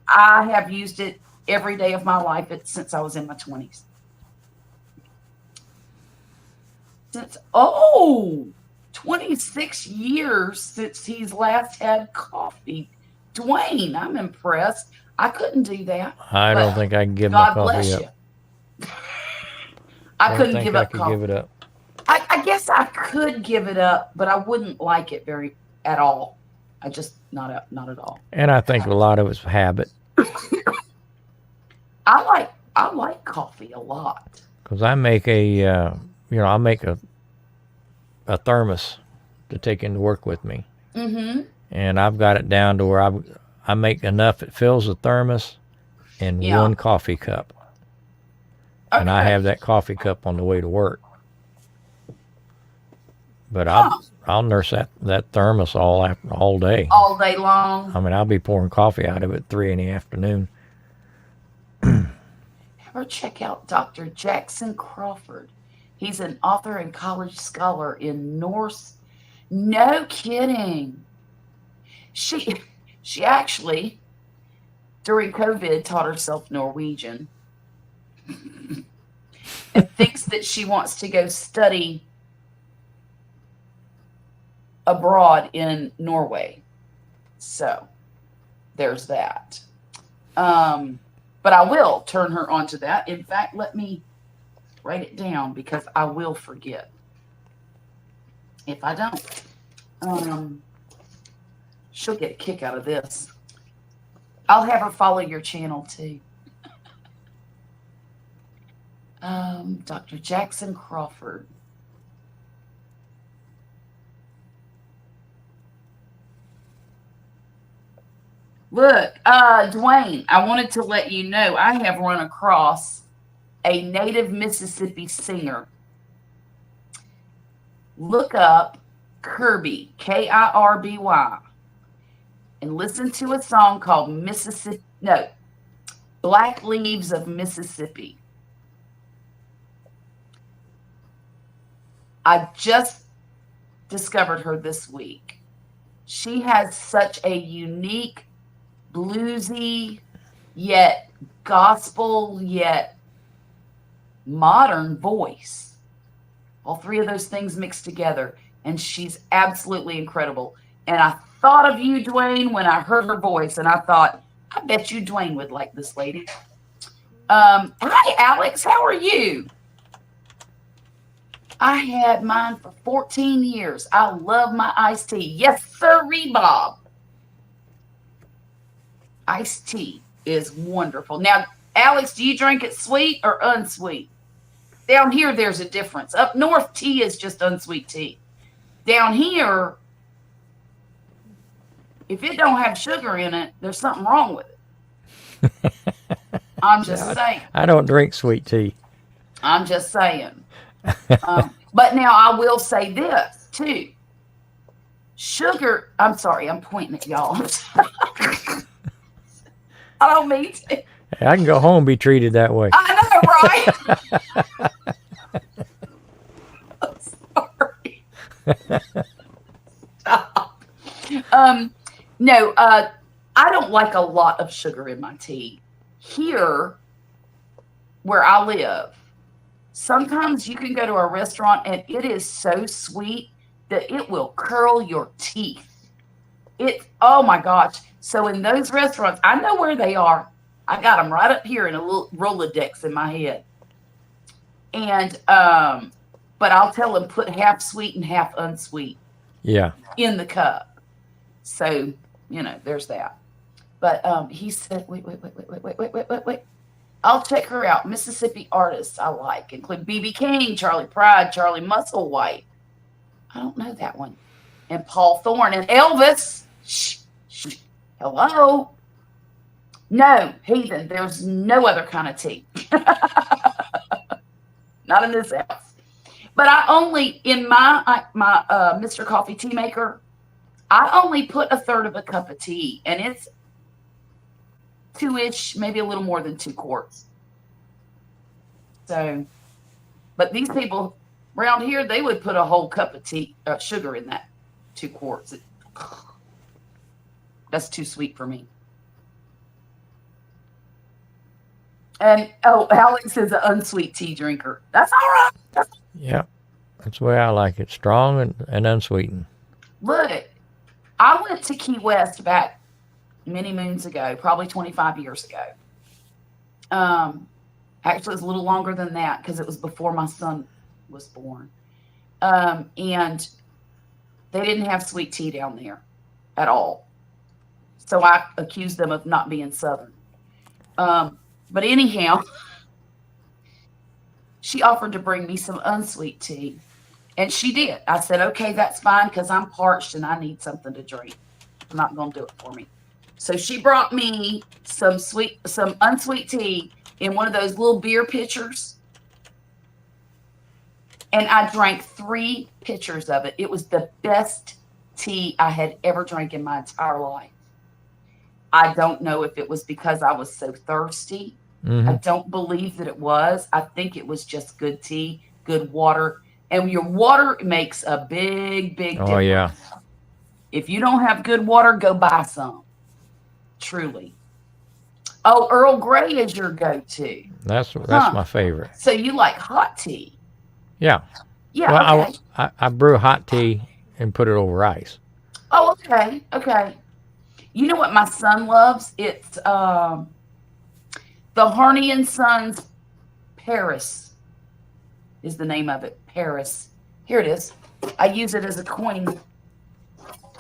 I have used it every day of my life since I was in my 20s. Since 26 years since he's last had coffee. Dwayne, I'm impressed. I couldn't do that.
I don't
But
think I can give my
God bless
coffee
you.
up.
I
Don't
couldn't
think
give
I
up
could
coffee.
give it up.
I guess I could give it up, but I wouldn't like it at all. I just not at all.
And I think a lot of it's habit
I like coffee a lot.
because I make I make a thermos to take into work with me,
Mm-hmm.
and I've got it down to where I make enough it fills the thermos in
Yeah.
1 coffee cup, and I
Okay.
have that coffee cup on the way to work. But
Huh.
I'll nurse that thermos all day.
All day long.
I mean, I'll be pouring coffee out of it 3 in the afternoon.
Ever check out Dr. Jackson Crawford? He's an author and college scholar in Norse. No kidding. She actually during COVID taught herself Norwegian and thinks that she wants to go study abroad in Norway. So there's that. But I will turn her onto that. In fact, let me write it down because I will forget if I don't. She'll get a kick out of this. I'll have her follow your channel too. Dr. Jackson Crawford. Look, Dwayne, I wanted to let you know I have run across a native Mississippi singer. Look up Kirby, Kirby, and listen to a song called Black Leaves of Mississippi. I just discovered her this week. She has such a unique, bluesy, yet gospel, yet modern voice. All three of those things mixed together. And she's absolutely incredible. And I thought of you, Dwayne, when I heard her voice. And I thought, I bet you Dwayne would like this lady. Hi, Alex. How are you? I had mine for 14 years. I love my iced tea. Yes, sir, Bob. Iced tea is wonderful. Now, Alex, do you drink it sweet or unsweet? Down here, there's a difference. Up north, tea is just unsweet tea. Down here, if it don't have sugar in it, there's something wrong with it. I'm just saying.
I don't drink sweet tea.
I'm just saying. But now I will say this too. Sugar, I'm sorry, I'm pointing at y'all. I don't mean to.
Hey, I can go home and be treated that way.
I know, right? I'm sorry. Stop. No, I don't like a lot of sugar in my tea. Here, where I live, sometimes you can go to a restaurant and it is so sweet that it will curl your teeth. Oh my gosh. So in those restaurants, I know where they are. I got them right up here in a little Rolodex in my head. And, but I'll tell them put half sweet and half unsweet.
Yeah.
In the cup. So, there's that. But he said, wait. I'll check her out. Mississippi artists I like include B.B. King, Charlie Pride, Charlie Musselwhite. I don't know that one. And Paul Thorne and Elvis. Shh. Hello. No, heathen. There's no other kind of tea. Not in this house. But I only, in my Mr. Coffee tea maker, I only put 1/3 of a cup of tea. And it's 2-ish, maybe a little more than 2 quarts. So, but these people around here, they would put a whole cup of tea, sugar in that 2 quarts. That's too sweet for me. And, Alex is an unsweet tea drinker. That's all right.
Yeah. That's the way I like it. Strong and unsweetened.
Look, I went to Key West back many moons ago, probably 25 years ago. Actually, it was a little longer than that because it was before my son was born. And they didn't have sweet tea down there at all. So I accused them of not being Southern. But anyhow, she offered to bring me some unsweet tea. And she did. I said, okay, that's fine because I'm parched and I need something to drink. I'm not going to do it for me. So she brought me some unsweet tea in one of those little beer pitchers. And I drank 3 pitchers of it. It was the best tea I had ever drank in my entire life. I don't know if it was because I was so thirsty.
Mm-hmm.
I don't believe that it was. I think it was just good tea, good water. And your water makes a big, big difference.
Oh, yeah.
If you don't have good water, go buy some. Truly. Oh, Earl Grey is your go-to.
That's my favorite.
So you like hot tea?
Yeah.
Yeah,
Well,
okay.
I brew hot tea and put it over ice.
Oh, okay. You know what my son loves? It's the Harney and Sons Paris is the name of it. Paris. Here it is. I use it as a coin.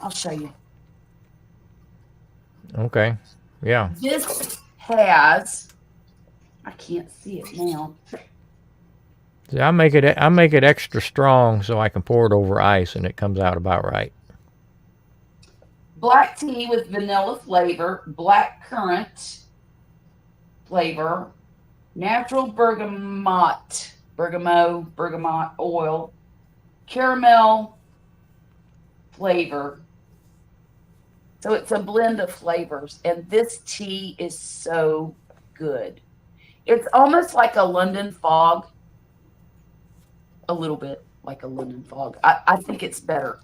I'll show you.
Okay. Yeah.
This has, I can't see it now.
See, I make it extra strong so I can pour it over ice and it comes out about right.
Black tea with vanilla flavor, black currant flavor, natural bergamot oil, caramel flavor. So it's a blend of flavors, and this tea is so good. It's almost like a London fog, a little bit like a London fog. I think it's better,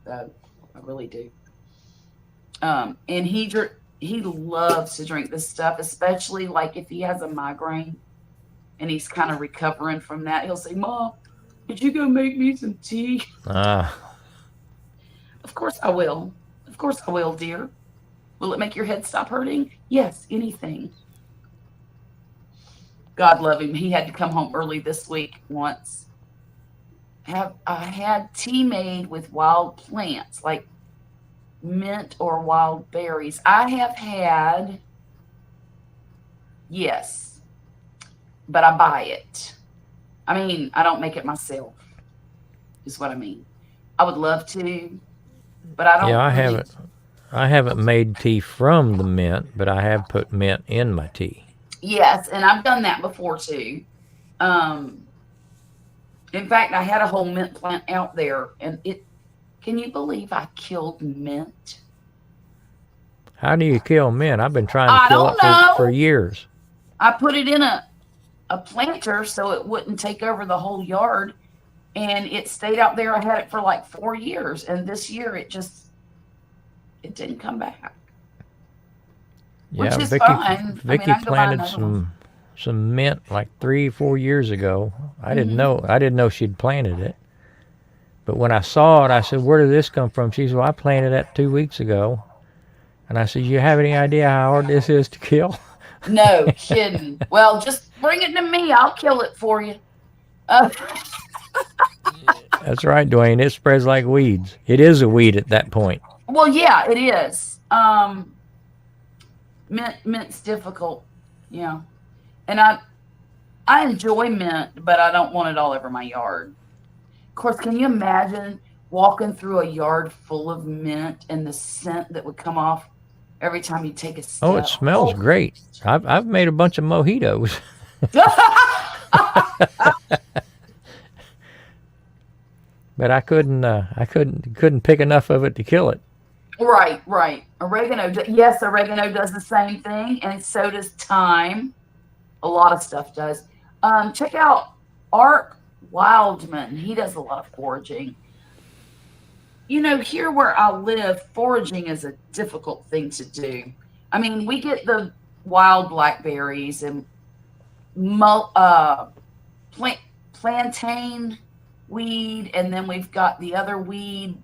though. I really do. And he loves to drink this stuff, especially like if he has a migraine and he's kind of recovering from that. He'll say, "Mom, could you go make me some tea?"
Ah,
Of course I will. Of course I will, dear. Will it make your head stop hurting? Yes, anything. God love him. He had to come home early this week once. I had tea made with wild plants, like mint or wild berries. I have had, yes, but I buy it. I mean, I don't make it myself, is what I mean. I would love to, but I don't.
yeah,
really-
I haven't made tea from the mint, but I have put mint in my tea.
Yes, and I've done that before too. In fact, I had a whole mint plant out there, and it. Can you believe I killed mint?
How do you kill mint? I've been trying
I
to kill
don't
it
know.
for years.
I put it in a planter so it wouldn't take over the whole yard, and it stayed out there. I had it for like 4 years, and this year it didn't come back. Which
Yeah,
is
Vicky,
fine.
Vicky
I can go buy
planted
another one.
some mint like 3-4 years ago. I didn't
Mm-hmm.
know she'd planted it. But when I saw it, I said, "Where did this come from?" She said, "Well, I planted that 2 weeks ago." And I said, "You have any idea how hard this is to kill?"
No kidding. Well, just bring it to me. I'll kill it for you.
That's right, Dwayne. It spreads like weeds. It is a weed at that point.
Well, yeah, it is. Mint's difficult, yeah, and I enjoy mint, but I don't want it all over my yard. Of course, can you imagine walking through a yard full of mint and the scent that would come off every time you take a step?
Oh, it smells great. I've made a bunch of mojitos. But I couldn't pick enough of it to kill it.
Right. Oregano, yes, oregano does the same thing, and so does thyme. A lot of stuff does. Check out Art Wildman. He does a lot of foraging. You know, here where I live, foraging is a difficult thing to do. I mean, we get the wild blackberries and plantain weed, and then we've got the other weed,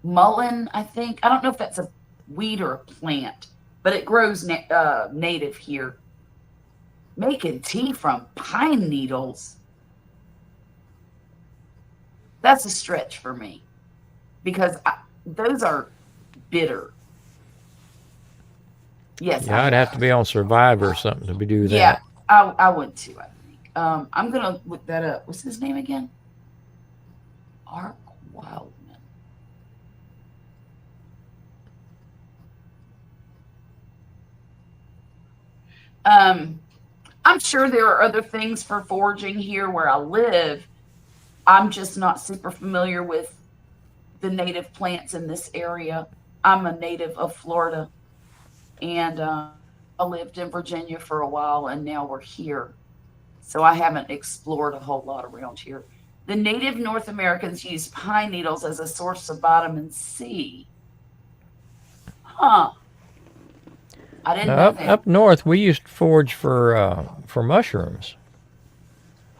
mullein, I think. I don't know if that's a weed or a plant, but it grows native here. Making tea from pine needles. That's a stretch for me because those are bitter. Yes.
Yeah, I'd have to be on Survivor or something to do that.
Yeah, I would too, I think. I'm going to look that up. What's his name again? Art Wildman. I'm sure there are other things for foraging here where I live. I'm just not super familiar with the native plants in this area. I'm a native of Florida, and I lived in Virginia for a while, and now we're here. So I haven't explored a whole lot around here. The native North Americans use pine needles as a source of vitamin C. Huh. I didn't know that.
Up north, we used to forage for mushrooms.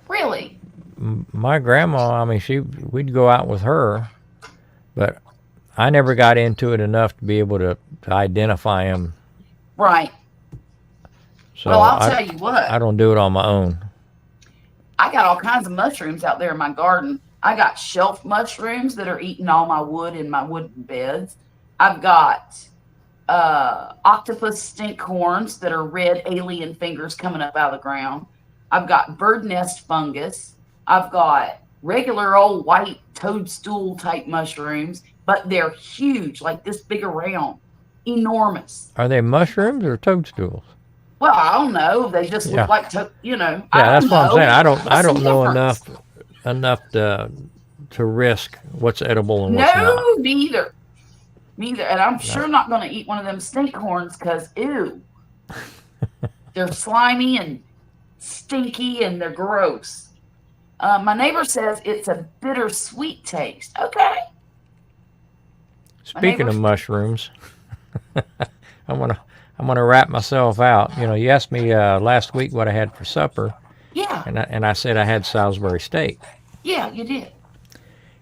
Really?
My grandma, I mean, we'd go out with her, but I never got into it enough to be able to identify them.
Right.
So
Well, I'll tell you what.
I don't do it on my own.
I got all kinds of mushrooms out there in my garden. I got shelf mushrooms that are eating all my wood in my wooden beds. I've got octopus stink horns that are red alien fingers coming up out of the ground. I've got bird nest fungus. I've got regular old white toadstool type mushrooms, but they're huge, like this big around, enormous.
Are they mushrooms or toadstools?
Well, I don't know. They just
Yeah.
look like, you know.
Yeah, that's what I'm saying. I don't
What's the
know
difference?
enough to risk what's edible and what's not.
No, neither. And I'm sure not going to eat one of them stink horns because, ew. They're slimy and stinky and they're gross. My neighbor says it's a bittersweet taste. Okay.
Speaking of
neighbors-
mushrooms, I'm gonna wrap myself out. You know, you asked me last week what I had for supper,
Yeah,
and I said I had Salisbury steak,
yeah, you did.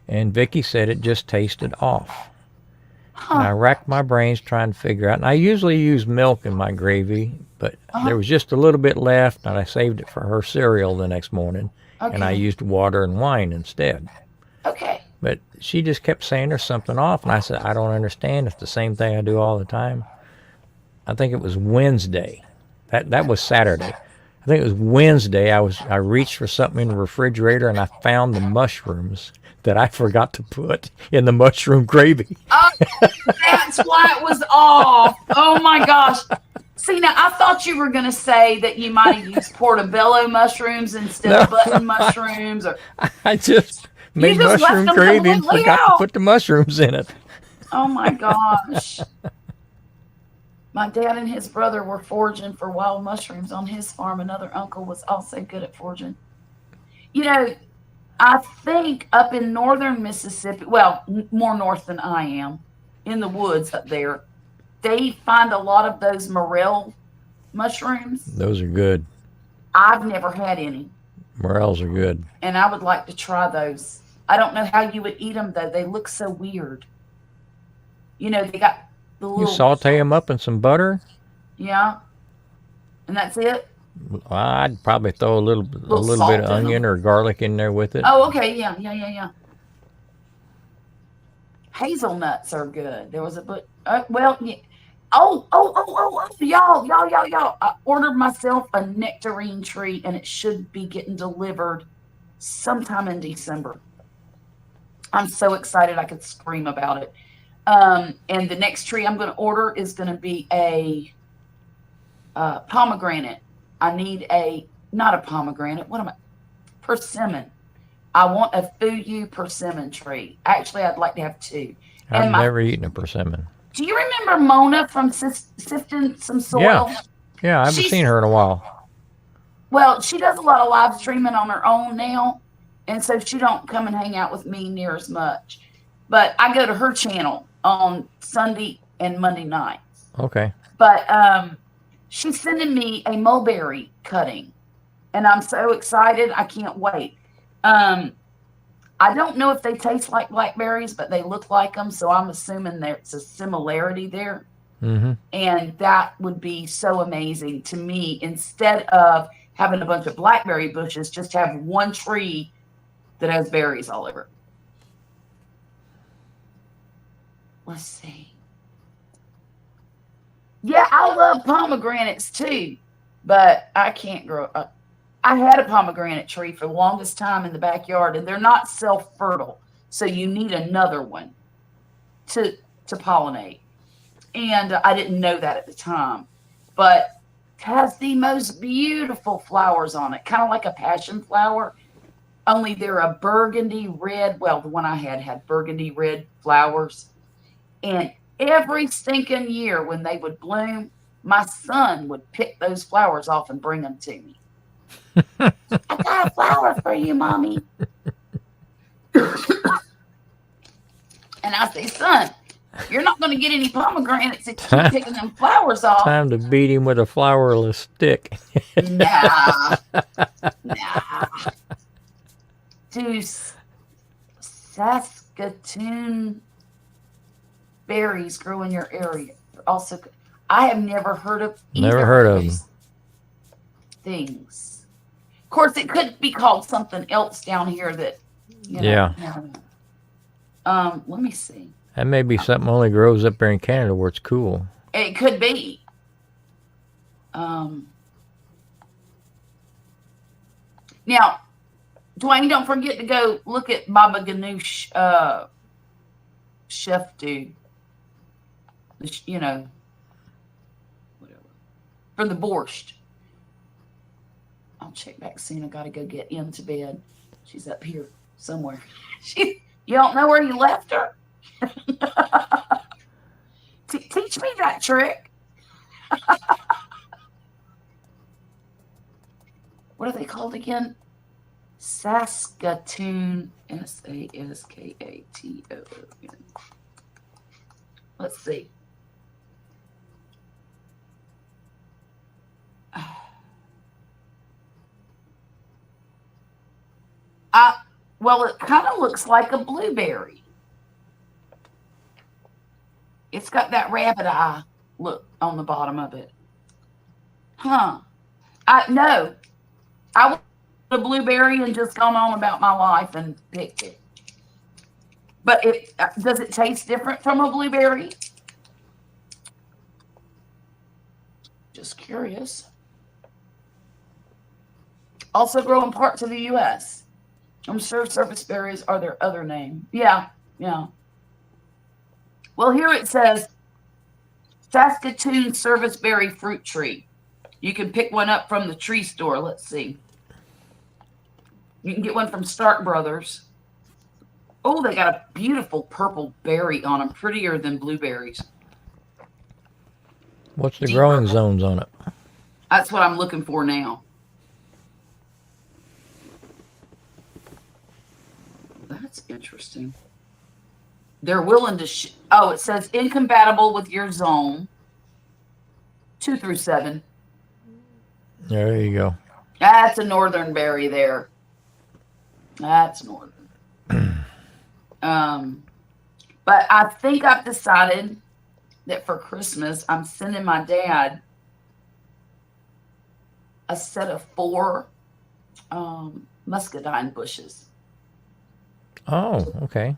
and Vicky said it just tasted off. And I
Huh?
racked my brains trying to figure out. And I usually use milk in my gravy, but
Uh-huh.
there was just a little bit left, and I saved it for her cereal the next morning, and I
Okay.
used water and wine instead.
Okay.
But she just kept saying there's something off, and I said I don't understand. It's the same thing I do all the time. I think it was Wednesday. That was Saturday. I think it was Wednesday. I reached for something in the refrigerator, and I found the mushrooms that I forgot to put in the mushroom gravy.
Oh, that's why it was off. Oh my gosh. See, now I thought you were going to say that you might have used portobello mushrooms instead of button mushrooms, or
I just made
just left
mushroom
them
gravy and
completely
forgot to
out.
put the mushrooms in it.
oh my gosh. My dad and his brother were foraging for wild mushrooms on his farm. Another uncle was also good at foraging. You know, I think up in northern Mississippi, well, more north than I am, in the woods up there, they find a lot of those morel mushrooms.
Those are good.
I've never had any,
Morels are good.
and I would like to try those. I don't know how you would eat them, though. They look so weird. You know, they got the
You
little,
saute them up in some butter.
yeah, and that's it.
I'd probably throw a little bit
salt
of
in 'em.
onion or garlic in there with it.
Oh, okay, yeah. Hazelnuts are good. There was a but well, yeah. Oh, y'all. I ordered myself a nectarine tree, and it should be getting delivered sometime in December. I'm so excited I could scream about it. And the next tree I'm going to order is going to be a pomegranate. I need not a pomegranate. What am I? Persimmon. I want a Fuyu persimmon tree. Actually, I'd like to have two.
I've never eaten a persimmon.
Do you remember Mona from Sifting Some Soil?
Yeah, I haven't seen her in a while.
Well, she does a lot of live streaming on her own now, and so she don't come and hang out with me near as much. But I go to her channel on Sunday and Monday nights.
Okay.
But she's sending me a mulberry cutting, and I'm so excited. I can't wait. I don't know if they taste like blackberries, but they look like them, so I'm assuming there's a similarity there.
Mm-hmm.
And that would be so amazing to me. Instead of having a bunch of blackberry bushes, just have one tree that has berries all over. Let's see. Yeah, I love pomegranates too, but I can't grow up. I had a pomegranate tree for the longest time in the backyard, and they're not self-fertile, so you need another one to pollinate. And I didn't know that at the time, but it has the most beautiful flowers on it, kind of like a passion flower, only they're a burgundy red. Well, the one I had burgundy red flowers, and every stinking year when they would bloom, my son would pick those flowers off and bring them to me. I got a flower for you, Mommy. And I say, son, you're not going to get any pomegranates if you keep picking them flowers off.
Time to beat him with a flowerless stick.
Nah. Do Saskatoon berries grow in your area? Also, I have never heard of either
Never heard of
these things. Of course, it could be called something else down here that, you know.
Yeah.
Never know. Let me see.
That may be something only grows up there in Canada where it's cool.
It could be. Now, Dwayne, don't forget to go look at Baba Ganoush chef dude. You know, whatever. For the borscht. I'll check back soon. I got to go get into bed. She's up here somewhere. You don't know where you left her? Teach me that trick. What are they called again? Saskatoon. Saskatoon. Let's see. Well, it kind of looks like a blueberry. It's got that rabbit eye look on the bottom of it. Huh. No. I would a blueberry and just gone on about my life and picked it. But does it taste different from a blueberry? Just curious. Also grow in parts of the U.S. I'm sure service berries are their other name. Yeah. Well, here it says Saskatoon service berry fruit tree. You can pick one up from the tree store. Let's see. You can get one from Stark Brothers. Oh, they got a beautiful purple berry on them, prettier than blueberries.
What's the
Deep
growing
purple.
zones on it?
That's what I'm looking for now. That's interesting. They're willing to it says incompatible with your zone. 2 through 7.
There you go.
That's a northern berry there. That's northern. But I think I've decided that for Christmas I'm sending my dad a set of 4 muscadine bushes.
Oh, okay.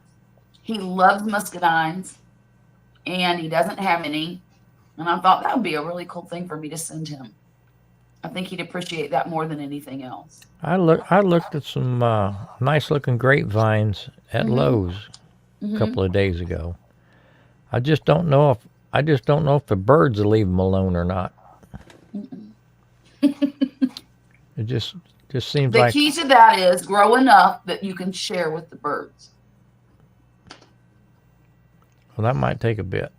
He loves muscadines, and he doesn't have any. And I thought that would be a really cool thing for me to send him. I think he'd appreciate that more than anything else.
I looked at some nice looking grapevines at Lowe's a couple of days ago. I just don't know if the birds will leave them alone or not. It just seems
The
like
key to that is grow enough that you can share with the birds.
well, that might take a bit.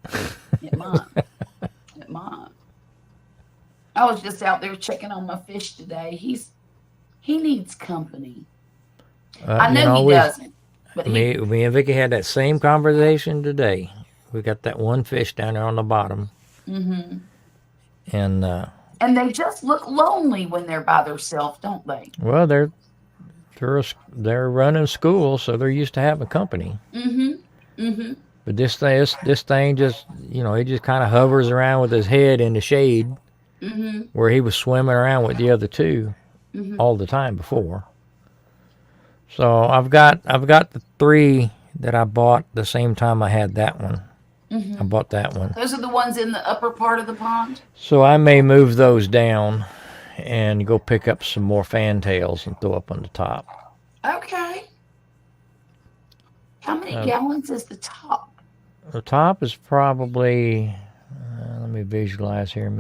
It might. It might. I was just out there checking on my fish today. He needs company. I know he doesn't. But
me and Vicky had that same conversation today. We got that one fish down there on the bottom.
Mm-hmm.
And
they just look lonely when they're by themselves, don't they?
Well, they're running school, so they're used to having company. But this thing just, he just kind of hovers around with his head in the shade, where he was swimming around with the other 2 all the time before. So I've got the 3 that I bought the same time I had that one. I bought that one.
Those are the ones in the upper part of the pond?
So I may move those down and go pick up some more fantails and throw up on the top.
Okay. How many gallons is the top?
The top is probably, let me visualize here,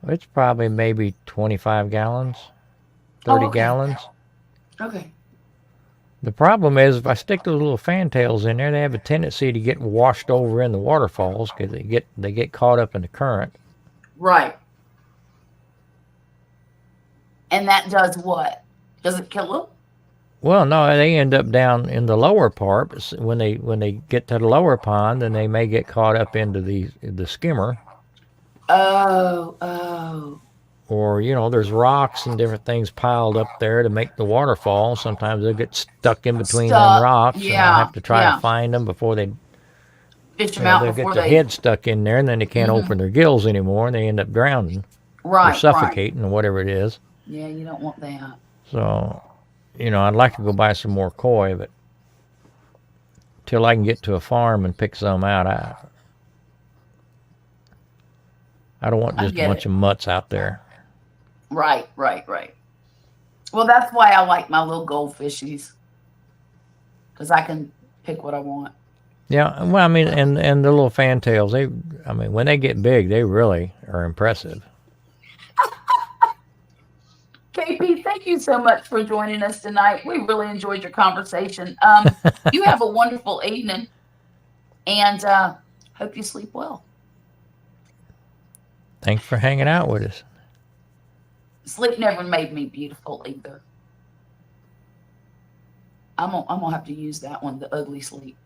it's probably maybe 25 gallons, 30 gallons.
Okay.
The problem is if I stick those little fantails in there, they have a tendency to get washed over in the waterfalls because they get caught up in the current.
Right. And that does what? Does it kill them?
Well, no, they end up down in the lower part. But when they get to the lower pond, then they may get caught up into the skimmer.
Oh.
Or, there's rocks and different things piled up there to make the waterfall. Sometimes they'll get stuck in between them rocks. And I have to try to find them before they
fish them out
they'll
before
get their head stuck in there, and then they can't open their gills anymore, and they end up drowning.
Right.
Or suffocating or whatever it is.
Yeah, you don't want that.
So, I'd like to go buy some more koi, but till I can get to a farm and pick some out, I don't want just a bunch of mutts out there.
Right. Well, that's why I like my little goldfishies. Because I can pick what I want.
Yeah, well, and the little fantails, when they get big, they really are impressive.
KP, thank you so much for joining us tonight. We really enjoyed your conversation. You have a wonderful evening, and hope you sleep well.
Thanks for hanging out with us.
Sleep never made me beautiful either. I'm gonna have to use that one, the ugly sleep.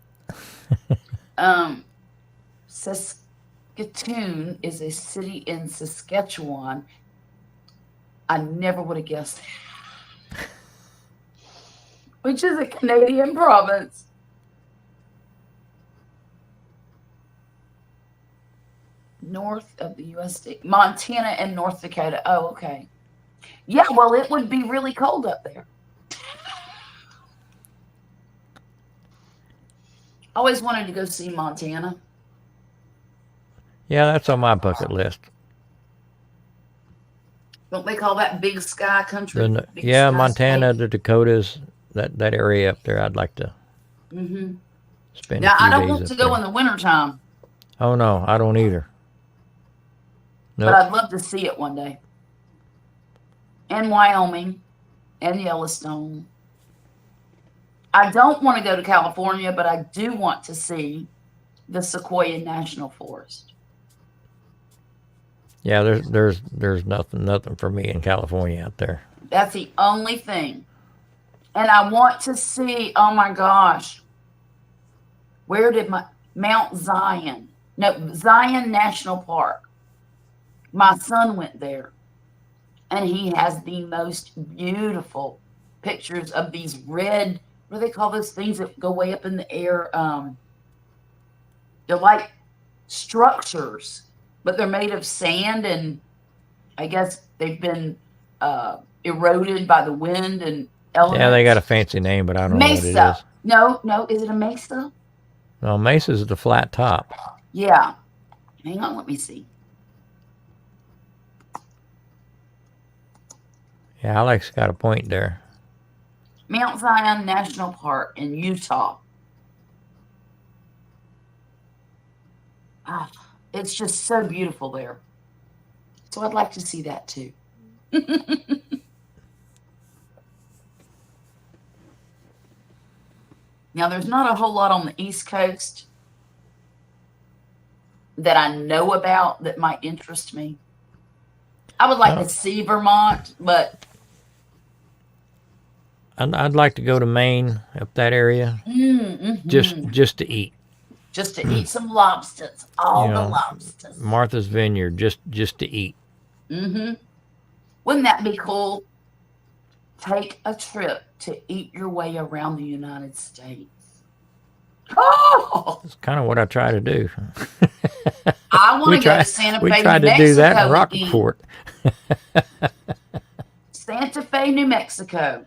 Saskatoon is a city in Saskatchewan. I never would have guessed, which is a Canadian province. North of the U.S. state, Montana and North Dakota. Oh, okay. Yeah, well, it would be really cold up there. Always wanted to go see Montana.
Yeah, that's on my bucket list.
Don't they call that big sky country? Big
Yeah,
sky
Montana,
state?
the Dakotas, that area up there, I'd like to spend
Now,
a few
I don't
days
want
up
to go
there.
in the wintertime,
Oh no, I don't either.
but
Nope.
I'd love to see it one day. And Wyoming and Yellowstone. I don't want to go to California, but I do want to see the Sequoia National Forest.
Yeah, there's nothing for me in California out there.
That's the only thing. And I want to see, oh my gosh, where did Mount Zion? No, Zion National Park. My son went there, and he has the most beautiful pictures of these red, what do they call those things that go way up in the air? They're like structures, but they're made of sand, and I guess they've been eroded by the wind and elements.
Yeah, they got a fancy name, but I don't know what it
Mesa.
is.
No, is it a mesa?
No, Mesa's the flat top.
Yeah. Hang on, let me see.
Yeah, Alex got a point there.
Mount Zion National Park in Utah. Ah, it's just so beautiful there. So I'd like to see that too. Now, there's not a whole lot on the East Coast that I know about that might interest me. I would like to see Vermont, but
I'd like to go to Maine, up that area, just to eat.
Just to eat some lobsters, all
You
the
know,
lobsters.
Martha's Vineyard, just to eat.
Wouldn't that be cool? Take a trip to eat your way around the United States. Oh,
That's kind of what I try to do.
I want to go to Santa Fe,
We
New
tried to
Mexico.
do that in
and eat.
Rockport.
Santa Fe, New Mexico.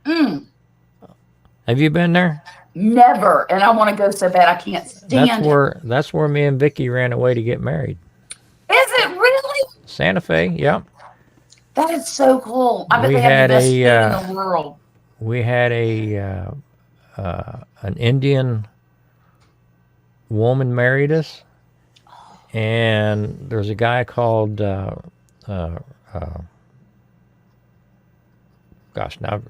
Have you been there?
Never, and I want to go so bad I can't stand it.
That's where me and Vicky ran away to get married.
Is it really?
Santa Fe, yeah.
That is so cool. I bet
We
they have
had
the best food in the world.
We had an Indian woman married us, and there's a guy called gosh, now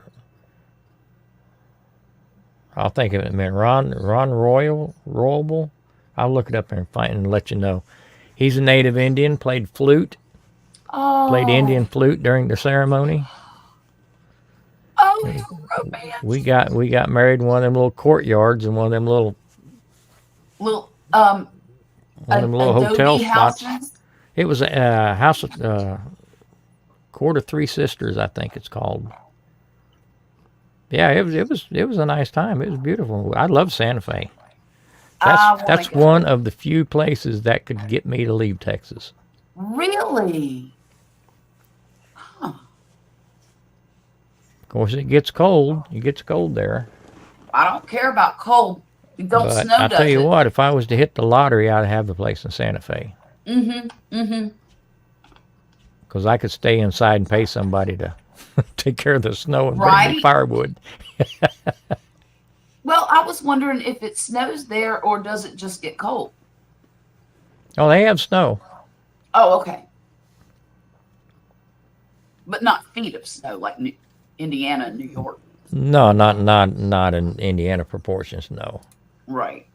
I'll think of it in a minute. Ron Royable. I'll look it up and find and let you know. He's a native Indian, played flute, played Indian flute during the ceremony.
Oh, romantic.
We got married in one of them little courtyards and one of them little hotel
adobe
spots.
houses?
It was a house of Court of Three Sisters, I think it's called. Yeah, it was a nice time. It was beautiful. I love Santa Fe. That's one of the few places that could get me to leave Texas.
Really? Huh.
Of course, it gets cold. It gets cold there.
I don't care about cold. It don't
But
snow,
I
does
tell you
it?
what, if I was to hit the lottery, I'd have the place in Santa Fe. Because I could stay inside and pay somebody to take care of the snow and bring me
Right?
firewood.
Well, I was wondering if it snows there or does it just get cold?
Oh, they have snow.
Oh, okay. But not feet of snow like Indiana and New York.
No, not in Indiana proportions. No.
Right.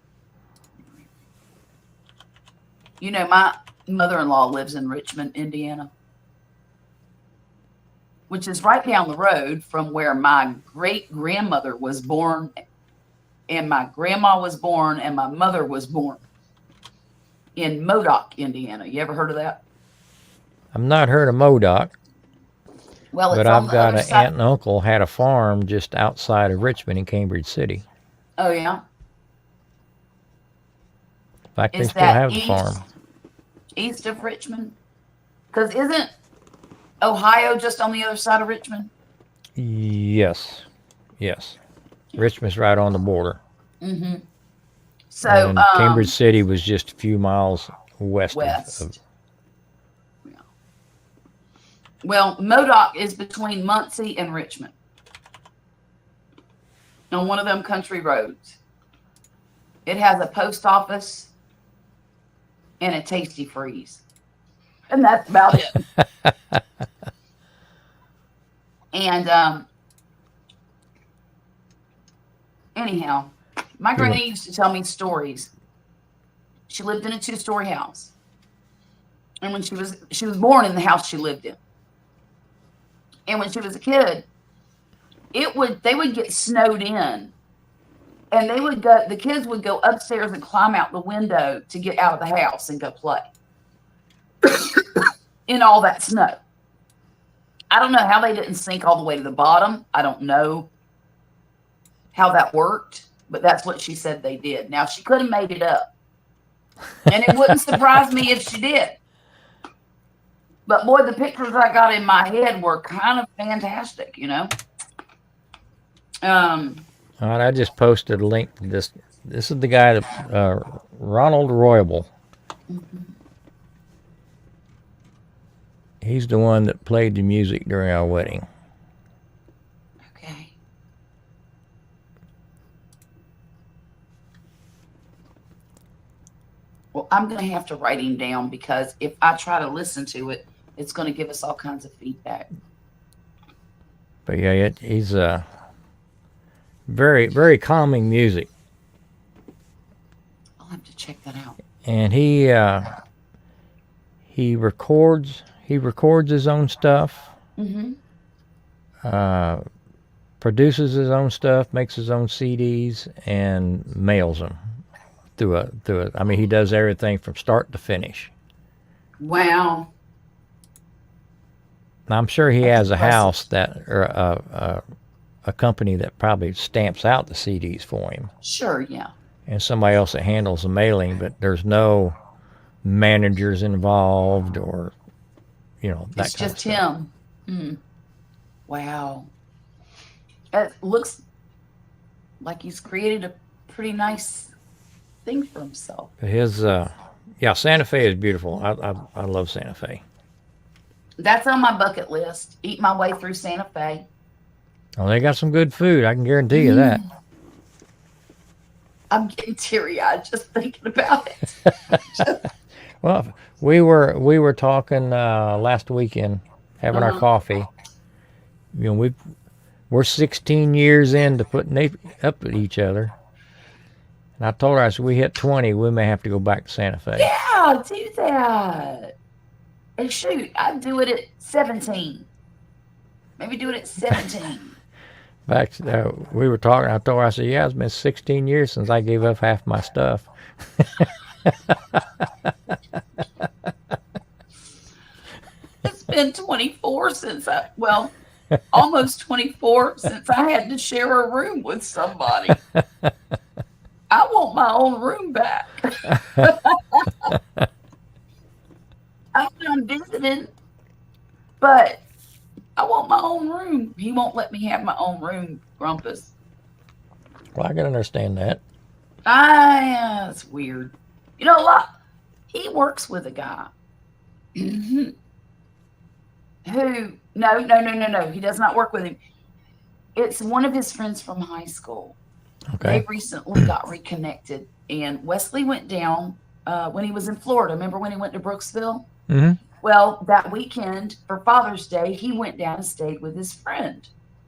You know, my mother-in-law lives in Richmond, Indiana. which is right down the road from where my great grandmother was born, and my grandma was born, and my mother was born in Modoc, Indiana. You ever heard of that?
I've not heard of Modoc,
Well,
but
it's on
I've
the
got
other
an
side.
aunt and uncle had a farm just outside of Richmond in Cambridge City.
Oh, yeah.
In fact, they
Is
still
that
have the farm.
east of Richmond? Because isn't Ohio just on the other side of Richmond?
Yes, yes. Richmond's right on the border.
Mm-hmm. So,
And Cambridge City was just a few miles west.
west. Yeah. Well, Modoc is between Muncie and Richmond on one of them country roads. It has a post office and a Tasty Freeze. And that's about it. And anyhow, my granny used to tell me stories. She lived in a 2-story house. And when she was born in the house she lived in. And when she was a kid, they would get snowed in. And the kids would go upstairs and climb out the window to get out of the house and go play. In all that snow. I don't know how they didn't sink all the way to the bottom. I don't know how that worked, but that's what she said they did. Now, she could have made it up. And it wouldn't surprise me if she did. But boy, the pictures I got in my head were kind of fantastic, you know.
All right, I just posted a link to this. This is the guy that Ronald Royable.
Mm-hmm.
He's the one that played the music during our wedding.
Okay. Well, I'm going to have to write him down because if I try to listen to it, it's going to give us all kinds of feedback.
But yeah, he's very, very calming music.
I'll have to check that out.
And he records his own stuff.
Mm-hmm.
Produces his own stuff, makes his own CDs, and mails them through a. I mean, he does everything from start to finish.
Wow.
I'm sure he has a
impressive.
house or a company that probably stamps out the CDs for him,
Sure, yeah.
and somebody else that handles the mailing. But there's no managers involved or, that
It's
kind of
just
stuff.
him. Mm. Wow. It looks like he's created a pretty nice thing for himself.
His Santa Fe is beautiful. I love Santa Fe.
That's on my bucket list. Eat my way through Santa Fe.
Oh, they got some good food. I can guarantee you that.
I'm getting teary-eyed just thinking about it.
Well, we were talking last weekend, having our coffee. We're 16 years into putting up at each other. And I told her, I said, we hit 20, we may have to go back to Santa Fe.
Yeah, do that. And shoot, I'd do it at 17. Maybe do it at 17.
In fact, we were talking, I told her, I said, yeah, it's been 16 years since I gave up half my stuff.
It's been 24 since almost 24 since I had to share a room with somebody. I want my own room back. I'm done visiting, but I want my own room. He won't let me have my own room, Grumpus.
Well, I can understand that.
Yeah, it's weird. You know, he works with a guy who, no, he does not work with him. It's one of his friends from high school.
Okay.
They recently got reconnected, and Wesley went down when he was in Florida. Remember when he went to Brooksville?
Mm-hmm.
Well, that weekend for Father's Day, he went down and stayed with his friend,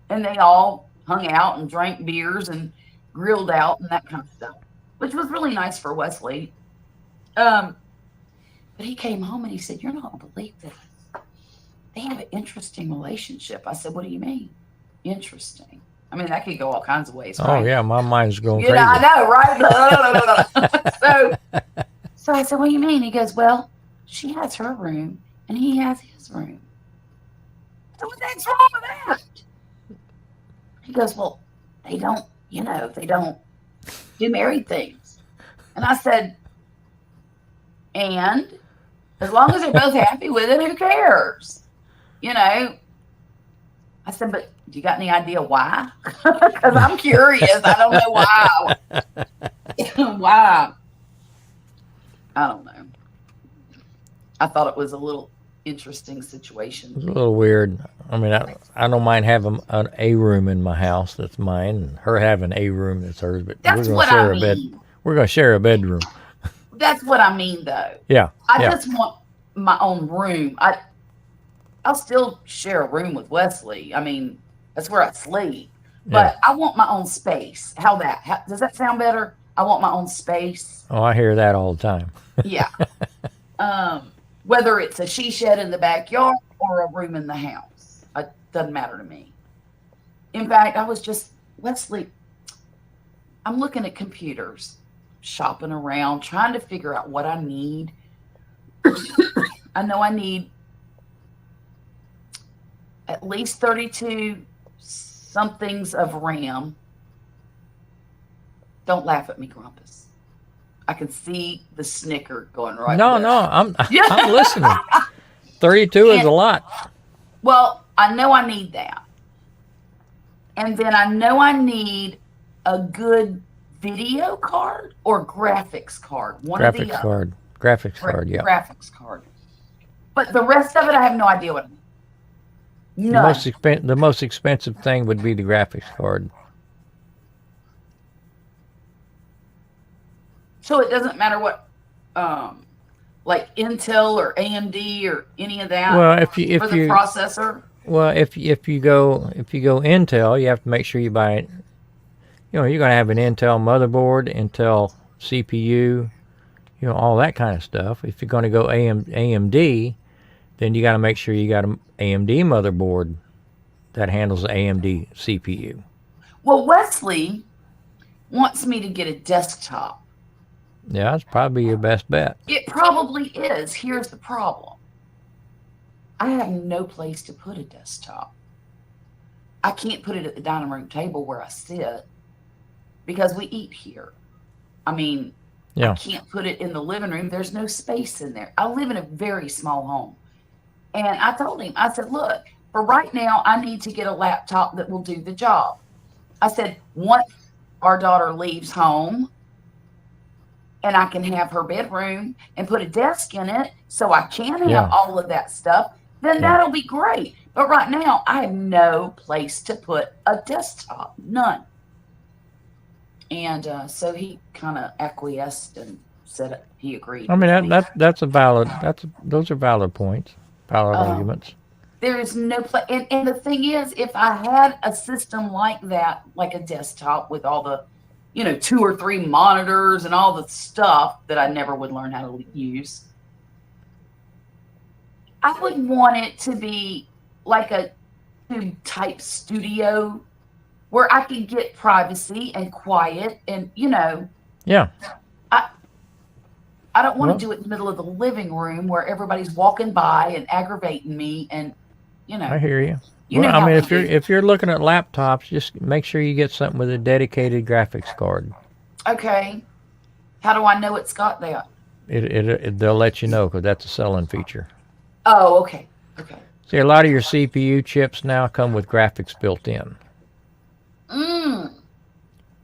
and they all hung out and drank beers and grilled out and that kind of stuff, which was really nice for Wesley. But he came home and he said, "You're not going to believe this. they have an interesting relationship. I said, what do you mean? Interesting. I mean, that could go all kinds of ways.
Oh
right?
yeah, my mind's going
You
crazy.
know, I know, right? So I said, what do you mean? He goes, well, she has her room and he has his room. So what the heck's wrong with that? He goes, well, they don't, they don't do married things. And I said, and as long as they're both happy with it, who cares? I said, but do you got any idea why? Because I'm curious. I don't know why. Why? I don't know. I thought it was a little interesting situation.
It's a little weird. I mean, I don't mind having an A room in my house that's mine, and her having a room that's hers. But
That's
we're
what
gonna
I
share a bed.
mean.
We're gonna share a bedroom.
That's what I mean, though.
Yeah.
I
yeah.
just want my own room. I'll still share a room with Wesley. I mean, that's where I sleep. But I want my own space. Does that sound better? I want my own space.
Oh, I hear that all the time.
Yeah. Whether it's a she shed in the backyard or a room in the house, it doesn't matter to me. In fact, Wesley, I'm looking at computers, shopping around, trying to figure out what I need. I know I need at least 32 somethings of RAM. Don't laugh at me, Grumpus. I can see the snicker going right
No,
there.
I'm listening. 32 is a lot.
Well, I know I need that. And then I know I need a good video card or graphics card. One or the
Graphics
other.
card. Graphics card, yeah.
Graphics card. But the rest of it, I have no idea what I need. None.
The most expensive thing would be the graphics card.
So it doesn't matter what, like Intel or AMD or any of that.
Well,
for the processor.
Well, if you go Intel, you have to make sure you buy. You're going to have an Intel motherboard, Intel CPU, all that kind of stuff. If you're going to go AMD, then you got to make sure you got an AMD motherboard that handles the AMD CPU.
Well, Wesley wants me to get a desktop.
Yeah, that's probably your best bet.
It probably is. Here's the problem. I have no place to put a desktop. I can't put it at the dining room table where I sit because we eat here. I mean,
Yeah.
I can't put it in the living room. There's no space in there. I live in a very small home. And I told him, I said, look, for right now, I need to get a laptop that will do the job. I said, once our daughter leaves home, and I can have her bedroom and put a desk in it so I can have
Yeah.
all of that stuff, then that'll be great. But right now, I have no place to put a desktop. None. And so he kind of acquiesced and said he agreed.
I mean,
with me.
those are valid points, valid arguments.
There is no place. And the thing is, if I had a system like that, like a desktop with all the 2 or 3 monitors and all the stuff that I never would learn how to use, I would want it to be like a type studio where I could get privacy and quiet and,
Yeah.
I don't want to do it in the middle of the living room where everybody's walking by and aggravating me and,
I hear you.
You know
Well, I
how
mean,
we do.
if you're looking at laptops, just make sure you get something with a dedicated graphics card.
Okay. How do I know it's got that?
They'll let you know because that's a selling feature.
Oh, okay. Okay.
See, a lot of your CPU chips now come with graphics built in.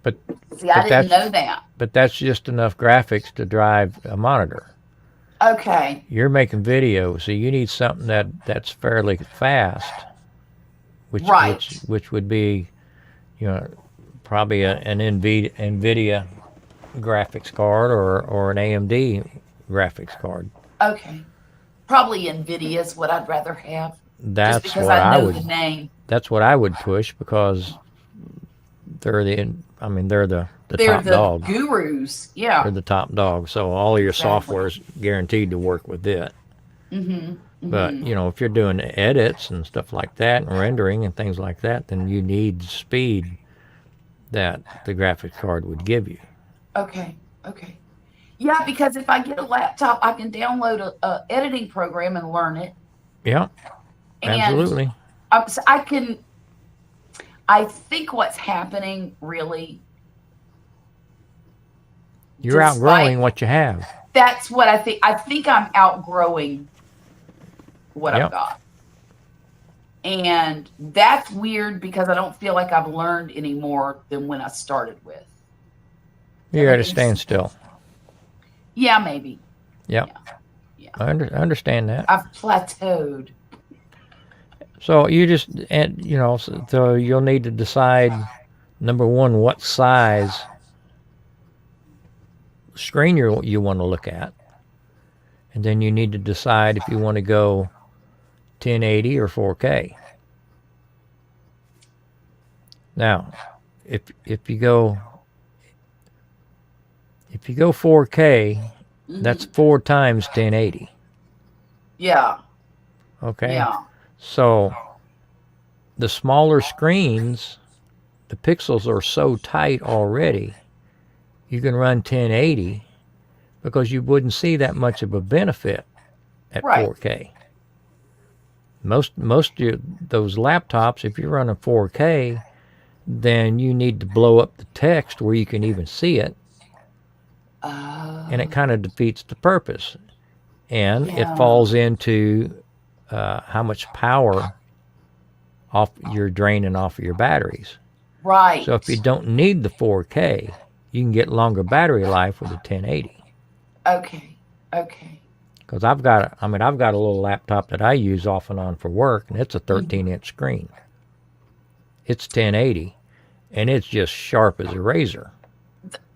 But
See, I
But
didn't
that's-
know that.
but that's just enough graphics to drive a monitor.
Okay.
You're making video, so you need something that's fairly fast,
Right.
which would be, probably an NVIDIA graphics card or an AMD graphics card.
Okay. Probably NVIDIA is what I'd rather have. Just
That's
because
what
I
I
know
would.
the name.
That's what I would push because they're the
They're
top
the
dog.
gurus. Yeah.
They're the top dog. So all of your
Exactly.
software is guaranteed to work with it.
Mm-hmm.
But
Mhm.
you know, if you're doing edits and stuff like that and rendering and things like that, then you need the speed that the graphics card would give you.
Okay. Okay. Yeah, because if I get a laptop, I can download a editing program and learn it,
Yeah,
and
absolutely.
so I can. I think what's happening really,
You're
despite
outgrowing what you have.
that's what I think. I think I'm outgrowing what I've
Yep.
got. And that's weird because I don't feel like I've learned any more than when I started with.
You're at a
Making sense?
standstill.
Yeah, maybe.
Yep.
Yeah.
I understand that.
I've plateaued.
So you just, and you know, so you'll need to decide, number one, what size screen you want to look at, and then you need to decide if you want to go 1080 or 4K. Now, if you go 4K, that's 4 times 1080.
Yeah.
Okay.
Yeah.
So the smaller screens, the pixels are so tight already, you can run 1080 because you wouldn't see that much of a benefit at
Right.
4K. Most of those laptops, if you're running 4K, then you need to blow up the text where you can even see it, and it kind of defeats the purpose. And it
Yeah.
falls into how much power you're draining off of your batteries.
Right.
So if you don't need the 4K, you can get longer battery life with a 1080.
Okay. Okay.
Because I've got a little laptop that I use off and on for work, and it's a 13-inch screen. It's 1080, and it's just sharp as a razor.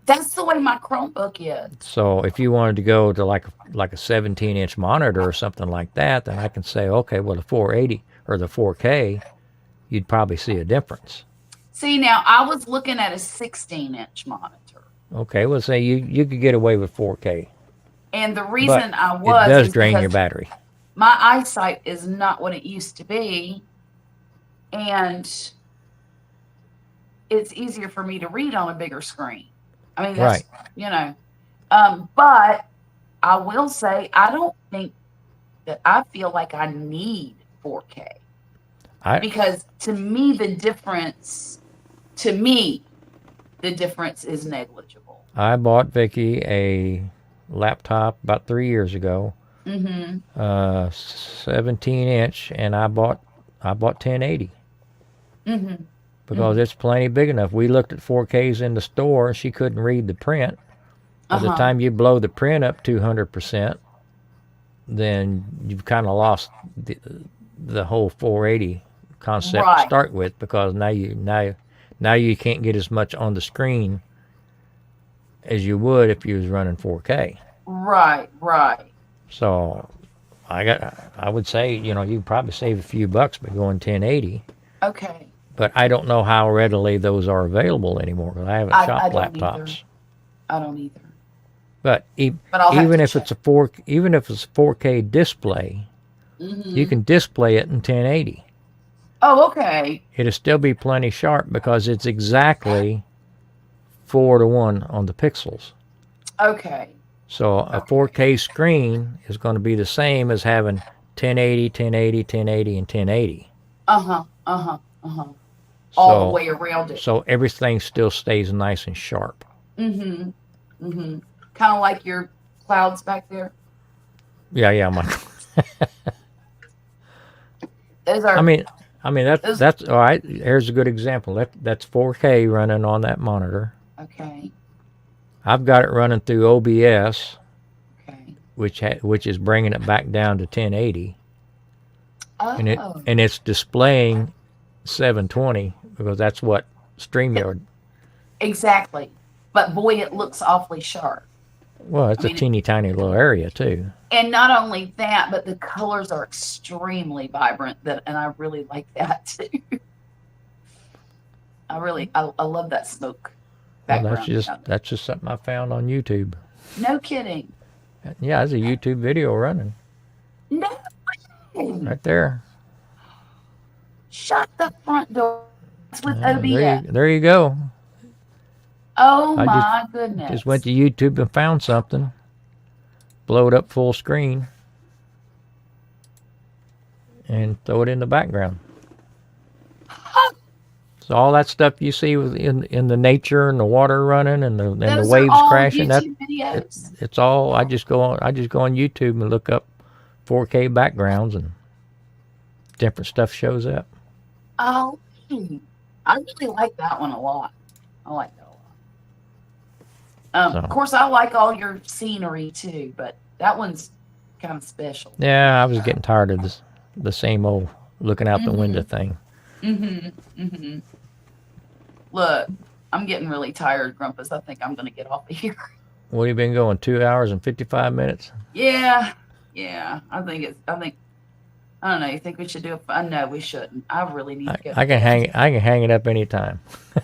That's the way my Chromebook is.
So if you wanted to go to like a 17-inch monitor or something like that, then I can say, okay, well, the 480 or the 4K, you'd probably see a difference.
See, now I was looking at a 16-inch monitor.
Okay, well, say you could get away with 4K.
And the reason
But
I was
it does
is
drain your
because
battery.
my eyesight is not what it used to be, and it's easier for me to read on a bigger screen. I mean, that's, you know, but I will say I don't think that I feel like I need 4K because to me the difference is negligible.
I bought Vicky a laptop about 3 years ago, 17-inch, and I bought 1080 because it's plenty big enough. We looked at 4Ks in the store, and she couldn't read the print. By the time you blow the print up 200%, then you've kind of lost the whole 480 concept to start with, because now you can't get as much on the screen as you would if you was running 4K.
Right.
So I would say, you know, you probably save a few bucks by going 1080.
Okay.
But I don't know how readily those are available anymore, because I haven't shopped laptops.
I don't either.
But even if it's a 4K display, you can display it in 1080.
Oh, okay.
It'll still be plenty sharp because it's exactly 4:1 on the pixels.
Okay.
So a 4K screen is going to be the same as having 1080, 1080, 1080, and 1080.
All the way around it.
So everything still stays nice and sharp.
Kind of like your clouds back there.
Yeah, my.
Those are.
I mean that's all right. Here's a good example. That's 4K running on that monitor.
Okay.
I've got it running through OBS,
Okay.
which is bringing it back down to 1080,
Oh.
and it's displaying 720 because that's what StreamYard.
Exactly. But boy, it looks awfully sharp.
Well, it's a teeny tiny little area too.
And not only that, but the colors are extremely vibrant. And I really like that too. I love that smoke background.
Well, that's just something I found on YouTube.
No kidding.
Yeah, there's a YouTube video running.
No
Right there.
Shut the front door. It's with
There
OBS.
you go.
Oh
I
my goodness.
Just went to YouTube and found something. Blow it up full screen. And throw it in the background. So all that stuff you see in the nature and the water running and the
Those
waves
are all
crashing,
YouTube videos.
it's all. I just go on YouTube and look up 4K backgrounds and different stuff shows up.
Oh, I really like that one a lot. I like that a lot. Of course, I like all your scenery too, but that one's kind of special.
Yeah, I was getting tired of the same old looking out the window thing.
Look, I'm getting really tired, Grumpus. I think I'm going to get off of here.
What have you been going? 2 hours and 55 minutes?
Yeah. I don't know. You think we should do a? No, we shouldn't. I really need to go.
I can hang it up anytime.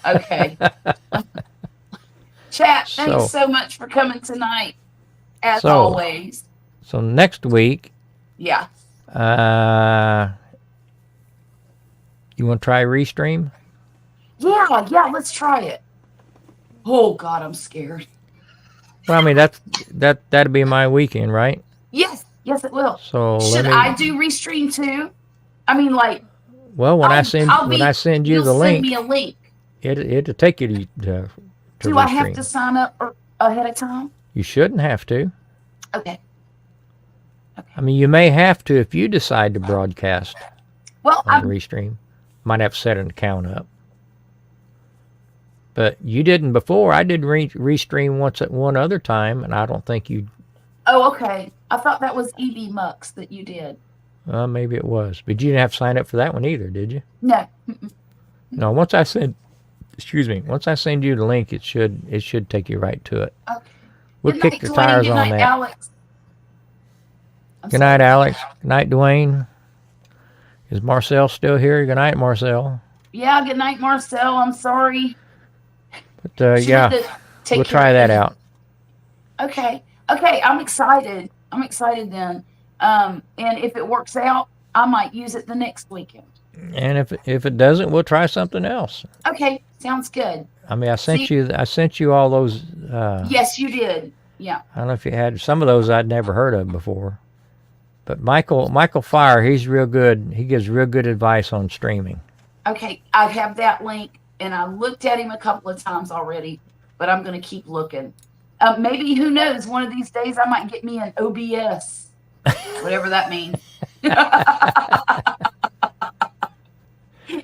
Okay. Chat, thanks so much for coming tonight, as always.
So next week.
Yeah.
You want to try Restream?
Yeah, let's try it. Oh God, I'm scared.
Well, I mean that'd be my weekend, right?
Yes, it will.
So
should I do Restream too? I mean, like.
Well, when I send you the link,
send me a link.
It'll take you to
Do I have to sign up ahead of time?
You shouldn't have to.
Okay.
I mean, you may have to if you decide to broadcast.
Well,
on Restream. Might have to set an account up. But you didn't before. I did Restream once at one other time, and I don't think you.
Oh, okay. I thought that was EB Mux that you did.
Maybe it was, but you didn't have to sign up for that one either, did you?
No.
No. Once I send you the link, it should take you right to it.
Okay.
We'll kick the tires on that.
Alex.
Good night, Alex. Good night, Dwayne. Is Marcel still here? Good night, Marcel.
Yeah, good night, Marcel. I'm sorry.
But we'll try that out.
Okay, I'm excited. Then. And if it works out, I might use it the next weekend.
And if it doesn't, we'll try something else.
Okay, sounds good.
I mean, I sent you all those.
Yes, you did. Yeah.
I don't know if you had some of those I'd never heard of before. But Michael Fire, he's real good. He gives real good advice on streaming.
Okay, I have that link, and I looked at him a couple of times already, but I'm going to keep looking. Maybe, who knows, one of these days I might get me an OBS, whatever that means.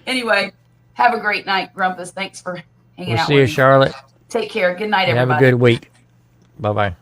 Anyway, have a great night, Grumpus. Thanks for hanging out with me.
We'll see you, Charlotte.
Take care. Good night, everybody.
Have a good week. Bye-bye.